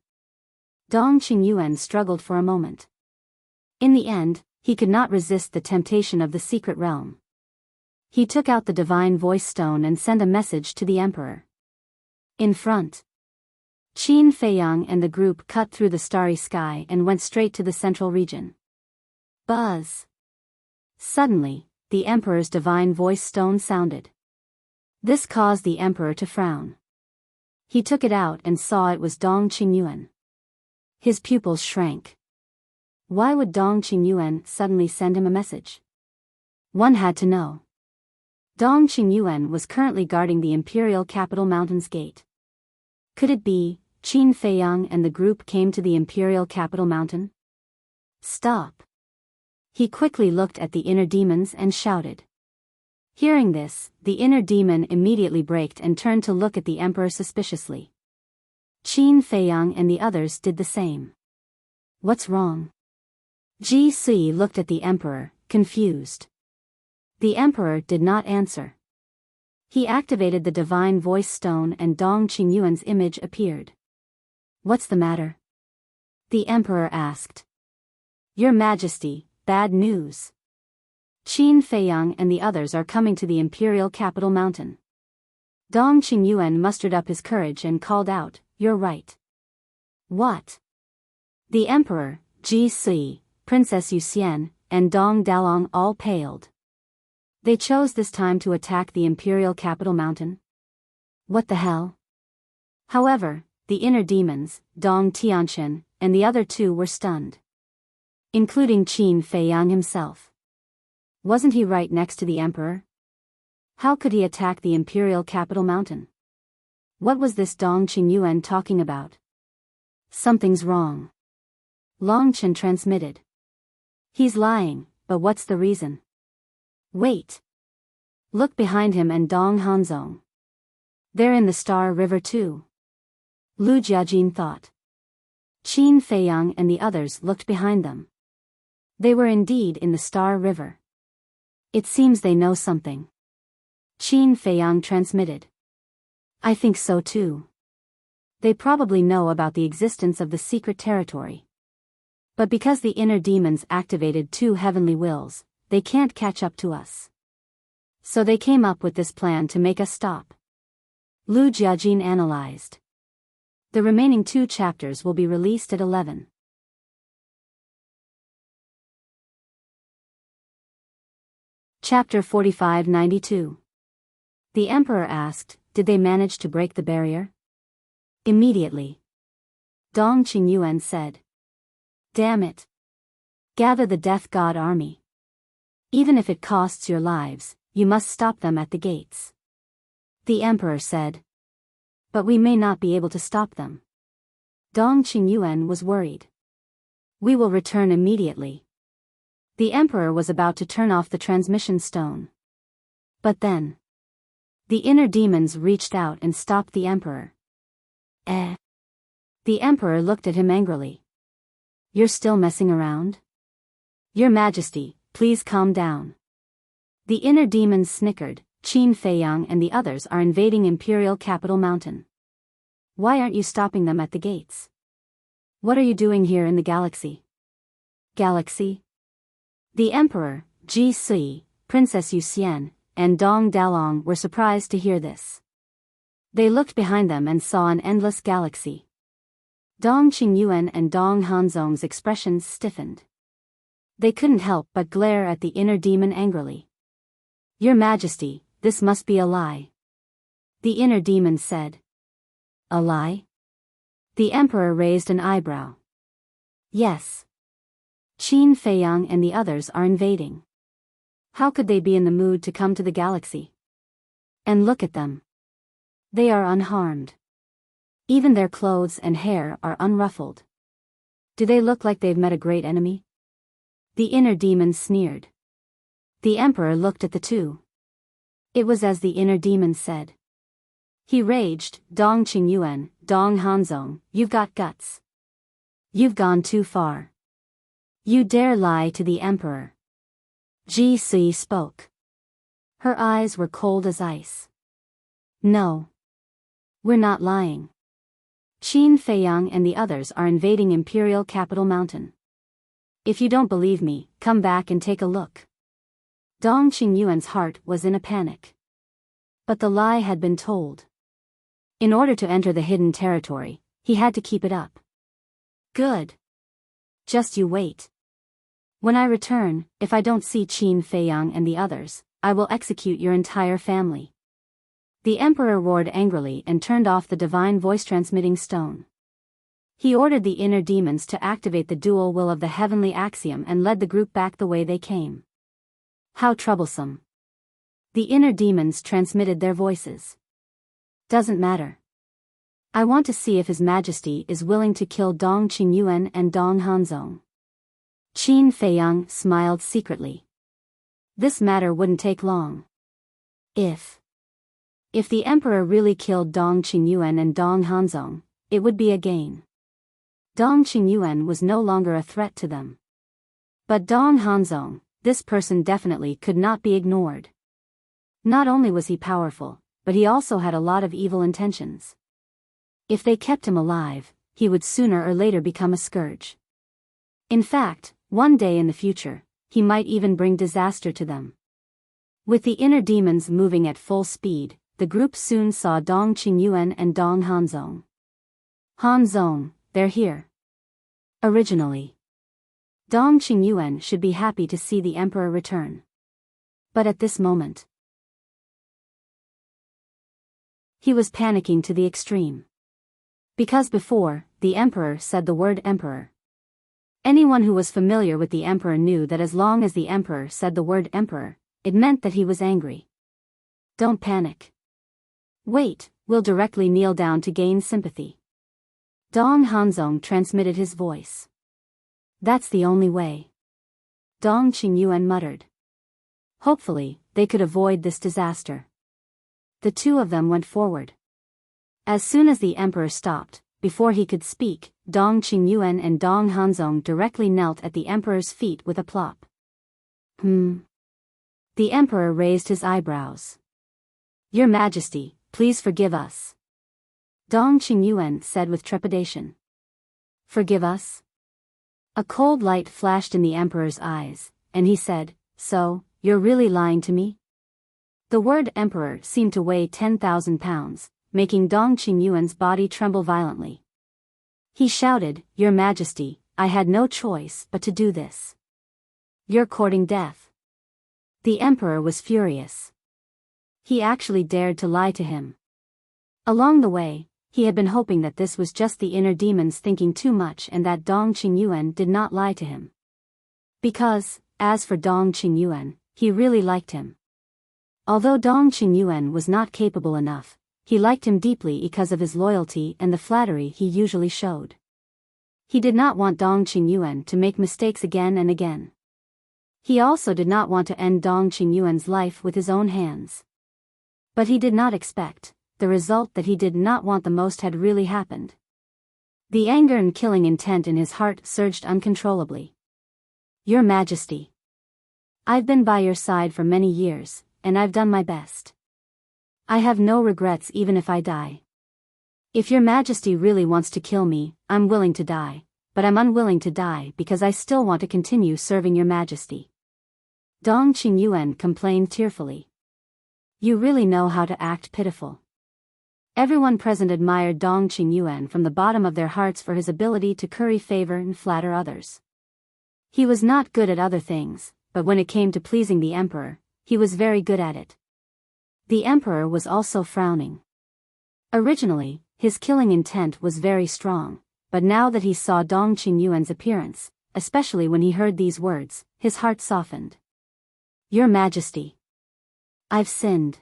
Dong Qingyuan struggled for a moment. In the end, he could not resist the temptation of the secret realm. He took out the divine voice stone and sent a message to the Emperor. In front, Qin Feiyang and the group cut through the starry sky and went straight to the central region. Buzz! Suddenly, the Emperor's divine voice stone sounded. This caused the Emperor to frown. He took it out and saw it was Dong Qingyuan. His pupils shrank. Why would Dong Qingyuan suddenly send him a message? One had to know. Dong Qingyuan was currently guarding the Imperial Capital Mountain's gate. Could it be, Qin Feiyang and the group came to the Imperial Capital Mountain? Stop! He quickly looked at the inner demons and shouted. Hearing this, the inner demon immediately braked and turned to look at the Emperor suspiciously. Qin Feiyang and the others did the same. What's wrong? Ji Sui looked at the Emperor, confused. The Emperor did not answer. He activated the divine voice stone and Dong Qingyuan's image appeared. What's the matter? The Emperor asked. Your Majesty, bad news. Qin Feiyang and the others are coming to the Imperial Capital Mountain. Dong Qingyuan mustered up his courage and called out, You're right. What? The Emperor, Ji Sui, Princess Yuxian, and Dong Dalong all paled. They chose this time to attack the imperial capital mountain? What the hell? However, the inner demons, Dong Tianchen, and the other two were stunned. Including Qin Feiyang himself. Wasn't he right next to the emperor? How could he attack the imperial capital mountain? What was this Dong Qingyuan talking about? Something's wrong. Long Chen transmitted. He's lying, but what's the reason? Wait. Look behind him and Dong Hanzong. They're in the Star River too. Lu Jiajin thought. Qin Feiyang and the others looked behind them. They were indeed in the Star River. It seems they know something. Qin Feiyang transmitted. I think so too. They probably know about the existence of the secret territory. But because the inner demons activated 2 heavenly wills, they can't catch up to us. So they came up with this plan to make us stop. Lu Jiajin analyzed. The remaining 2 chapters will be released at 11. Chapter 4592. The Emperor asked, did they manage to break the barrier? Immediately. Dong Qingyuan said. Damn it. Gather the Death God army. Even if it costs your lives, you must stop them at the gates. The Emperor said. But we may not be able to stop them. Dong Qingyuan was worried. We will return immediately. The Emperor was about to turn off the transmission stone. But then. The inner demons reached out and stopped the Emperor. The Emperor looked at him angrily. You're still messing around? Your Majesty, please calm down. The inner demons snickered. Qin Feiyang and the others are invading Imperial Capital Mountain. Why aren't you stopping them at the gates? What are you doing here in the galaxy? Galaxy? The Emperor, Ji Sui, Princess Yuxian, and Dong Dalong were surprised to hear this. They looked behind them and saw an endless galaxy. Dong Qingyuan and Dong Hanzong's expressions stiffened. They couldn't help but glare at the inner demon angrily. Your Majesty, this must be a lie. The inner demon said. A lie? The Emperor raised an eyebrow. Yes. Qin Feiyang and the others are invading. How could they be in the mood to come to the galaxy? And look at them. They are unharmed. Even their clothes and hair are unruffled. Do they look like they've met a great enemy? The inner demon sneered. The Emperor looked at the two. It was as the inner demon said. He raged, Dong Qingyuan, Dong Hanzong, you've got guts. You've gone too far. You dare lie to the Emperor. Ji Sui spoke. Her eyes were cold as ice. No. We're not lying. Qin Feiyang and the others are invading Imperial Capital Mountain. If you don't believe me, come back and take a look. Dong Qingyuan's heart was in a panic. But the lie had been told. In order to enter the hidden territory, he had to keep it up. Good. Just you wait. When I return, if I don't see Qin Feiyang and the others, I will execute your entire family. The Emperor roared angrily and turned off the divine voice-transmitting stone. He ordered the inner demons to activate the dual will of the heavenly axiom and led the group back the way they came. How troublesome. The inner demons transmitted their voices. Doesn't matter. I want to see if His Majesty is willing to kill Dong Qingyuan and Dong Hanzong. Qin Feiyang smiled secretly. This matter wouldn't take long. If the Emperor really killed Dong Qingyuan and Dong Hanzong, it would be a gain. Dong Qingyuan was no longer a threat to them. But Dong Hanzong, this person definitely could not be ignored. Not only was he powerful, but he also had a lot of evil intentions. If they kept him alive, he would sooner or later become a scourge. In fact, one day in the future, he might even bring disaster to them. With the inner demons moving at full speed, the group soon saw Dong Qingyuan and Dong Hanzong. Hanzong, they're here. Originally. Dong Qingyuan should be happy to see the emperor return. But at this moment, he was panicking to the extreme. Because before, the emperor said the word emperor. Anyone who was familiar with the emperor knew that as long as the emperor said the word emperor, it meant that he was angry. Don't panic. Wait, we'll directly kneel down to gain sympathy. Dong Hanzong transmitted his voice. That's the only way. Dong Qingyuan muttered. Hopefully, they could avoid this disaster. The two of them went forward. As soon as the emperor stopped, before he could speak, Dong Qingyuan and Dong Hanzong directly knelt at the emperor's feet with a plop. The emperor raised his eyebrows. Your Majesty, please forgive us. Dong Qingyuan said with trepidation. Forgive us? A cold light flashed in the emperor's eyes, and he said, So, you're really lying to me? The word emperor seemed to weigh 10,000 pounds, making Dong Qingyuan's body tremble violently. He shouted, Your Majesty, I had no choice but to do this. You're courting death. The emperor was furious. He actually dared to lie to him. Along the way, he had been hoping that this was just the inner demons thinking too much and that Dong Qingyuan did not lie to him. Because, as for Dong Qingyuan, he really liked him. Although Dong Qingyuan was not capable enough, he liked him deeply because of his loyalty and the flattery he usually showed. He did not want Dong Qingyuan to make mistakes again and again. He also did not want to end Dong Qingyuan's life with his own hands. But he did not expect. The result that he did not want the most had really happened. The anger and killing intent in his heart surged uncontrollably. Your Majesty. I've been by your side for many years, and I've done my best. I have no regrets even if I die. If your Majesty really wants to kill me, I'm willing to die, but I'm unwilling to die because I still want to continue serving your Majesty. Dong Qingyuan complained tearfully. You really know how to act pitiful. Everyone present admired Dong Qingyuan from the bottom of their hearts for his ability to curry favor and flatter others. He was not good at other things, but when it came to pleasing the emperor, he was very good at it. The emperor was also frowning. Originally, his killing intent was very strong, but now that he saw Dong Qingyuan's appearance, especially when he heard these words, his heart softened. Your Majesty. I've sinned.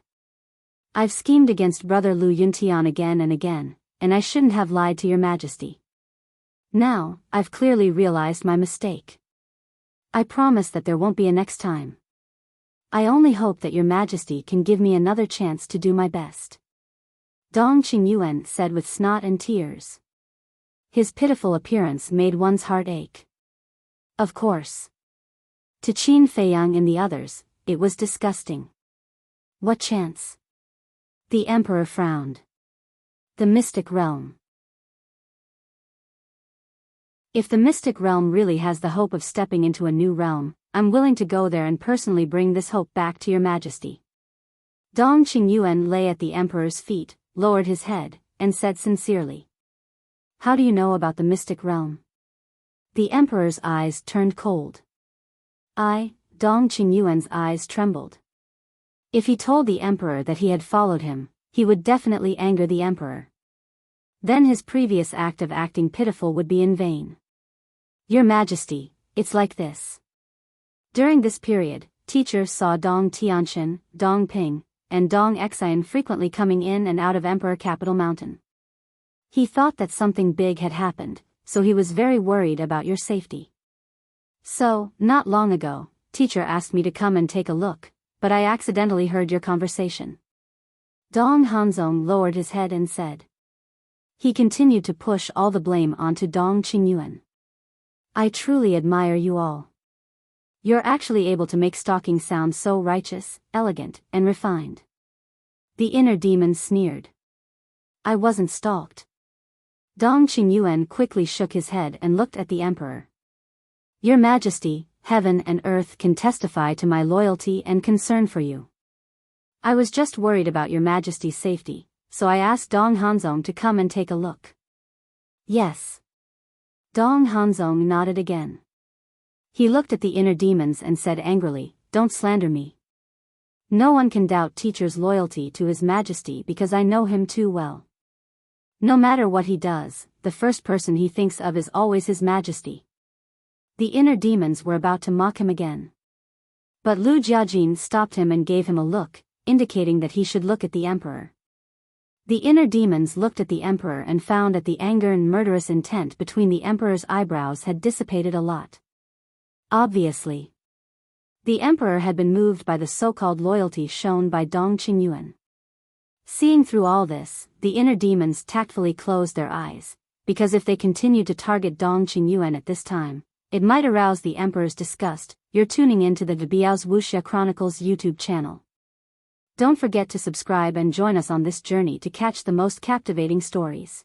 I've schemed against Brother Lu Yuntian again and again, and I shouldn't have lied to your Majesty. Now, I've clearly realized my mistake. I promise that there won't be a next time. I only hope that your Majesty can give me another chance to do my best. Dong Qingyuan said with snot and tears. His pitiful appearance made one's heart ache. Of course. To Qin Feiyang and the others, it was disgusting. What chance? The emperor frowned. The mystic realm. If the mystic realm really has the hope of stepping into a new realm, I'm willing to go there and personally bring this hope back to your Majesty. Dong Qingyuan lay at the emperor's feet, lowered his head, and said sincerely. How do you know about the mystic realm? The emperor's eyes turned cold. Dong Qingyuan's eyes trembled. If he told the emperor that he had followed him, he would definitely anger the emperor. Then his previous act of acting pitiful would be in vain. Your Majesty, it's like this. During this period, teachers saw Dong Tianxin, Dong Ping, and Dong Xian frequently coming in and out of Emperor Capital Mountain. He thought that something big had happened, so he was very worried about your safety. So, not long ago, teacher asked me to come and take a look, but I accidentally heard your conversation. Dong Hanzong lowered his head and said. He continued to push all the blame onto Dong Qingyuan. I truly admire you all. You're actually able to make stalking sound so righteous, elegant, and refined. The inner demon sneered. I wasn't stalked. Dong Qingyuan quickly shook his head and looked at the emperor. Your Majesty, heaven and earth can testify to my loyalty and concern for you. I was just worried about your Majesty's safety, so I asked Dong Hanzong to come and take a look. Yes. Dong Hanzong nodded again. He looked at the inner demons and said angrily, "Don't slander me. No one can doubt teacher's loyalty to His Majesty because I know him too well. No matter what he does, the first person he thinks of is always His Majesty." The inner demons were about to mock him again. But Lu Jiajin stopped him and gave him a look, indicating that he should look at the emperor. The inner demons looked at the emperor and found that the anger and murderous intent between the emperor's eyebrows had dissipated a lot. Obviously, the emperor had been moved by the so-called loyalty shown by Dong Qingyuan. Seeing through all this, the inner demons tactfully closed their eyes, because if they continued to target Dong Qingyuan at this time, it might arouse the emperor's disgust. You're tuning into the Biyao's Wuxia Chronicles YouTube channel. Don't forget to subscribe and join us on this journey to catch the most captivating stories.